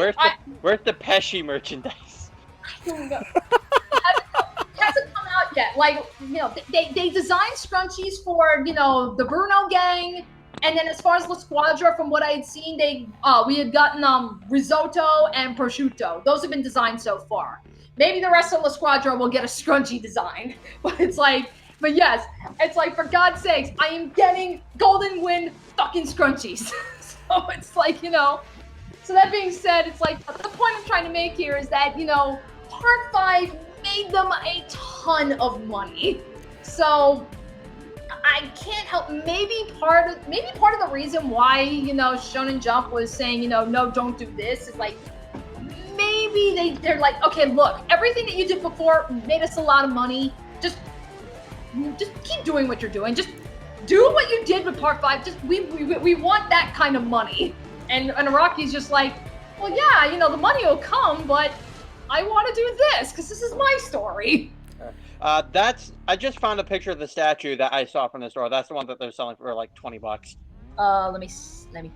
C: where's the Pesci merchandise?
B: I don't know. It hasn't come out yet. Like, they designed scrunchies for, the Bruno gang. And then as far as La Squadra, from what I had seen, we had gotten risotto and prosciutto. Those have been designed so far. Maybe the rest of La Squadra will get a scrunchie design. But yes, it's like, for God's sakes, I am getting Golden Wind fucking scrunchies. So it's like, So that being said, it's like, the point I'm trying to make here is that, Part 5 made them a ton of money. So I can't help, maybe part of the reason why, Shonen Jump was saying, no, don't do this, is like, maybe they're like, okay, look, everything that you did before made us a lot of money. Just keep doing what you're doing. Just do what you did with Part 5. Just we want that kind of money. And Araki's just like, well, yeah, the money will come, but I want to do this because this is my story.
D: I just found a picture of the statue that I saw from the store. That's the one that they're selling for like $20.
B: Let me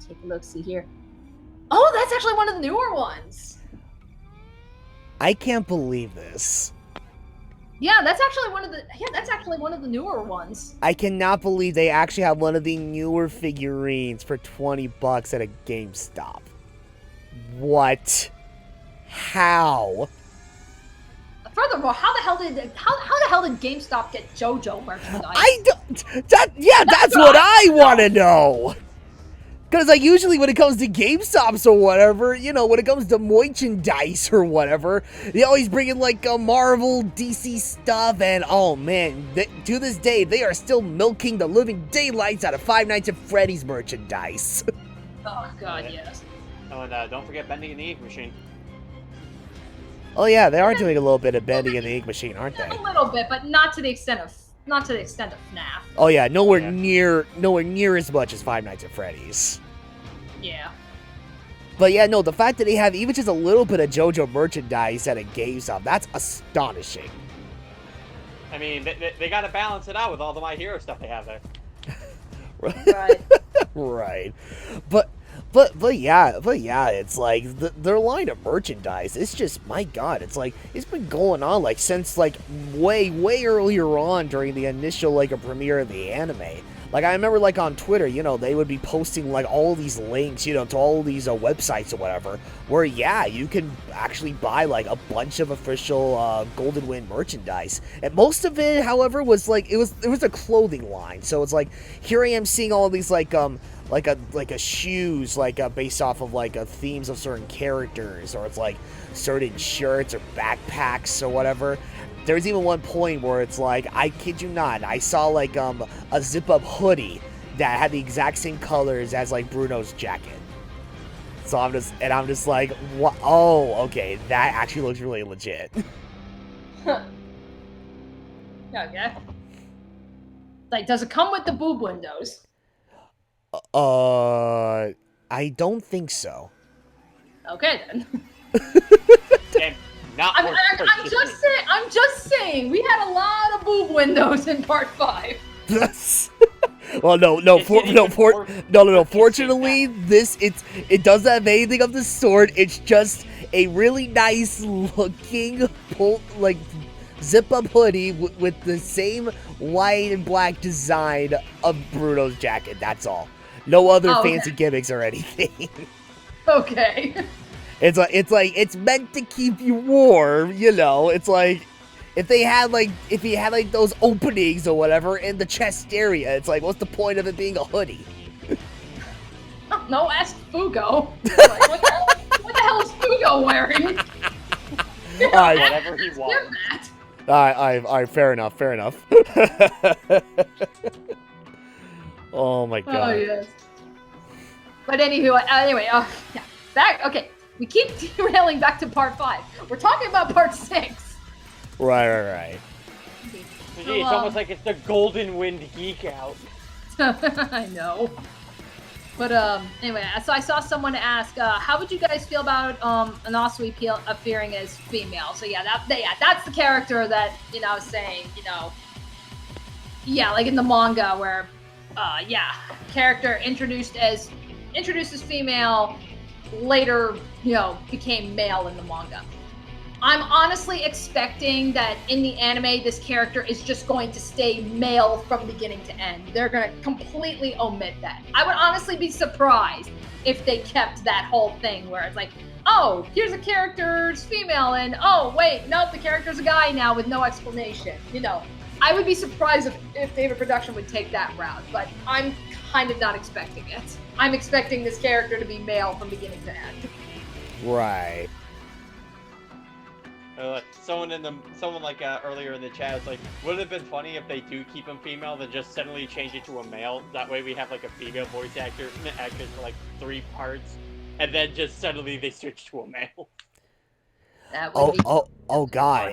B: take a look. See here. Oh, that's actually one of the newer ones.
A: I can't believe this.
B: Yeah, that's actually one of the newer ones.
A: I cannot believe they actually have one of the newer figurines for $20 at a GameStop. What? How?
B: Furthermore, how the hell did GameStop get JoJo merchandise?
A: I don't. That's what I want to know. Because, like, usually when it comes to GameStops or whatever, you know, when it comes to merchandise or whatever, they always bring in, like, Marvel, DC stuff, and, oh, man, to this day, they are still milking the living daylights out of Five Nights at Freddy's merchandise.
B: Oh, God, yes.
C: Oh, and don't forget Bending in the Ink Machine.
A: Oh, yeah, they are doing a little bit of Bending in the Ink Machine, aren't they?
B: A little bit, but not to the extent of FNAF.
A: Oh, yeah, nowhere near as much as Five Nights at Freddy's.
B: Yeah.
A: But yeah, no, the fact that they have even just a little bit of JoJo merchandise at a GameStop, that's astonishing.
C: I mean, they got to balance it out with all the My Hero stuff they have there.
B: Right.
A: Right. But yeah, it's like their line of merchandise. It's just, my God, it's like it's been going on like since like way earlier on during the initial like a premiere of the anime. Like I remember like on Twitter, you know, they would be posting like all these links, you know, to all these websites or whatever, where yeah, you can actually buy like a bunch of official Golden Wind merchandise. And most of it, however, was like it was a clothing line. So it's like here I am seeing all these like a shoes based off of themes of certain characters, or it's like certain shirts or backpacks or whatever. There's even one point where it's like, I kid you not, I saw like a zip-up hoodie that had the exact same colors as like Bruno's jacket. So I'm just like, what? Oh, okay, that actually looks really legit.
B: Okay. Like, does it come with the boob windows?
A: I don't think so.
B: Okay then.
C: And not
B: I'm just saying, we had a lot of boob windows in part 5.
A: Well, no. Fortunately, it doesn't have anything of the sort. It's just a really nice looking zip-up hoodie with the same white and black design of Bruno's jacket. That's all. No other fancy gimmicks or anything.
B: Okay.
A: It's meant to keep you warm, you know. It's like if you had those openings or whatever in the chest area, it's like, what's the point of it being a hoodie?
B: No, ask Fugo. Like, what the hell is Fugo wearing?
A: Alright,
C: whatever he wants.
A: Alright, fair enough. Oh my God.
B: Oh yes. But anyway, yeah. Okay. We keep derailing back to part 5. We're talking about part 6.
A: Right.
C: It's almost like it's the Golden Wind Geekout.
B: I know. But anyway, so I saw someone ask, how would you guys feel about Anasui appearing as female? So that's the character that I was saying, like in the manga where, character introduced as female, later became male in the manga. I'm honestly expecting that in the anime, this character is just going to stay male from beginning to end. They're going to completely omit that. I would honestly be surprised if they kept that whole thing where it's like, oh, here's a character's female, and oh, wait, nope, the character's a guy now with no explanation. I would be surprised if David Production would take that route, but I'm kind of not expecting it. I'm expecting this character to be male from beginning to end.
A: Right.
C: Someone earlier in the chat was like, would it have been funny if they do keep him female, then just suddenly change it to a male? That way we have like a female voice actor for like 3 parts, and then just suddenly they switch to a male.
B: That would be
A: God!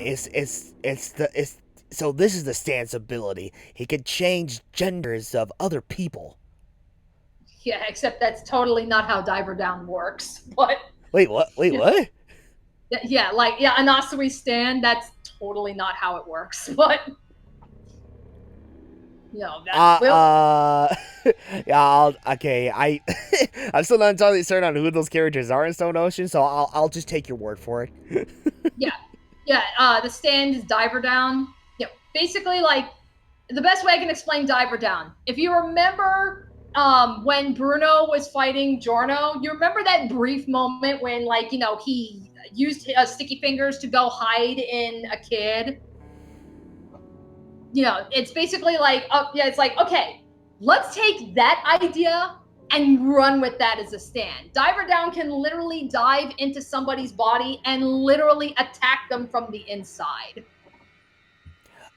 A: So this is the stance ability. He can change genders of other people.
B: Yeah, except that's totally not how Diver Down works. What?
A: Wait, what?
B: Yeah, like, yeah, Anasui stand, that's totally not how it works, but, you know, that will.
A: Yeah, okay, I'm still not entirely certain on who those characters are in Stone Ocean, so I'll just take your word for it.
B: Yeah, the stand is Diver Down. Yeah, basically, like, the best way I can explain Diver Down. If you remember when Bruno was fighting Giorno, you remember that brief moment when, like, you know, he used sticky fingers to go hide in a kid? You know, it's basically like, yeah, it's like, okay, let's take that idea and run with that as a stand. Diver Down can literally dive into somebody's body and literally attack them from the inside.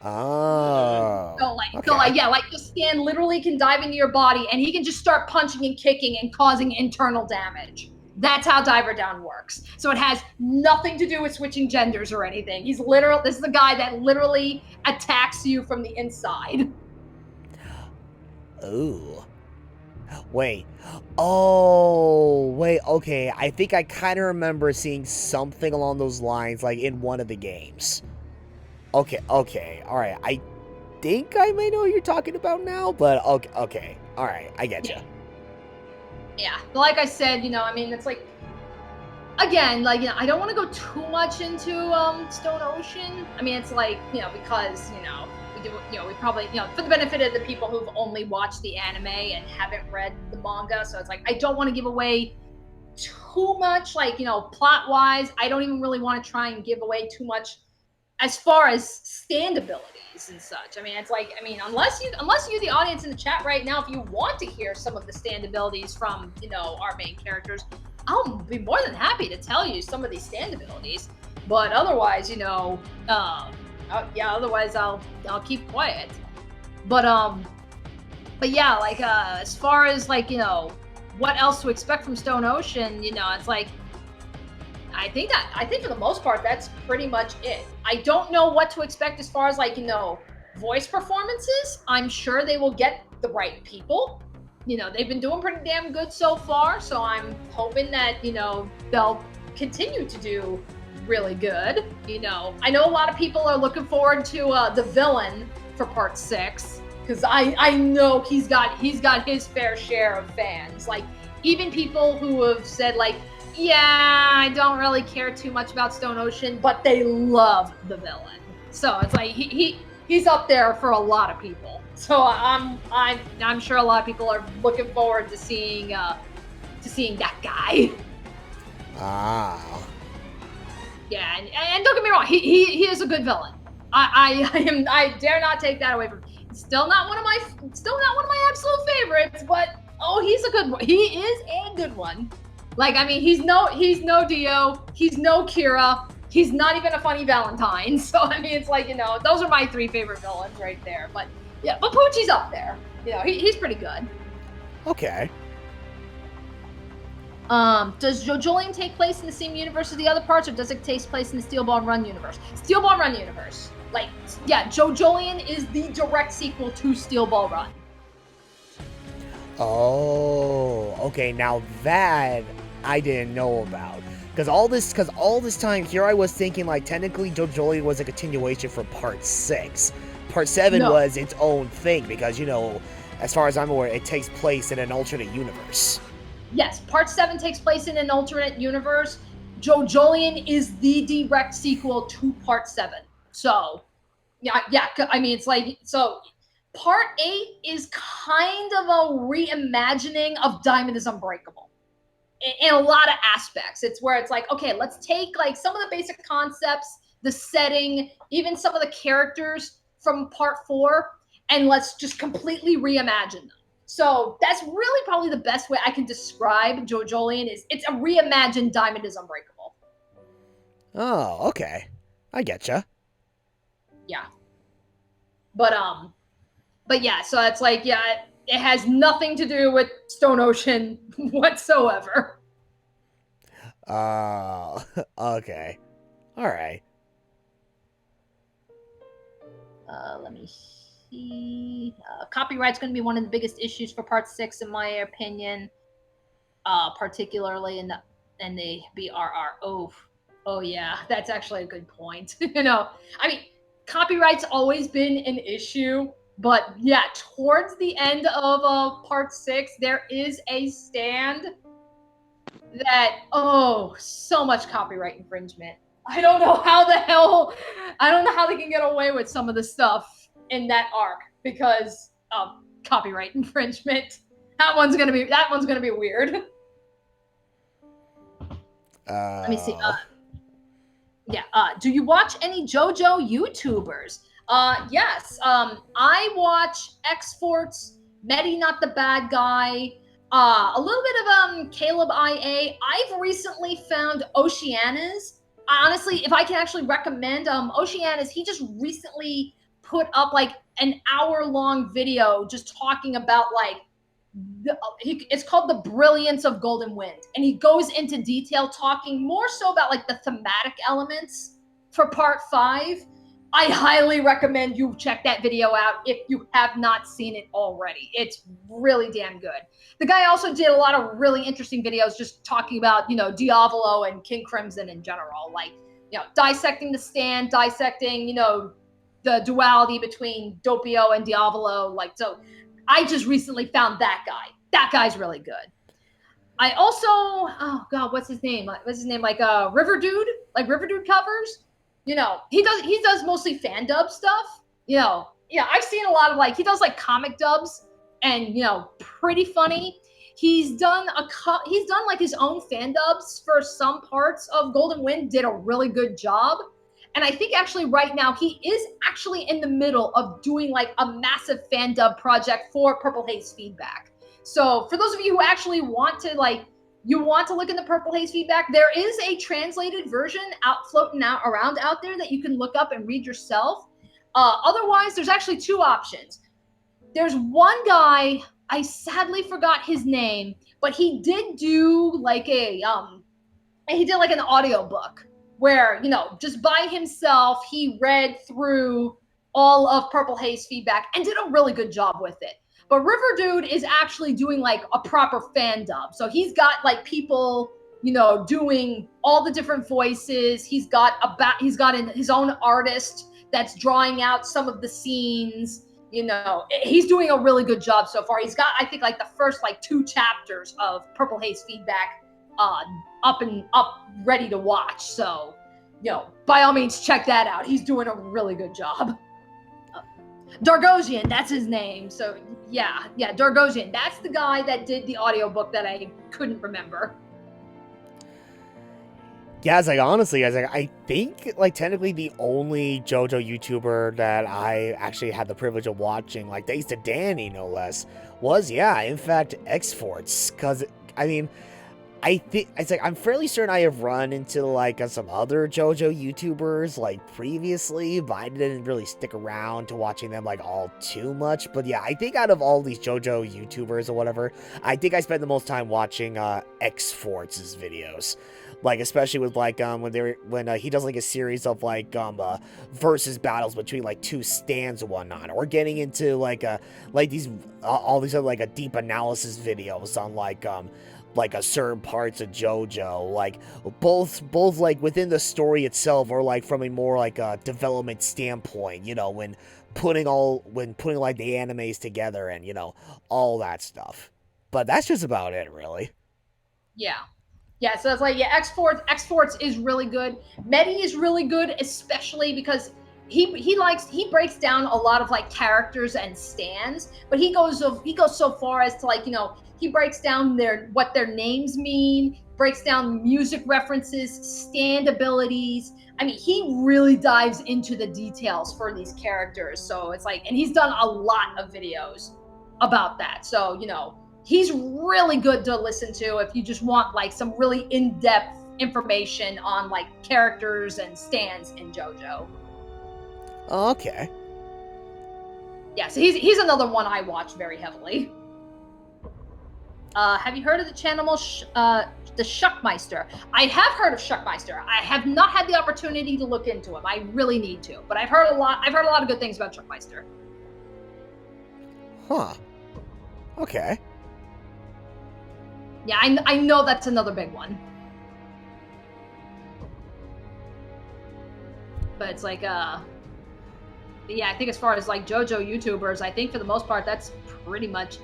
A: Oh,
B: So
A: okay.
B: like, yeah, like the stand literally can dive into your body and he can just start punching and kicking and causing internal damage. That's how Diver Down works. So it has nothing to do with switching genders or anything. This is a guy that literally attacks you from the inside.
A: Ooh. Wait. Oh, wait, okay. I think I kind of remember seeing something along those lines, like, in one of the games. Okay, alright. I think I may know what you're talking about now, but okay. Alright, I get you.
B: Yeah. But like I said, you know, I mean, it's like, again, like, you know, I don't want to go too much into Stone Ocean. I mean, it's like, you know, because, you know, we probably, you know, for the benefit of the people who've only watched the anime and haven't read the manga, so it's like, I don't want to give away too much, like, you know, plot wise. I don't even really want to try and give away too much as far as stand abilities and such. I mean, it's like, I mean, unless you, the audience in the chat right now, if you want to hear some of the stand abilities from, you know, our main characters, I'll be more than happy to tell you some of these stand abilities. But otherwise, you know, yeah, otherwise I'll keep quiet. But yeah, like, as far as, like, you know, what else to expect from Stone Ocean, you know, it's like, I think for the most part, that's pretty much it. I don't know what to expect as far as, like, you know, voice performances. I'm sure they will get the right people. You know, they've been doing pretty damn good so far, so I'm hoping that, you know, they'll continue to do really good. You know, I know a lot of people are looking forward to the villain for part 6, because I know he's got his fair share of fans. Like, even people who have said, like, yeah, I don't really care too much about Stone Ocean, but they love the villain. So it's like he's up there for a lot of people. So I'm sure a lot of people are looking forward to seeing that guy.
A: Ah.
B: Yeah, and don't get me wrong, he is a good villain. I dare not take that away from him. Still not one of my absolute favorites, but he's a good one. He is a good one. Like, I mean, he's no Dio, he's no Kira, he's not even a funny Valentine. So I mean, it's like, you know, those are my 3 favorite villains right there. But yeah, but Poochie's up there. You know, he's pretty good.
A: Okay.
B: Does JoJolion take place in the same universe as the other parts, or does it take place in the Steel Ball Run universe? Steel Ball Run universe. Like, yeah, JoJolion is the direct sequel to Steel Ball Run.
A: Oh, okay. Now that I didn't know about, because all this time here I was thinking, like, technically JoJolion was a continuation for Part 6. Part 7
B: No.
A: was its own thing because, you know, as far as I'm aware, it takes place in an alternate universe.
B: Yes, Part 7 takes place in an alternate universe. JoJolion is the direct sequel to Part 7. So, yeah. I mean, it's like, so Part 8 is kind of a reimagining of Diamond is Unbreakable in a lot of aspects. It's where it's like, okay, let's take, like, some of the basic concepts, the setting, even some of the characters from Part 4, and let's just completely reimagine them. So that's really probably the best way I can describe JoJolion. Is it's a reimagined Diamond is Unbreakable.
A: Oh, okay. I getcha.
B: Yeah. But yeah, so it's like, yeah, it has nothing to do with Stone Ocean whatsoever.
A: Okay. Alright.
B: Let me see. Copyright's going to be one of the biggest issues for Part 6, in my opinion. Particularly in the BRR. Oh yeah, that's actually a good point. I mean, copyright's always been an issue, but yeah, towards the end of part 6, there is a stand that so much copyright infringement. I don't know how they can get away with some of the stuff in that arc because of copyright infringement. That one's gonna be weird. Let me see. Yeah. Do you watch any JoJo YouTubers? Yes. I watch X-Forts, Medi Not the Bad Guy, a little bit of Caleb IA. I've recently found Oceanus. Honestly, if I can actually recommend Oceanus, he just recently put up like an hour-long video just talking about like it's called The Brilliance of Golden Wind, and he goes into detail talking more so about like the thematic elements for part 5. I highly recommend you check that video out if you have not seen it already. It's really damn good. The guy also did a lot of really interesting videos just talking about, Diavolo and King Crimson in general, like, dissecting the stand, dissecting, the duality between Doppio and Diavolo. Like, so I just recently found that guy. That guy's really good. I also, oh God, what's his name? Like River Dude, like River Dude covers. He does mostly fan dub stuff. I've seen a lot of he does like comic dubs and pretty funny. He's done like his own fan dubs for some parts of Golden Wind. Did a really good job. And I think actually right now he is actually in the middle of doing like a massive fan dub project for Purple Haze Feedback. So for those of you who actually want to look into Purple Haze Feedback, there is a translated version floating around out there that you can look up and read yourself. Otherwise, there's actually 2 options. There's one guy, I sadly forgot his name, but he did do like an audiobook where, just by himself, he read through all of Purple Haze Feedback and did a really good job with it. But River Dude is actually doing like a proper fan dub. So he's got like people, doing all the different voices. He's got his own artist that's drawing out some of the scenes. He's doing a really good job so far. He's got, I think, like the first 2 chapters of Purple Haze Feedback up ready to watch. So, by all means, check that out. He's doing a really good job. Dargosian, that's his name. So yeah, Dargosian. That's the guy that did the audiobook that I couldn't remember.
A: Yeah, I think technically the only JoJo YouTuber that I actually had the privilege of watching, thanks to Danny no less, was in fact X-Forts. Cause I mean, I think I'm fairly certain I have run into some other JoJo YouTubers previously, but I didn't really stick around to watching them all too much. But yeah, I think out of all these JoJo YouTubers or whatever, I think I spent the most time watching X-Forts' videos. Especially with when he does a series of versus battles between 2 stands and whatnot, or getting into these all these other deep analysis videos on a certain parts of JoJo, both within the story itself, or from a more development standpoint, when putting the animes together and all that stuff. But that's just about it, really.
B: Yeah, so it's X-Forts is really good. Medi is really good, especially because he breaks down a lot of characters and stands, but he goes so far as to he breaks down what their names mean, breaks down music references, stand abilities. I mean, he really dives into the details for these characters. So it's and he's done a lot of videos about that. So, he's really good to listen to if you just want some really in-depth information on characters and stands in JoJo.
A: Oh, okay.
B: Yeah, so he's another one I watch very heavily. Have you heard of the channel the Shuckmeister? I have heard of Shuckmeister. I have not had the opportunity to look into him. I really need to, but I've heard a lot of good things about Shuckmeister.
A: Huh. Okay.
B: Yeah, I know that's another big one. But it's like, yeah, I think as far as like JoJo YouTubers, I think for the most part, that's pretty much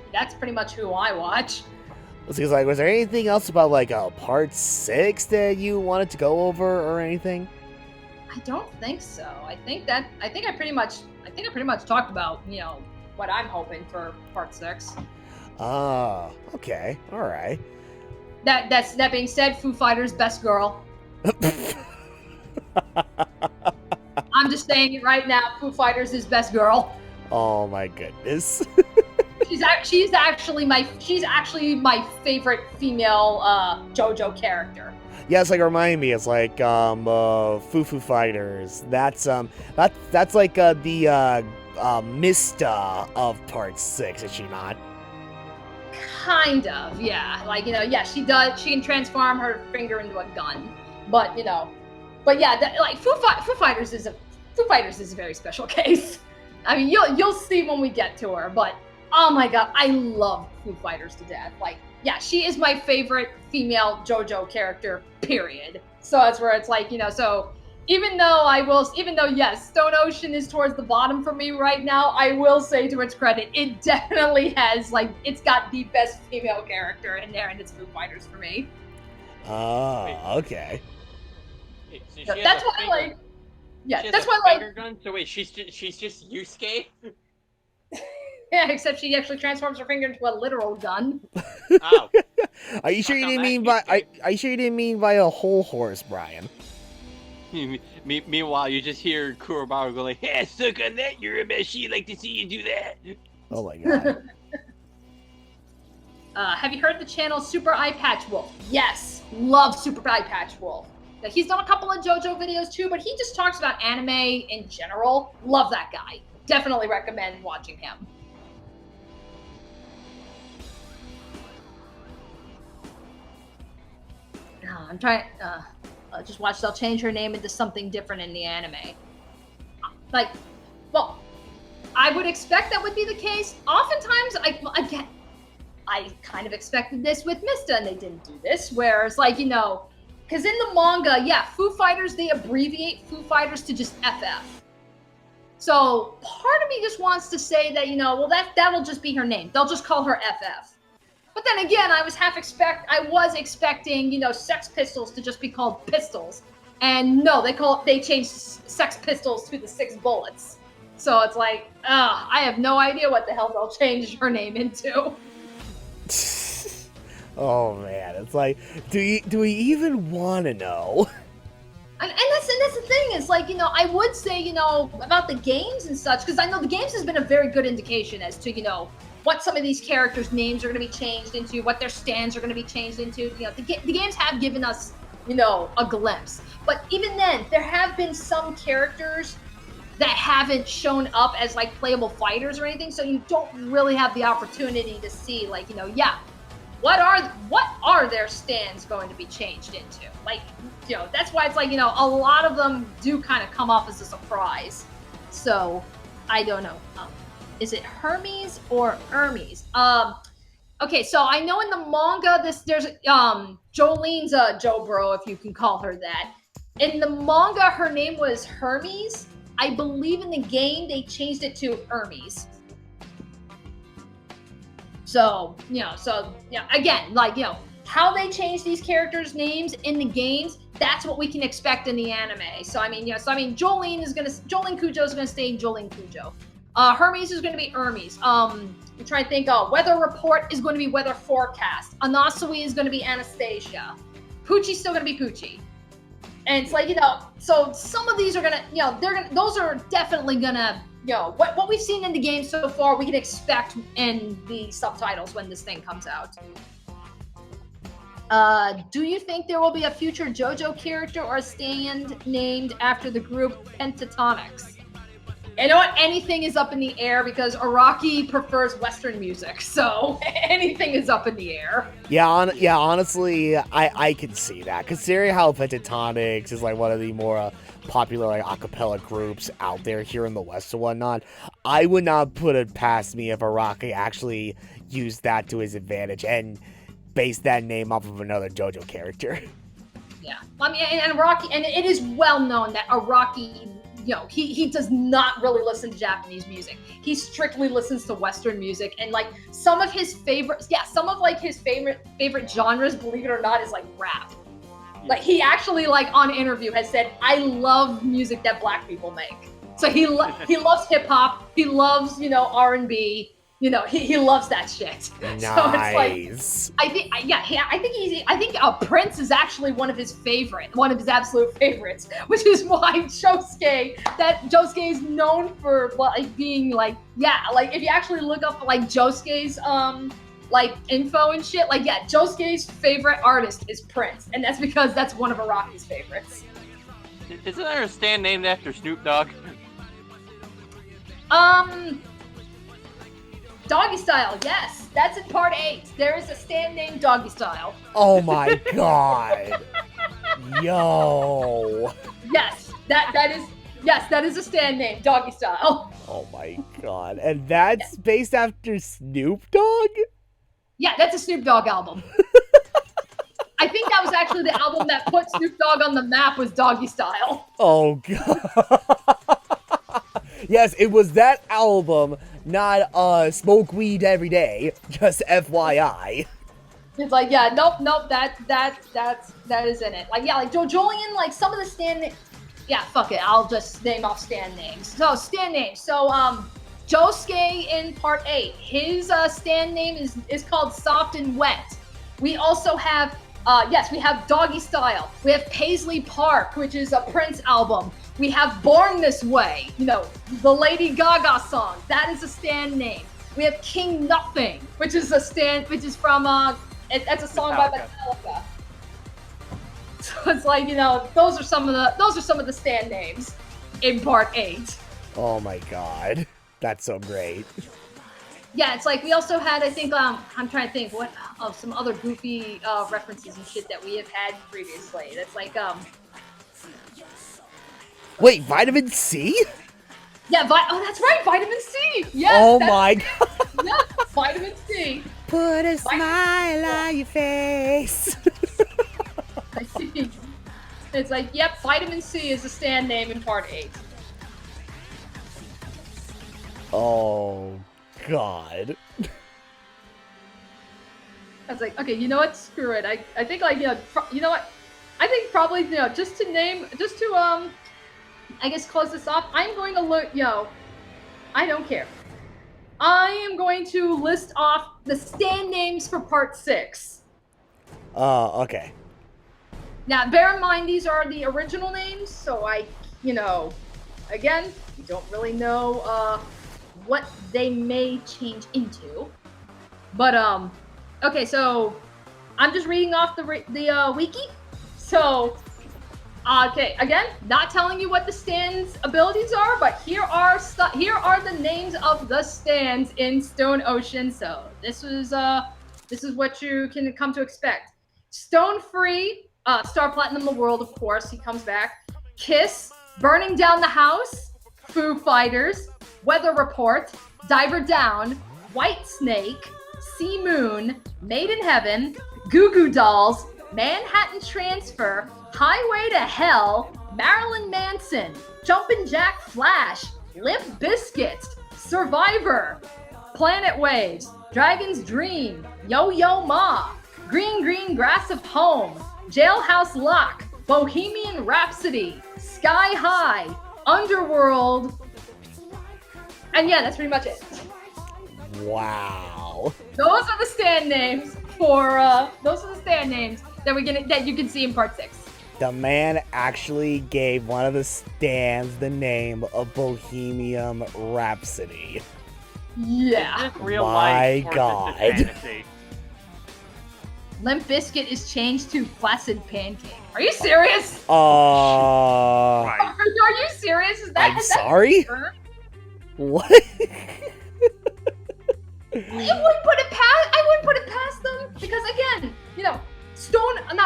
B: who I watch.
A: Because like, was there anything else about like part 6 that you wanted to go over or anything?
B: I don't think so. I think I pretty much talked about, you know, what I'm hoping for part 6.
A: Ah, okay, all right.
B: That being said, Foo Fighters best girl. I'm just saying it right now. Foo Fighters is best girl.
A: Oh my goodness.
B: She's actually my favorite female JoJo character.
A: Yeah, it's like remind me. It's like Foo Fighters. That's like the Mista of part 6, is she not?
B: Kind of, yeah. Like, you know, yeah, she does. She can transform her finger into a gun, but you know, but yeah, like Foo Fighters is a very special case. I mean, you'll see when we get to her, but oh my god, I love Foo Fighters to death. Like, yeah, she is my favorite female JoJo character, period. So that's where it's like, you know, so even though yes, Stone Ocean is towards the bottom for me right now, I will say to its credit, it definitely has, like, it's got the best female character in there, and it's Foo Fighters for me.
A: Oh, okay.
C: So
B: Yeah, that's why I like. Yeah, that's why I like.
C: Gun? So wait, she's just Yusuke?
B: Yeah, except she actually transforms her finger into a literal gun.
C: Oh.
A: Are you sure you didn't mean by a whole horse, Brian?
D: Meanwhile, you just hear Kurobaru go like, "Hey, suck on that, you're a machine. Like to see you do that."
A: Oh my god.
B: Have you heard the channel Super Eye Patch Wolf? Yes, love Super Eye Patch Wolf. Now, he's done a couple of JoJo videos too, but he just talks about anime in general. Love that guy. Definitely recommend watching him. I'm trying. Just watch. They'll change her name into something different in the anime. Like, well, I would expect that would be the case. Oftentimes, I kind of expected this with Mista, and they didn't do this. Whereas, like, you know, because in the manga, yeah, Foo Fighters, they abbreviate Foo Fighters to just FF. So part of me just wants to say that, you know, well, that'll just be her name. They'll just call her FF. But then again, I was expecting, you know, Sex Pistols to just be called Pistols. And no, they changed Sex Pistols to the 6 Bullets. So it's like, I have no idea what the hell they'll change her name into.
A: Oh man, it's like, do we even want to know?
B: And that's the thing is, like, you know, I would say, you know, about the games and such, because I know the games has been a very good indication as to, you know, what some of these characters' names are going to be changed into, what their stands are going to be changed into. You know, the games have given us, you know, a glimpse. But even then, there have been some characters that haven't shown up as, like, playable fighters or anything, so you don't really have the opportunity to see, like, you know, yeah, what are their stands going to be changed into? Like, you know, that's why it's like, you know, a lot of them do kind of come off as a surprise. So, I don't know. Is it Hermes or Hermes? Okay, so I know in the manga there's Jolene's Jobro, if you can call her that. In the manga, her name was Hermes. I believe in the game they changed it to Hermes. So, you know, again, like, you know, how they change these characters' names in the games, that's what we can expect in the anime. So, I mean, you know, Jolene Cujo is gonna stay Jolene Cujo. Hermes is going to be Hermes. I'm trying to think. Weather Report is going to be Weather Forecast. Anasui is going to be Anastasia. Poochie's still going to be Poochie. And it's like, you know, so some of these are going to, you know, those are definitely going to, you know, what we've seen in the game so far, we can expect in the subtitles when this thing comes out. Do you think there will be a future JoJo character or stand named after the group Pentatonics? You know what? Anything is up in the air because Araki prefers Western music, so anything is up in the air.
A: Yeah, honestly, I can see that. Considering how Pentatonics is like one of the more popular like acapella groups out there here in the West and whatnot, I would not put it past me if Araki actually used that to his advantage and based that name off of another JoJo character.
B: Yeah, I mean, and Araki, and it is well known that Araki he does not really listen to Japanese music. He strictly listens to Western music, and like some of his favorite genres, believe it or not, is like rap. Like he actually like on interview has said, I love music that black people make. So he loves hip hop. He loves, R&B. He loves that shit.
A: Nice.
B: So it's like, I think Prince is actually one of his absolute favorites, which is why Josuke is known for like being like, like if you actually look up like Josuke's like info and shit, like Josuke's favorite artist is Prince, and that's because that's one of Araki's favorites.
D: Isn't there a stand named after Snoop Dogg?
B: Doggy Style, yes. That's in part 8. There is a stand named Doggy Style.
A: Oh my god. Yo.
B: Yes, that is a stand name, Doggy Style.
A: Oh my god. And that's based after Snoop Dogg?
B: Yeah, that's a Snoop Dogg album. I think that was actually the album that put Snoop Dogg on the map, was Doggy Style.
A: Oh god. Yes, it was that album, not smoke weed every day. Just FYI.
B: It's like, nope, that is in it. Like JoJolion, like some of the stand fuck it, I'll just name off stand names. So stand names. So Josuke in part 8, his stand name is called Soft and Wet. We also have we have Doggy Style. We have Paisley Park, which is a Prince album. We have Born This Way, the Lady Gaga song. That is a stand name. We have King Nothing, which is from that's a song by Metallica. So it's like, those are some of the stand names in part 8.
A: Oh my god. That's so great.
B: Yeah, it's like we also had, I think, I'm trying to think what of some other goofy references and shit that we have had previously. That's like
A: Wait, Vitamin C?
B: Yeah, that's right, Vitamin C. Yes.
A: Oh my god.
B: Yeah, Vitamin C.
A: Put a smile on your face.
B: I see. It's like, yep, Vitamin C is a stand name in part 8.
A: Oh god.
B: I was like, okay, you know what? Screw it. I think like, you know what? I think probably, just to I guess close this off, I'm going to look, I don't care. I am going to list off the stand names for part 6.
A: Oh, okay.
B: Now, bear in mind, these are the original names, so again, we don't really know what they may change into. But, okay, so I'm just reading off the wiki. So, okay, again, not telling you what the stand's abilities are, but here are the names of the stands in Stone Ocean. So this is what you can come to expect. Stone Free, Star Platinum the World, of course, he comes back. Kiss, Burning Down the House, Foo Fighters, Weather Report, Diver Down, White Snake, Sea Moon, Made in Heaven, Goo Goo Dolls, Manhattan Transfer, Highway to Hell, Marilyn Manson, Jumpin' Jack Flash, Limp Bizkit, Survivor, Planet Waves, Dragon's Dream, Yo-Yo Ma, Green Green Grass of Home, Jailhouse Lock, Bohemian Rhapsody, Sky High, Underworld, and yeah, that's pretty much it.
A: Wow.
B: Those are the stand names that you can see in part 6.
A: The man actually gave one of the stands the name of Bohemian Rhapsody.
B: Yeah.
D: Is this real
A: My
D: life or
A: God.
D: is this fantasy?
B: Limp Bizkit is changed to Flaccid Pancake. Are you serious?
D: Right.
B: Are you serious?
A: I'm sorry? What?
B: I wouldn't put it past them because again, not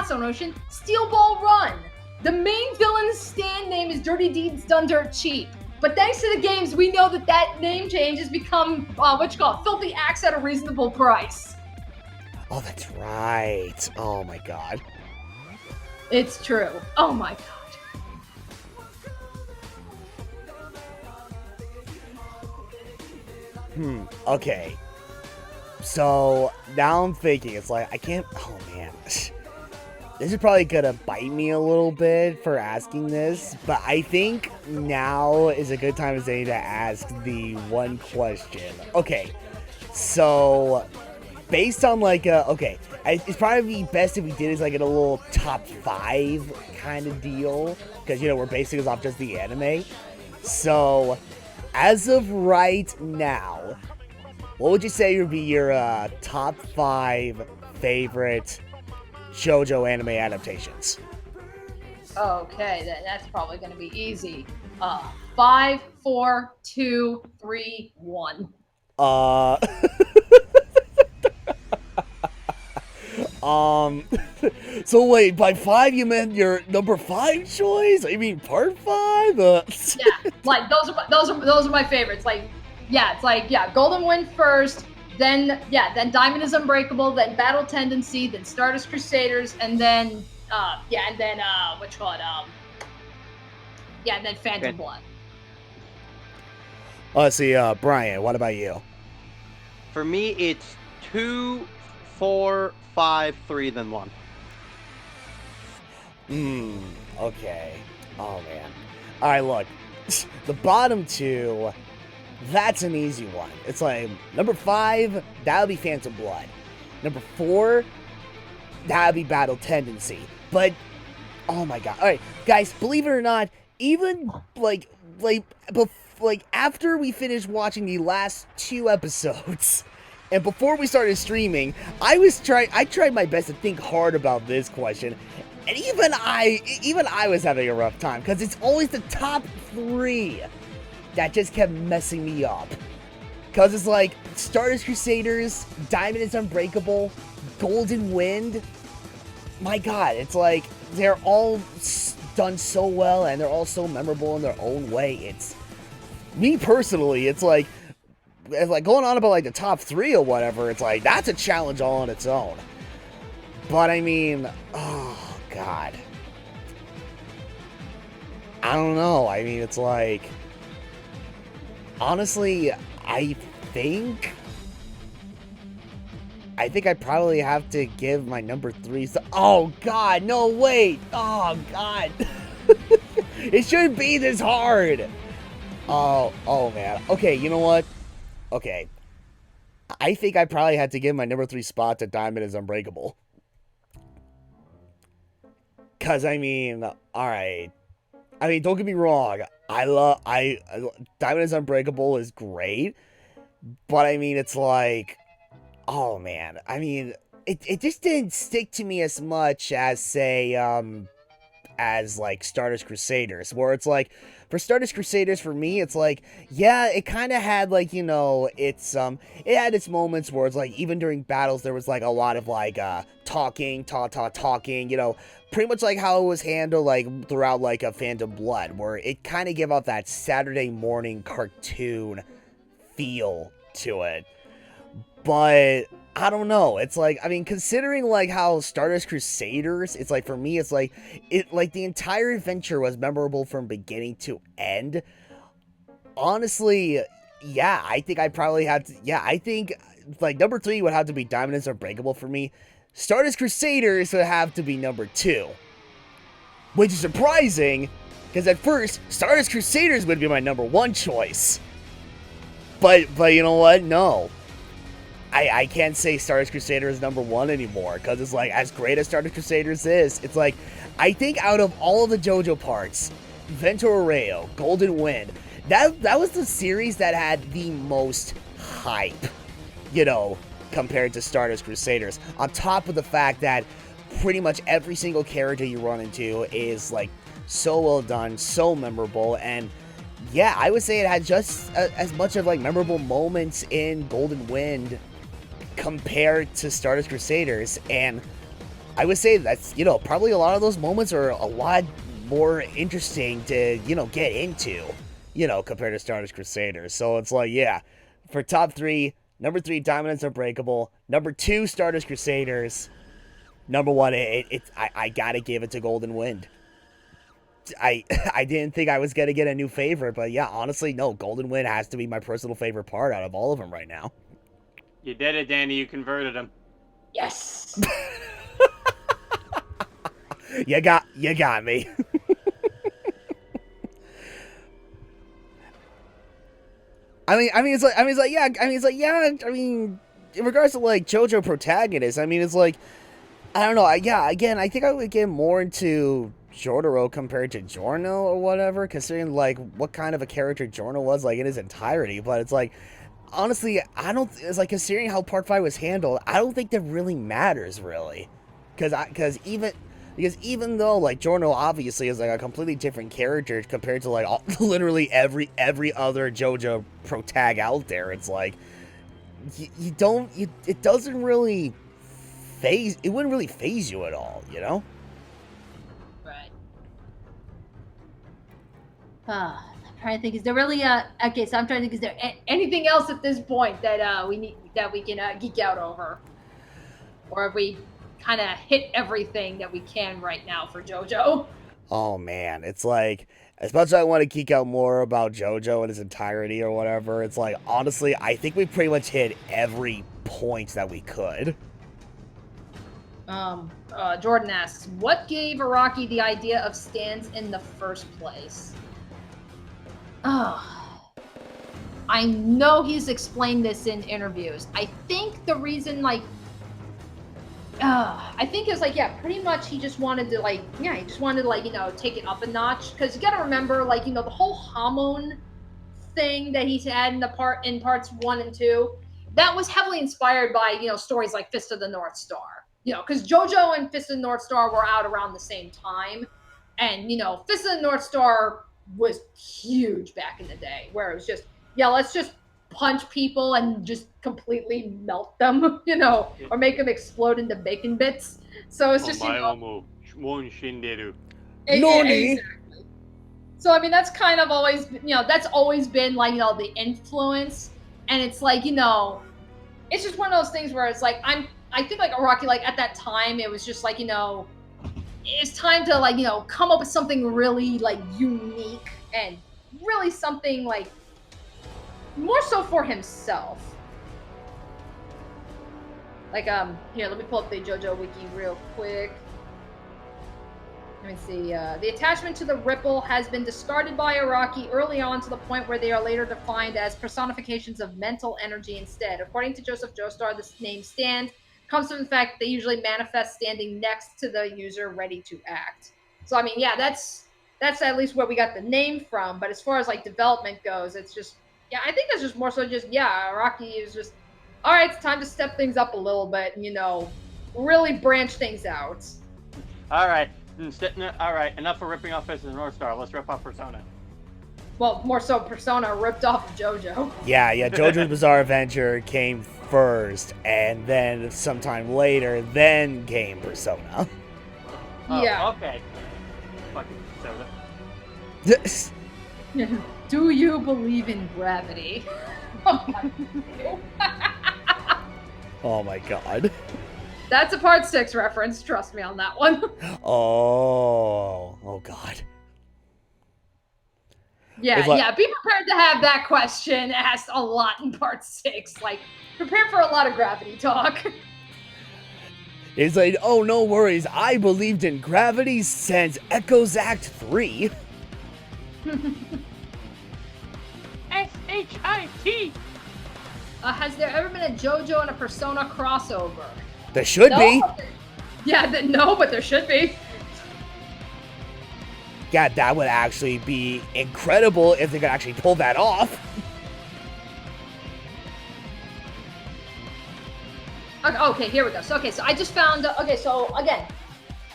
B: Stone Ocean, Steel Ball Run. The main villain's stand name is Dirty Deeds Done Dirt Cheap. But thanks to the games, we know that name change has become Filthy Acts at a Reasonable Price.
A: Oh, that's right. Oh my god.
B: It's true. Oh my god.
A: Okay. So now I'm thinking, it's like, I can't, oh man. This is probably gonna bite me a little bit for asking this, but I think now is a good time as any to ask the one question. Okay, so based on like it's probably best if we did is like in a little top 5 kind of deal, because we're basing this off just the anime. So as of right now, what would you say would be your top 5 favorite JoJo anime adaptations?
B: Okay, then that's probably going to be easy. 5, 4, 2, 3, 1.
A: So wait, by 5 you meant your number 5 choice? You mean part 5?
B: Yeah, like those are my favorites. Like, yeah, it's like, yeah, Golden Wind first, then Diamond is Unbreakable, then Battle Tendency, then Stardust Crusaders, and then and then Phantom Blood.
A: Let's see, Brian, what about you?
D: For me, it's 2, 4, 5, 3, then 1.
A: Okay. Oh man. Alright, look. The bottom 2, that's an easy one. It's like, number 5, that would be Phantom Blood. Number 4, that would be Battle Tendency. But, oh my god. Alright, guys, believe it or not, even, like, after we finished watching the last 2 episodes, and before we started streaming, I tried my best to think hard about this question, and even I was having a rough time, because it's always the top 3 that just kept messing me up. Because it's like, Stardust Crusaders, Diamond is Unbreakable, Golden Wind. My god, it's like, they're all done so well, and they're all so memorable in their own way. It's, me personally, it's like going on about like the top 3 or whatever, it's like, that's a challenge all on its own. But I mean, oh god. I don't know, I mean, it's like, honestly, I think I probably have to give my number 3. Oh god, no, wait. Oh god. It shouldn't be this hard. Oh man. Okay, you know what? Okay. I think I probably had to give my number 3 spot to Diamond is Unbreakable. Cause I mean, alright. I mean, don't get me wrong. Diamond is Unbreakable is great. But I mean, it's like, oh man. I mean, it just didn't stick to me as much as, say, as like Stardust Crusaders, where it's like, for Stardust Crusaders, for me, it's like, yeah, it kind of had like, it's it had its moments where it's like, even during battles, there was like a lot of like talking, pretty much like how it was handled like throughout like a Phantom Blood, where it kind of gave off that Saturday morning cartoon feel to it. But I don't know. It's like, I mean, considering like how Stardust Crusaders, it's like, for me, it's like, the entire adventure was memorable from beginning to end. Honestly, yeah, I think I probably had to, yeah, I think like number 3 would have to be Diamond is Unbreakable for me. Stardust Crusaders would have to be number 2. Which is surprising, because at first, Stardust Crusaders would be my number 1 choice. But you know what? No. I can't say Stardust Crusaders is number 1 anymore, because it's like, as great as Stardust Crusaders is, it's like, I think out of all of the JoJo parts, Ventura Rayo, Golden Wind, that was the series that had the most hype, compared to Stardust Crusaders. On top of the fact that pretty much every single character you run into is like so well done, so memorable, and yeah, I would say it had just as much of like memorable moments in Golden Wind compared to Stardust Crusaders, and I would say that's, probably a lot of those moments are a lot more interesting to, get into, compared to Stardust Crusaders. So it's like, yeah, for top 3, number 3, Diamond is Unbreakable, number 2, Stardust Crusaders, number 1, I gotta give it to Golden Wind. I I didn't think I was gonna get a new favorite, but yeah, honestly, no. Golden Wind has to be my personal favorite part out of all of them right now.
C: You did it, Danny. You converted him.
B: Yes.
A: You got me. In regards to like JoJo protagonists, I mean, it's like, I don't know. Again, I think I would get more into Jotaro compared to Giorno or whatever, considering like what kind of a character Giorno was like in his entirety. But it's like, honestly, I don't. It's like considering how Part 5 was handled, I don't think that really matters really, because even though like Giorno obviously is like a completely different character compared to like literally every other JoJo protag out there, it's like it doesn't really it wouldn't really phase you at all, you know?
B: Right. I'm trying to think. Is there really okay? So I'm trying to think. Is there anything else at this point that we can geek out over, or have we kind of hit everything that we can right now for JoJo?
A: Oh man, it's like, as much as I want to geek out more about JoJo in its entirety or whatever, it's like, honestly, I think we pretty much hit every point that we could.
B: Jordan asks, what gave Araki the idea of stands in the first place? I know he's explained this in interviews. I think the reason, like, I think it was like, yeah, pretty much he just wanted to, like, take it up a notch. Because you gotta remember, like, the whole Hamon thing that he's had in parts 1 and 2, that was heavily inspired by, stories like Fist of the North Star. Because JoJo and Fist of the North Star were out around the same time. And, Fist of the North Star was huge back in the day, where it was just, yeah, let's just punch people and just completely melt them, or make them explode into bacon bits. So it's just,
A: Nani?
B: Exactly. So, I mean, that's kind of always, that's always been, like, the influence. And it's like, it's just one of those things where it's like, I think, like, Araki, like, at that time, it was just like, it's time to, like, come up with something really, like, unique and really something, like, more so for himself. Like, here, let me pull up the JoJo wiki real quick. Let me see. The attachment to the ripple has been discarded by Araki early on to the point where they are later defined as personifications of mental energy instead. According to Joseph Joestar, the name stand comes from the fact that they usually manifest standing next to the user ready to act. So, I mean, yeah, that's at least where we got the name from. But as far as, like, development goes, it's just, yeah, I think that's just more so just, yeah, Araki is just, all right, it's time to step things up a little bit, really branch things out.
C: All right, enough of ripping off Fist of the North Star. Let's rip off Persona.
B: Well, more so Persona ripped off JoJo.
A: Yeah, JoJo's Bizarre Adventure came first, and then sometime later, then came Persona.
C: Oh,
B: yeah.
C: Okay. Fucking Persona.
B: Do you believe in gravity?
A: Oh my god.
B: That's a part 6 reference. Trust me on that one.
A: Oh god.
B: Yeah, yeah. Be prepared to have that question asked a lot in part 6. Like, prepare for a lot of gravity talk.
A: It's like, oh, no worries. I believed in gravity since Echoes Act 3.
C: SHIT!
B: Has there ever been a JoJo and a Persona crossover?
A: There should be.
B: Yeah, no, but there should be.
A: Yeah, that would actually be incredible if they could actually pull that off.
B: Okay, here we go. So I just found, so again,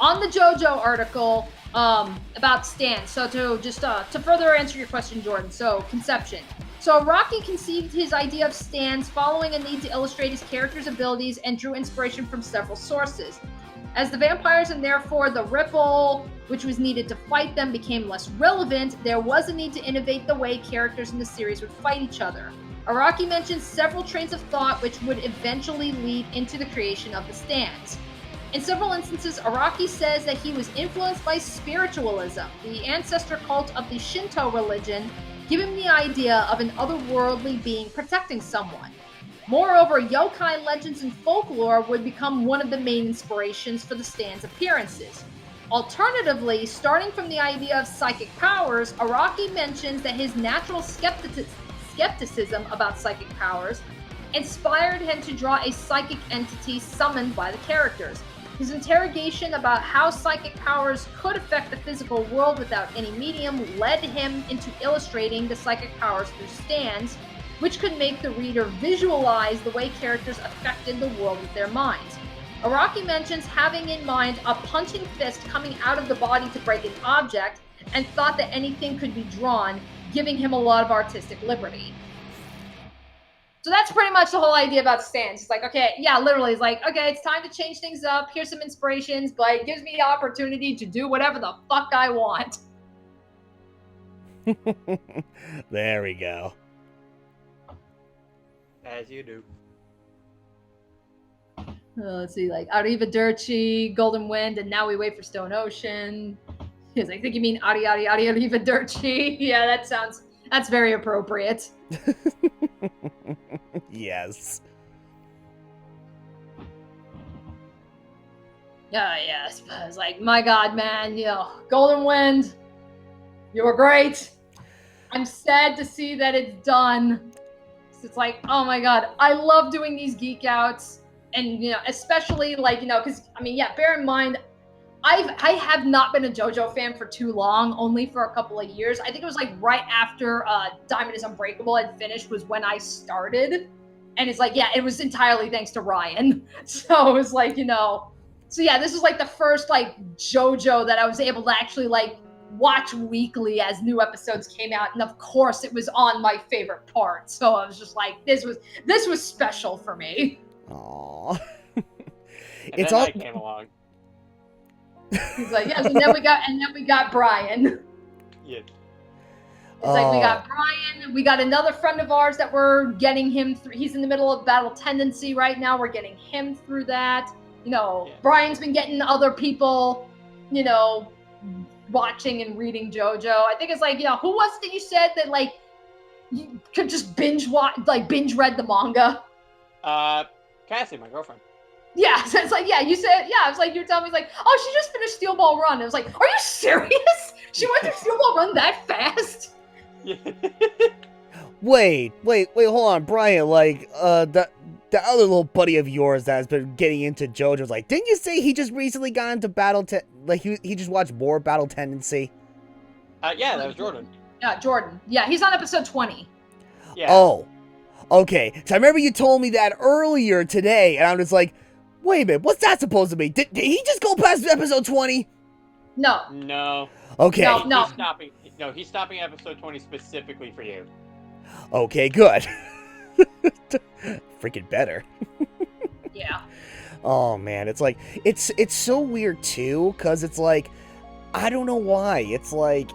B: on the JoJo article about stands, so to further answer your question, Jordan, so conception. So Araki conceived his idea of stands following a need to illustrate his character's abilities and drew inspiration from several sources. As the vampires and therefore the ripple, which was needed to fight them, became less relevant, there was a need to innovate the way characters in the series would fight each other. Araki mentions several trains of thought which would eventually lead into the creation of the stands. In several instances, Araki says that he was influenced by spiritualism, the ancestor cult of the Shinto religion, giving him the idea of an otherworldly being protecting someone. Moreover, yokai legends and folklore would become one of the main inspirations for the stand's appearances. Alternatively, starting from the idea of psychic powers, Araki mentions that his natural skepticism about psychic powers inspired him to draw a psychic entity summoned by the characters. His interrogation about how psychic powers could affect the physical world without any medium led him into illustrating the psychic powers through stands, which could make the reader visualize the way characters affected the world with their minds. Araki mentions having in mind a punching fist coming out of the body to break an object, and thought that anything could be drawn, giving him a lot of artistic liberty. So that's pretty much the whole idea about stands. It's like, okay, yeah, literally, it's like, okay, it's time to change things up. Here's some inspirations, but it gives me the opportunity to do whatever the fuck I want.
A: There we go.
D: As you do.
B: Let's see, like Arrivederci, Golden Wind, and now we wait for Stone Ocean. He's like, I think you mean Arrivederci. Yeah, that's very appropriate.
A: Yes.
B: Yes, but it's like, my God, man, Golden Wind, you were great. I'm sad to see that it's done. It's like, oh my God, I love doing these geek outs, and especially because bear in mind, I have not been a JoJo fan for too long, only for a couple of years. I think it was like right after Diamond is Unbreakable had finished was when I started. And it's like, yeah, it was entirely thanks to Ryan. So it was like, so yeah, this is like the first like JoJo that I was able to actually like watch weekly as new episodes came out. And of course it was on my favorite part. So I was just like, this was special for me.
A: Aww.
C: It's all... I came along.
B: He's like, yes, and then we got Brian.
C: Yeah.
B: It's like we got Brian, we got another friend of ours that we're getting him through. He's in the middle of Battle Tendency right now. We're getting him through that. Brian's been getting other people, watching and reading JoJo. I think it's like, who was it that you said that like you could just binge read the manga?
C: Cassie, my girlfriend.
B: Yeah, so it's like, yeah, you said, yeah, it's like, you're telling me, it's like, oh, she just finished Steel Ball Run. It was like, are you serious? She went through Steel Ball Run that fast?
C: Yeah.
A: Wait, hold on, Brian, like, the other little buddy of yours that has been getting into JoJo's like, didn't you say he just recently got into he just watched more Battle Tendency?
C: Yeah, that was Jordan.
B: Yeah, Jordan. Yeah, he's on episode 20.
C: Yeah.
A: Oh, okay. So I remember you told me that earlier today, and I'm just like, wait a minute, what's that supposed to be? Did he just go past episode 20?
C: No.
A: Okay.
B: No.
C: He's stopping episode 20 specifically for you.
A: Okay, good. Freaking better.
B: Yeah.
A: Oh man, it's like, it's so weird too, because it's like, I don't know why. It's like,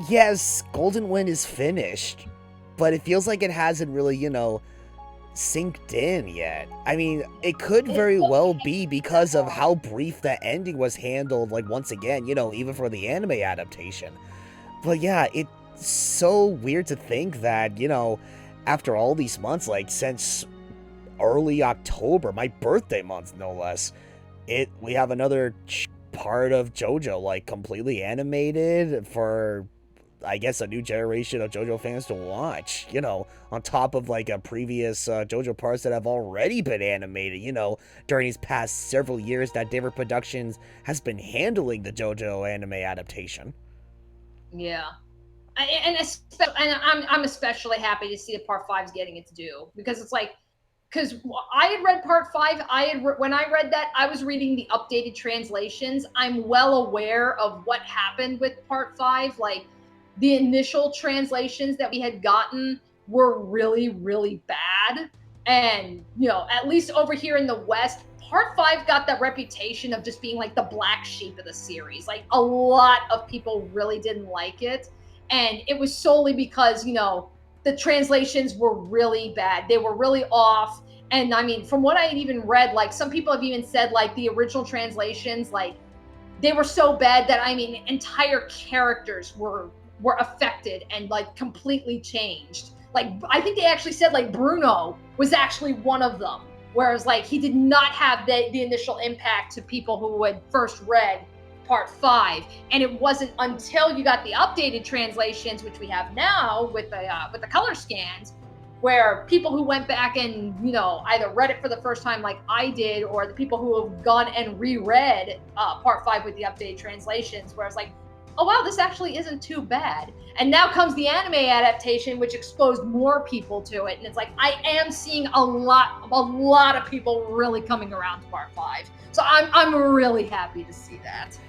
A: yes, Golden Wind is finished, but it feels like it hasn't really, synced in yet. I mean, it could very well be because of how brief that ending was handled, like, once again, even for the anime adaptation. But yeah, it's so weird to think that, after all these months, like, since early October, my birthday month, no less, we have another part of JoJo, like, completely animated for, I guess, a new generation of JoJo fans to watch, on top of like a previous JoJo parts that have already been animated, during these past several years that David Productions has been handling the JoJo anime adaptation.
B: Yeah. And I'm especially happy to see that part 5 is getting its due, because it's like, because I had read part 5, when I read that, I was reading the updated translations. I'm well aware of what happened with part 5, like, the initial translations that we had gotten were really, really bad. And, at least over here in the West, part 5 got that reputation of just being like the black sheep of the series. Like, a lot of people really didn't like it. And it was solely because, the translations were really bad. They were really off. And I mean, from what I had even read, like some people have even said like the original translations, like they were so bad that I mean, entire characters were affected and like completely changed. Like I think they actually said like Bruno was actually one of them, whereas like he did not have the initial impact to people who had first read part 5, and it wasn't until you got the updated translations, which we have now with the color scans, where people who went back and, you know, either read it for the first time like I did, or the people who have gone and reread part 5 with the updated translations, where it's like, oh wow, this actually isn't too bad. And now comes the anime adaptation, which exposed more people to it, and it's like I am seeing a lot of people really coming around to part 5. So I'm really happy to see that.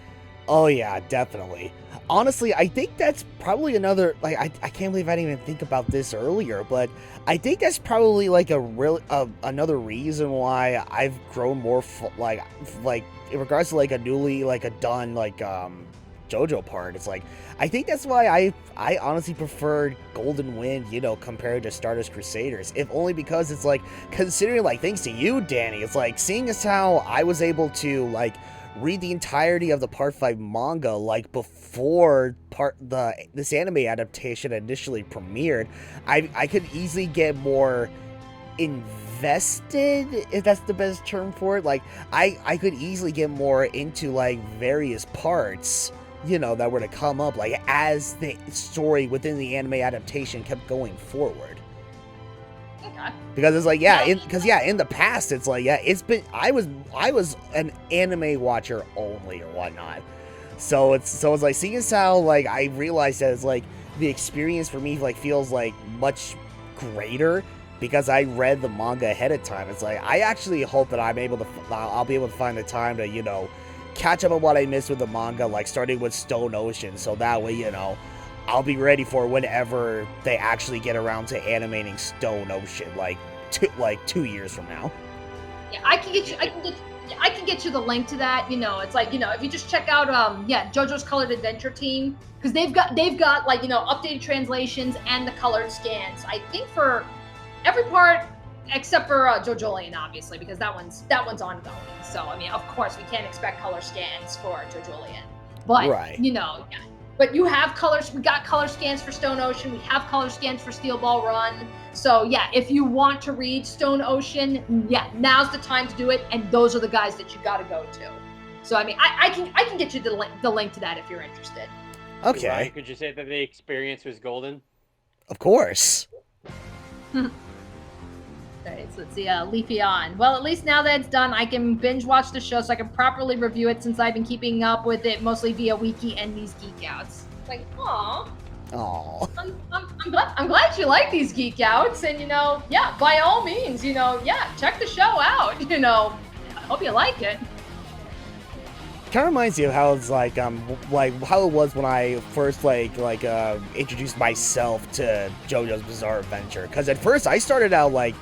A: Oh yeah, definitely. Honestly, I think that's probably another, like, I can't believe I didn't even think about this earlier, but I think that's probably like another reason why I've grown more like in regards to like a newly like a done like JoJo part. It's like I think that's why I honestly preferred Golden Wind, you know, compared to Stardust Crusaders. If only because it's like, considering like thanks to you, Danny, it's like seeing as how I was able to like read the entirety of the part 5 manga like before this anime adaptation initially premiered, I could easily get more invested, if that's the best term for it. Like I could easily get more into like various parts, you know, that were to come up like as the story within the anime adaptation kept going forward. Because it's like, in the past, it's like, it's been, I was an anime watcher only or whatnot. So it's like, seeing as how, like, I realized that it's like, the experience for me, like, feels like much greater because I read the manga ahead of time. It's like, I actually hope that I'll be able to find the time to, you know, catch up on what I missed with the manga, like, starting with Stone Ocean, so that way, you know, I'll be ready for whenever they actually get around to animating Stone Ocean, like 2 years from now.
B: Yeah, I can get you the link to that. You know, it's like, you know, if you just check out JoJo's Colored Adventure Team, because they've got like, you know, updated translations and the colored scans. I think for every part except for JoJolion, obviously, because that one's ongoing. So I mean, of course, we can't expect color scans for JoJolion, but
A: right.
B: You know, yeah. But you have colors. We got color scans for Stone Ocean. We have color scans for Steel Ball Run. So yeah, if you want to read Stone Ocean, yeah, now's the time to do it. And those are the guys that you got to go to. So I mean, I can get you the link to that if you're interested.
A: Okay.
C: Ryan, could you say that the experience was golden?
A: Of course.
B: Alright, so let's see, Leafy on. Well, at least now that it's done, I can binge watch the show so I can properly review it since I've been keeping up with it mostly via Wiki and these Geekouts. Like, aw. I'm glad you like these Geekouts, and you know, yeah, by all means, you know, yeah, check the show out. You know, I hope you like it.
A: Kind of reminds you of how it's like how it was when I first introduced myself to JoJo's Bizarre Adventure. Because at first I started out like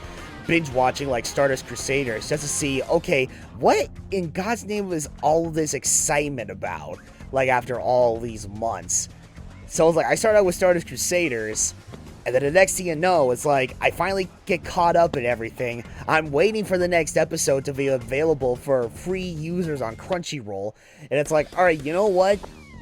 A: binge watching like Stardust Crusaders just to see, okay, what in God's name was all this excitement about? Like after all these months. So it's like I started out with Stardust Crusaders, and then the next thing you know, it's like I finally get caught up in everything. I'm waiting for the next episode to be available for free users on Crunchyroll, and it's like, all right, you know what?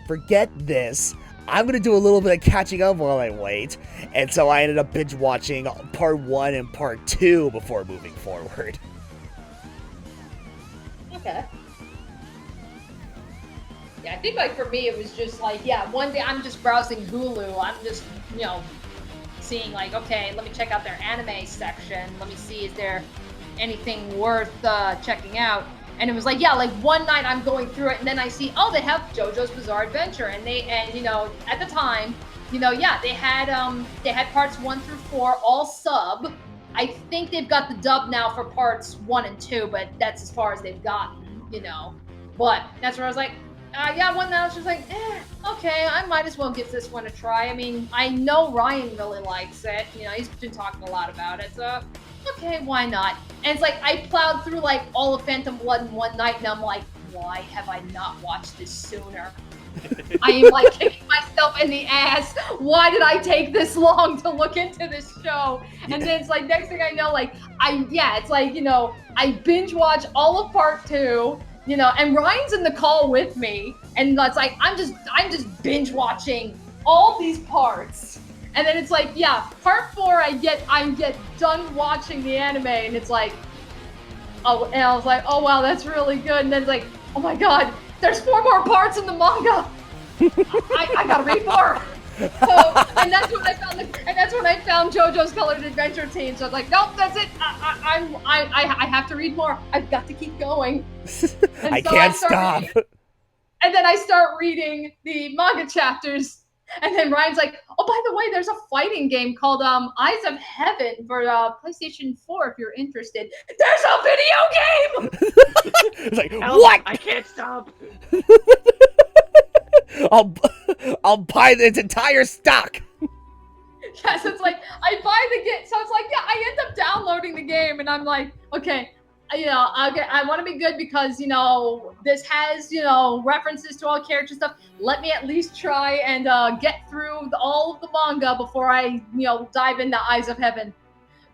A: Forget this. I'm gonna do a little bit of catching up while I wait. And so I ended up binge watching part 1 and part 2 before moving forward.
B: Okay. Yeah, I think like for me it was just like, yeah, one day I'm just browsing Hulu. I'm just, you know, seeing like, okay, let me check out their anime section. Let me see, is there anything worth checking out? And it was like, yeah, like one night I'm going through it and then I see, oh, they have JoJo's Bizarre Adventure, and you know, at the time, you know, yeah, they had parts 1 through 4 all sub. I think they've got the dub now for parts 1 and 2, but that's as far as they've gotten, you know. But that's where I was like, yeah, one night I was just like, okay, I might as well give this one a try. I mean, I know Ryan really likes it. You know, he's been talking a lot about it, so okay, why not? And it's like, I plowed through like all of Phantom Blood in one night, and I'm like, why have I not watched this sooner? I am like kicking myself in the ass. Why did I take this long to look into this show? And then it's like next thing I know, like it's like, you know, I binge watch all of part 2, you know, and Ryan's in the call with me, and it's like I'm just binge watching all these parts. And then it's like, yeah, part 4 I get done watching the anime, and it's like, oh, and I was like, oh wow, that's really good. And then it's like, oh my god, there's 4 more parts in the manga. I gotta read more. So, and that's when I found JoJo's Colored Adventure Team. So I was like, nope, that's it. I have to read more. I've got to keep going.
A: I can't stop.
B: And then I start reading the manga chapters. And then Ryan's like, oh, by the way, there's a fighting game called Eyes of Heaven for PlayStation 4 if you're interested. There's a video game!
A: It's like, what?
D: I can't stop.
A: I'll buy its entire stock.
B: Yes, it's like, I buy the game. So it's like, yeah, I end up downloading the game, and I'm like, okay, you know, I want to be good because, you know, this has, you know, references to all character stuff. Let me at least try and get through all of the manga before I, you know, dive into Eyes of Heaven.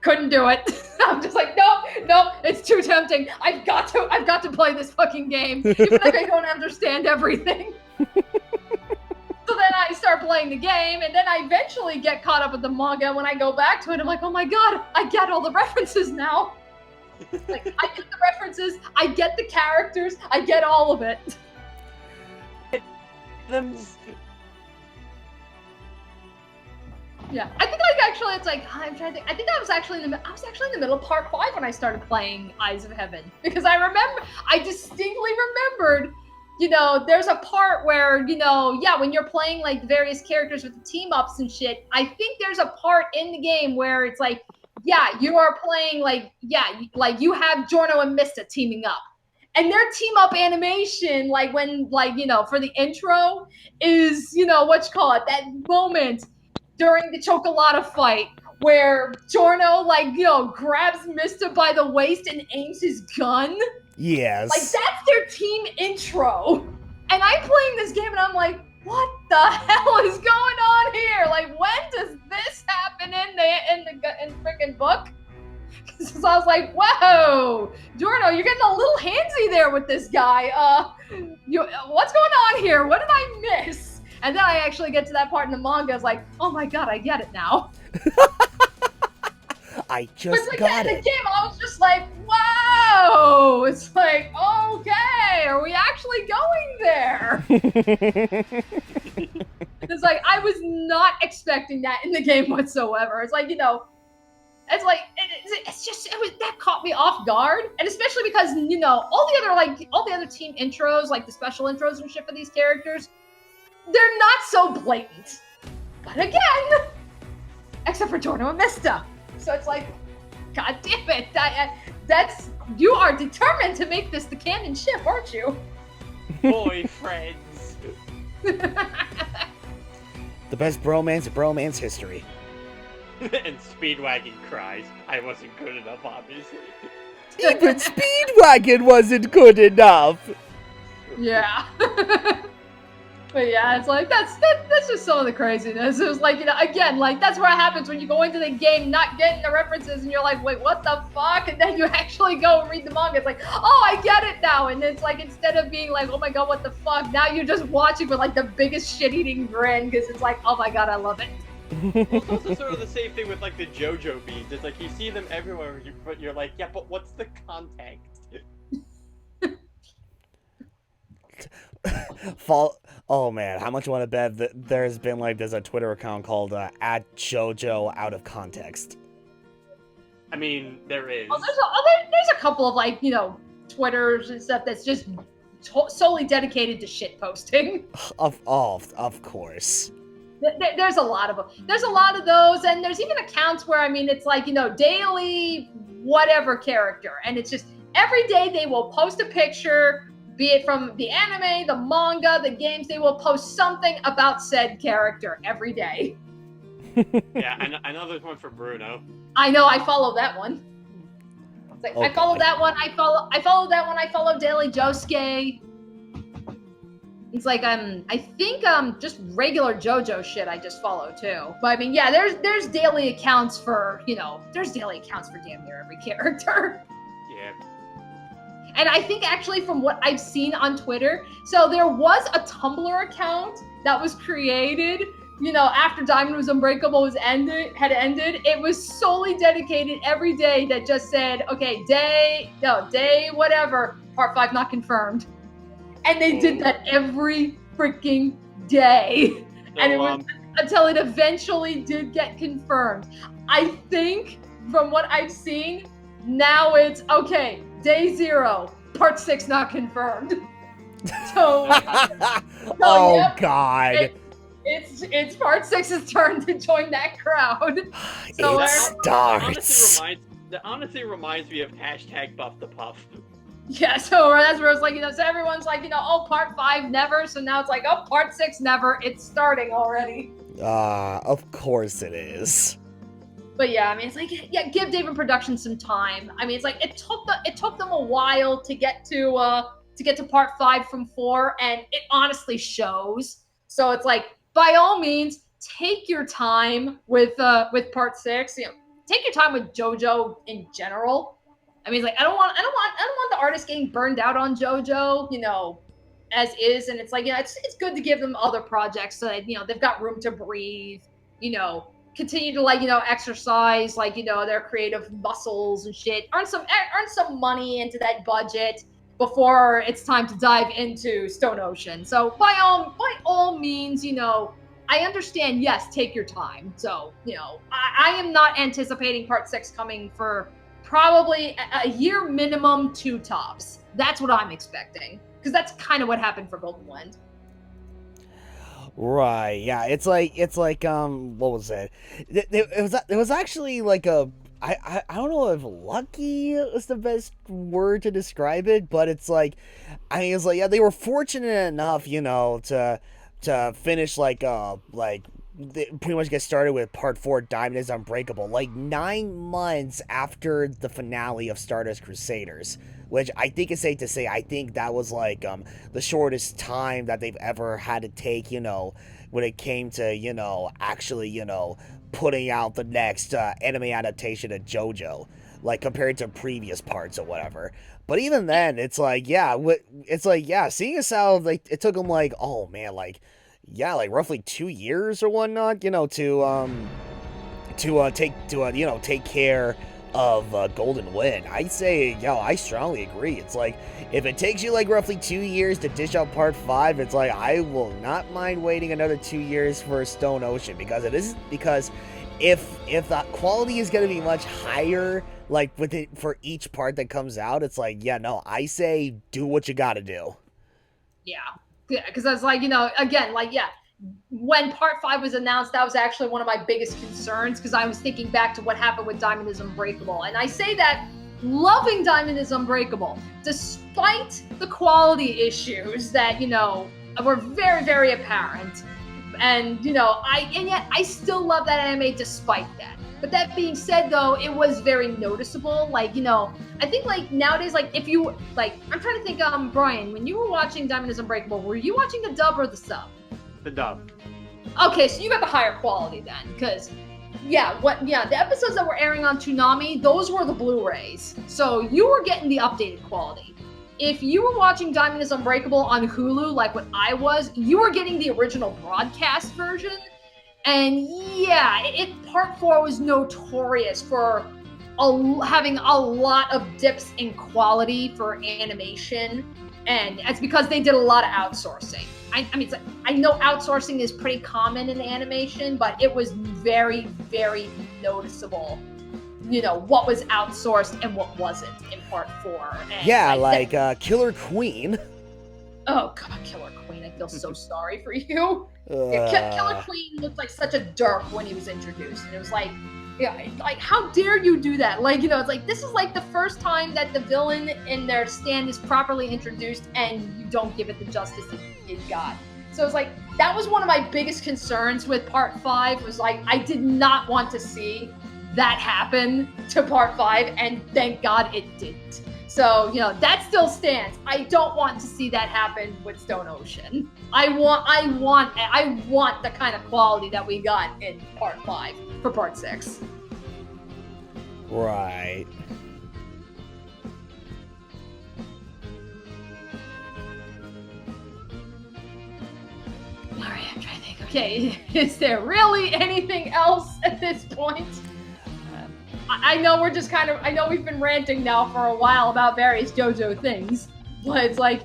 B: Couldn't do it. I'm just like, nope, it's too tempting. I've got to play this fucking game, even if I don't understand everything. So then I start playing the game, and then I eventually get caught up with the manga. When I go back to it, I'm like, oh my god, I get all the references now. Like, I get the references, I get the characters, I get all of it. Yeah, I think like actually it's like I'm trying to think. I think I was actually in the middle of part 5 when I started playing Eyes of Heaven, because I distinctly remembered, you know, there's a part where, you know, yeah, when you're playing like various characters with the team ups and shit, I think there's a part in the game where it's like, yeah, you are playing like, yeah, like you have Giorno and Mista teaming up. And their team up animation, like when, like, you know, for the intro is, you know, that moment during the Chocolata fight where Giorno, like, you know, grabs Mista by the waist and aims his gun.
A: Yes.
B: Like, that's their team intro. And I'm playing this game and I'm like, what the hell is going on here? Like, when does this happen in the freaking book? So I was like, whoa, Giorno, you're getting a little handsy there with this guy. What's going on here? What did I miss? And then I actually get to that part in the manga. I was like, oh my god, I get it now.
A: I just
B: like,
A: got
B: in
A: it.
B: the game, I was just like, whoa! It's like, okay, are we actually going there? It's like, I was not expecting that in the game whatsoever. It's like, you know, it's like, that caught me off guard. And especially because, you know, all the other team intros, like the special intros and shit for these characters, they're not so blatant. But again, except for Giorno and Mista. So it's like, god damn it, you are determined to make this the canon ship, aren't you?
C: Boyfriends.
A: The best bromance history.
C: And Speedwagon cries, I wasn't good enough, obviously.
A: Even Speedwagon wasn't good enough.
B: Yeah. But yeah, it's like, that's just some of the craziness. It was like, you know, again, like, that's what happens when you go into the game not getting the references and you're like, wait, what the fuck? And then you actually go and read the manga. It's like, oh, I get it now. And it's like, instead of being like, oh my god, what the fuck? Now you're just watching with like the biggest shit-eating grin because it's like, oh my god, I love it.
C: Well, it's also sort of the same thing with like the JoJo beads. It's like you see them everywhere, but you're like, yeah, but what's the context?
A: Oh man, how much you want to bet that there's a Twitter account called @JoJo out of context.
C: I mean, there is.
B: Oh, there's a couple of like, you know, Twitters and stuff that's just solely dedicated to shit posting.
A: Of course.
B: There's a lot of them. There's a lot of those, and there's even accounts where, I mean, it's like, you know, daily whatever character, and it's just every day they will post a picture, be it from the anime, the manga, the games, they will post something about said character every day.
C: Yeah, I know there's one for Bruno.
B: I know, I follow that one. It's like, I follow that one, I follow that one, I follow Daily Josuke. It's like I think just regular JoJo shit I just follow too. But I mean, yeah, there's daily accounts for there's daily accounts for damn near every character.
C: Yeah.
B: And I think actually from what I've seen on Twitter, so there was a Tumblr account that was created, after Diamond was Unbreakable had ended. It was solely dedicated every day that just said, okay, day whatever, part 5 not confirmed. And they did that every freaking day.
C: So,
B: and it was until it eventually did get confirmed. I think from what I've seen, now it's okay, day 0, part 6 not confirmed. So,
A: oh
B: yep,
A: God.
B: It's part 6's turn to join that crowd. So
A: it starts.
C: That honestly reminds me of #BuffThePuff.
B: Yeah, so that's where it's like, so everyone's like, oh, part 5 never. So now it's like, oh, part 6 never. It's starting already.
A: Of course it is.
B: But yeah, I mean, it's like, yeah, give David Productions some time. I mean, it's like it took them a while to get to part 5 from 4, and it honestly shows. So it's like, by all means, take your time with part 6. Take your time with JoJo in general. I mean, it's like I don't want the artist getting burned out on JoJo, as is. And it's like, it's good to give them other projects so that they've got room to breathe. Continue to exercise their creative muscles and shit. Earn some money into that budget before it's time to dive into Stone Ocean. So by all means, I understand. Yes, take your time. So I am not anticipating part 6 coming for probably a year minimum, 2 tops. That's what I'm expecting, because that's kind of what happened for Golden Wind.
A: Right, yeah, it's like what was it? It was actually like I don't know if lucky is the best word to describe it, but it's like, I mean, it's like, yeah, they were fortunate enough, to finish they pretty much get started with part 4, Diamond is Unbreakable, like 9 months after the finale of Stardust Crusaders, which I think is safe to say, I think that was like the shortest time that they've ever had to take, when it came to, actually, putting out the next anime adaptation of JoJo, like compared to previous parts or whatever. But even then, it's like, yeah, seeing as how like it took them like, oh man, like, yeah, like roughly 2 years or whatnot, to take care of Golden Wind. I say, I strongly agree. It's like, if it takes you like roughly 2 years to dish out part 5, it's like, I will not mind waiting another 2 years for Stone Ocean, because if the quality is going to be much higher, like with it for each part that comes out, it's like, I say do what you got to do.
B: Yeah, because I was like, again, like, yeah, when part 5 was announced, that was actually one of my biggest concerns, because I was thinking back to what happened with Diamond is Unbreakable. And I say that loving Diamond is Unbreakable, despite the quality issues that, were very, very apparent. And, yet I still love that anime despite that. But that being said, though, it was very noticeable. Like, I think, like, nowadays, like, if you, like, I'm trying to think, Brian, when you were watching Diamond is Unbreakable, were you watching the dub or the sub?
C: The dub.
B: Okay, so you got the higher quality then, because, the episodes that were airing on Toonami, those were the Blu-rays. So you were getting the updated quality. If you were watching Diamond is Unbreakable on Hulu, like what I was, you were getting the original broadcast version. And part 4 was notorious for having a lot of dips in quality for animation, and it's because they did a lot of outsourcing. I mean, I know outsourcing is pretty common in animation, but it was very, very noticeable, what was outsourced and what wasn't in part 4. And
A: Killer Queen.
B: Oh God, Killer Queen! I feel so sorry for you. Killer Queen looked like such a derp when he was introduced, and it was like, like how dare you do that? Like, it's like this is like the first time that the villain in their stand is properly introduced, and you don't give it the justice it got. So it's like that was one of my biggest concerns with part 5. Was like I did not want to see that happen to part 5, and thank God it didn't. So, that still stands. I don't want to see that happen with Stone Ocean. I want the kind of quality that we got in part 5 for part 6.
A: Right.
B: All right, I'm trying to think. Okay, is there really anything else at this point? I know we're just kind of, I know we've been ranting now for a while about various JoJo things, but it's like,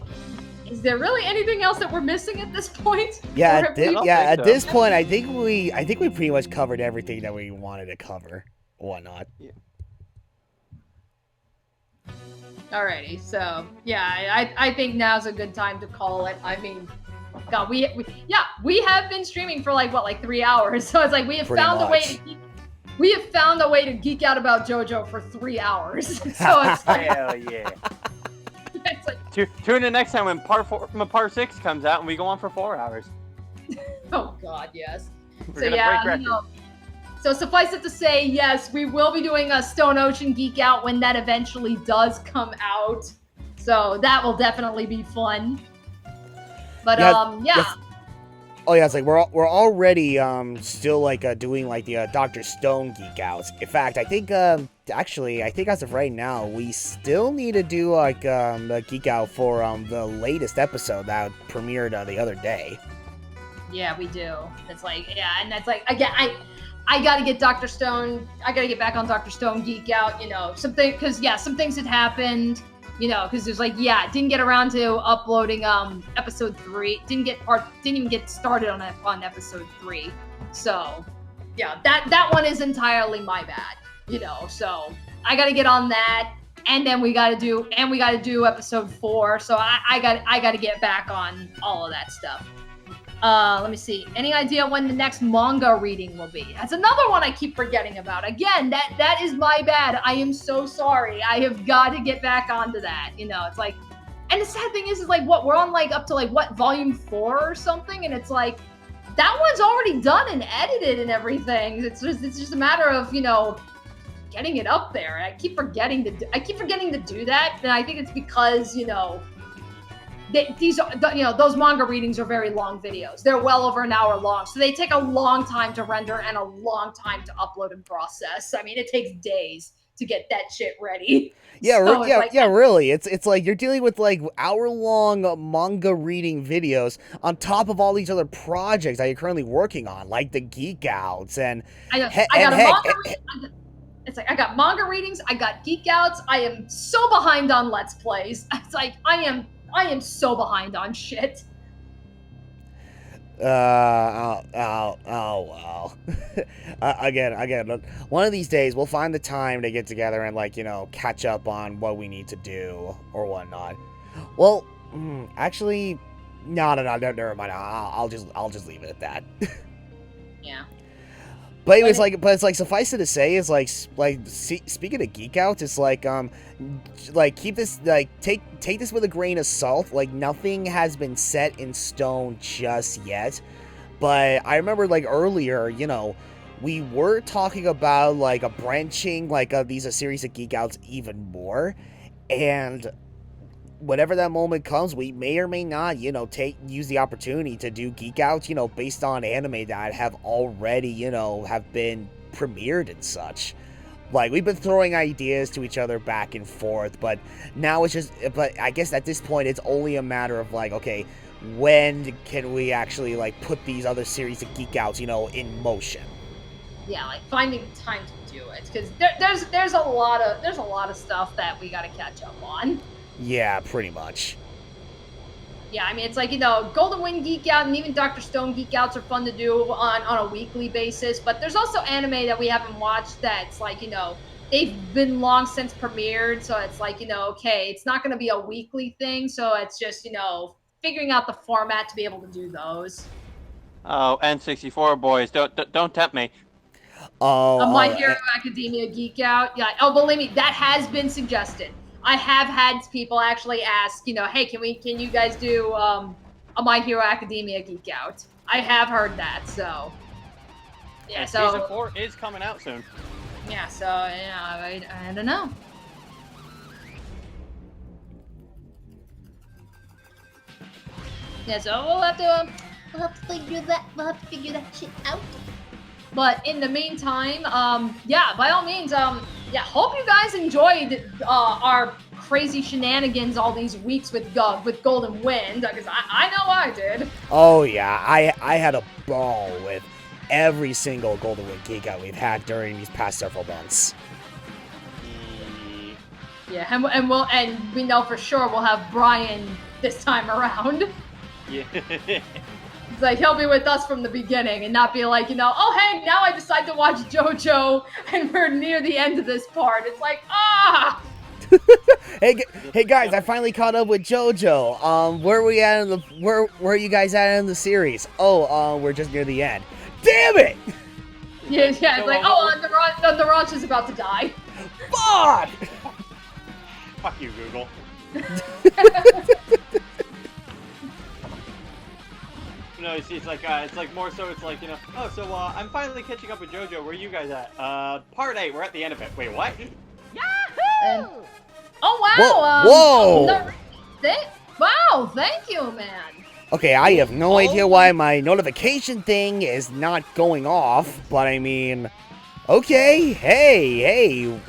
B: is there really anything else that we're missing at this point?
A: Yeah,
B: Or have we-
A: at this point, I think we pretty much covered everything that we wanted to cover, whatnot.
D: Yeah.
B: Alrighty, so yeah, I think now's a good time to call it. I mean, God, we have been streaming for like 3 hours, so it's like we have
A: Pretty
B: found a way
A: much.
B: to geek out about JoJo for 3 hours. So it's like,
C: Hell yeah.
B: it's like,
C: Tune in next time when part 6 comes out and we go on for 4 hours.
B: oh God, yes.
C: We're
B: So
C: gonna
B: yeah,
C: break
B: you
C: records.
B: know, so suffice it to say, yes, we will be doing a Stone Ocean Geek Out when that eventually does come out. So that will definitely be fun. But yeah.
A: Yes. Oh yeah, it's like we're already still like doing like the Dr. Stone geek outs. In fact, I think actually I think as of right now we still need to do like a geek out for the latest episode that premiered the other day.
B: Yeah, we do. It's like, yeah, and that's like, again, I gotta get Dr. Stone, I gotta get back on Dr. Stone Geek Out, you know, some things had happened, you know, because there's like, yeah, didn't get around to uploading episode 3, didn't even get started on episode 3, so, yeah, that one is entirely my bad, you know, so I gotta get on that, and then we gotta do episode 4, so I gotta get back on all of that stuff. Let me see. Any idea when the next manga reading will be? That's another one I keep forgetting about. Again, that is my bad. I am so sorry. I have got to get back onto that. You know, it's like, and the sad thing is like, what, we're on like up to like what, volume 4 or something, and it's like that one's already done and edited and everything. It's just a matter of, you know, getting it up there. I keep forgetting to do that, and I think it's because, you know, those manga readings are very long videos. They're well over an hour long, so they take a long time to render and a long time to upload and process. I mean, it takes days to get that shit ready.
A: Yeah,
B: So
A: really. It's like you're dealing with like hour-long manga reading videos on top of all these other projects that you're currently working on, like the geek outs and
B: it's like I got manga readings, I got geek outs. I am so behind on Let's Plays. It's like I am so behind on shit.
A: Well. Again, one of these days we'll find the time to get together and, like, you know, catch up on what we need to do or whatnot. Well, actually, no, never mind. I'll just leave it at that.
B: Yeah.
A: But it was like, suffice it to say, is like speaking of geek outs, it's like keep this, like, take this with a grain of salt. Like, nothing has been set in stone just yet. But I remember, like, earlier, you know, we were talking about like a branching, like a series of geek outs even more, and whenever that moment comes, we may or may not, you know, use the opportunity to do geek outs, you know, based on anime that have already, you know, have been premiered and such. Like, we've been throwing ideas to each other back and forth, but now it's just, but I guess at this point it's only a matter of like, okay, when can we actually like put these other series of geek outs, you know, in motion?
B: Yeah, like finding time to do it, because there's a lot of stuff that we got to catch up on.
A: Yeah, pretty much.
B: Yeah, I mean, it's like, you know, Golden Wind Geekout and even Dr. Stone Geekouts are fun to do on a weekly basis, but there's also anime that we haven't watched that's like, you know, they've been long since premiered, so it's like, you know, okay, it's not going to be a weekly thing, so it's just, you know, figuring out the format to be able to do those.
C: Oh, N64 boys, don't tempt me.
B: My Hero Academia Geekout. Yeah. Oh, believe me, that has been suggested. I have had people actually ask, you know, hey, can you guys do a My Hero Academia Geek Out? I have heard that, so yeah.
C: And
B: So
C: season 4 is coming out soon.
B: yeah, so yeah, I don't know. Yeah, so we'll have to figure that shit out. But in the meantime, yeah, by all means, yeah, hope you guys enjoyed our crazy shenanigans all these weeks with Golden Wind, because I know I did.
A: Oh yeah, I had a ball with every single Golden Wind Geekout we've had during these past several months.
B: Yeah, and we know for sure we'll have Brian this time around.
C: Yeah.
B: It's like he'll be with us from the beginning and not be like, oh hey, now I decide to watch JoJo and we're near the end of this part. It's like,
A: Hey guys, I finally caught up with JoJo. Where are we at in the where are you guys at in the series? Oh, we're just near the end. Damn it!
B: Yeah, it's like, the Ranch is about to die.
A: Fuck!
C: Fuck you, Google. No, it's like more so. It's like oh, so I'm finally catching up with JoJo. Where are you guys at? Part 8. We're at the end of it. Wait, what?
B: Yahoo! Oh wow!
A: Whoa!
B: Wow! Thank you, man.
A: Okay, I have no idea why my notification thing is not going off, but I mean, okay, hey,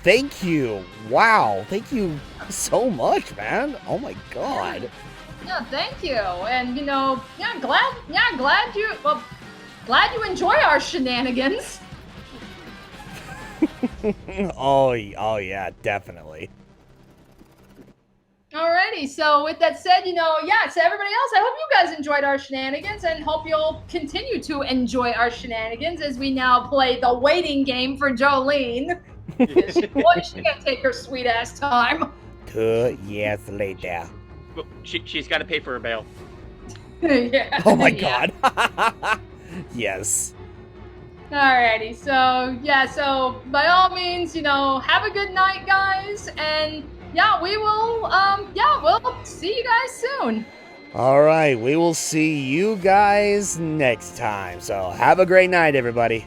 A: thank you. Wow, thank you so much, man. Oh my god.
B: Yeah, thank you. And glad you enjoy our shenanigans.
A: oh yeah, definitely.
B: Alrighty, so with that said, to everybody else, I hope you guys enjoyed our shenanigans and hope you'll continue to enjoy our shenanigans as we now play the waiting game for Jolene. She can't take her sweet ass time.
A: 2 years later.
D: She's got to pay for her bail.
B: Yeah.
A: Oh my god. Yes.
B: Alrighty, so by all means, have a good night, guys, and we'll see you guys soon.
A: All right, we will see you guys next time. So have a great night, everybody.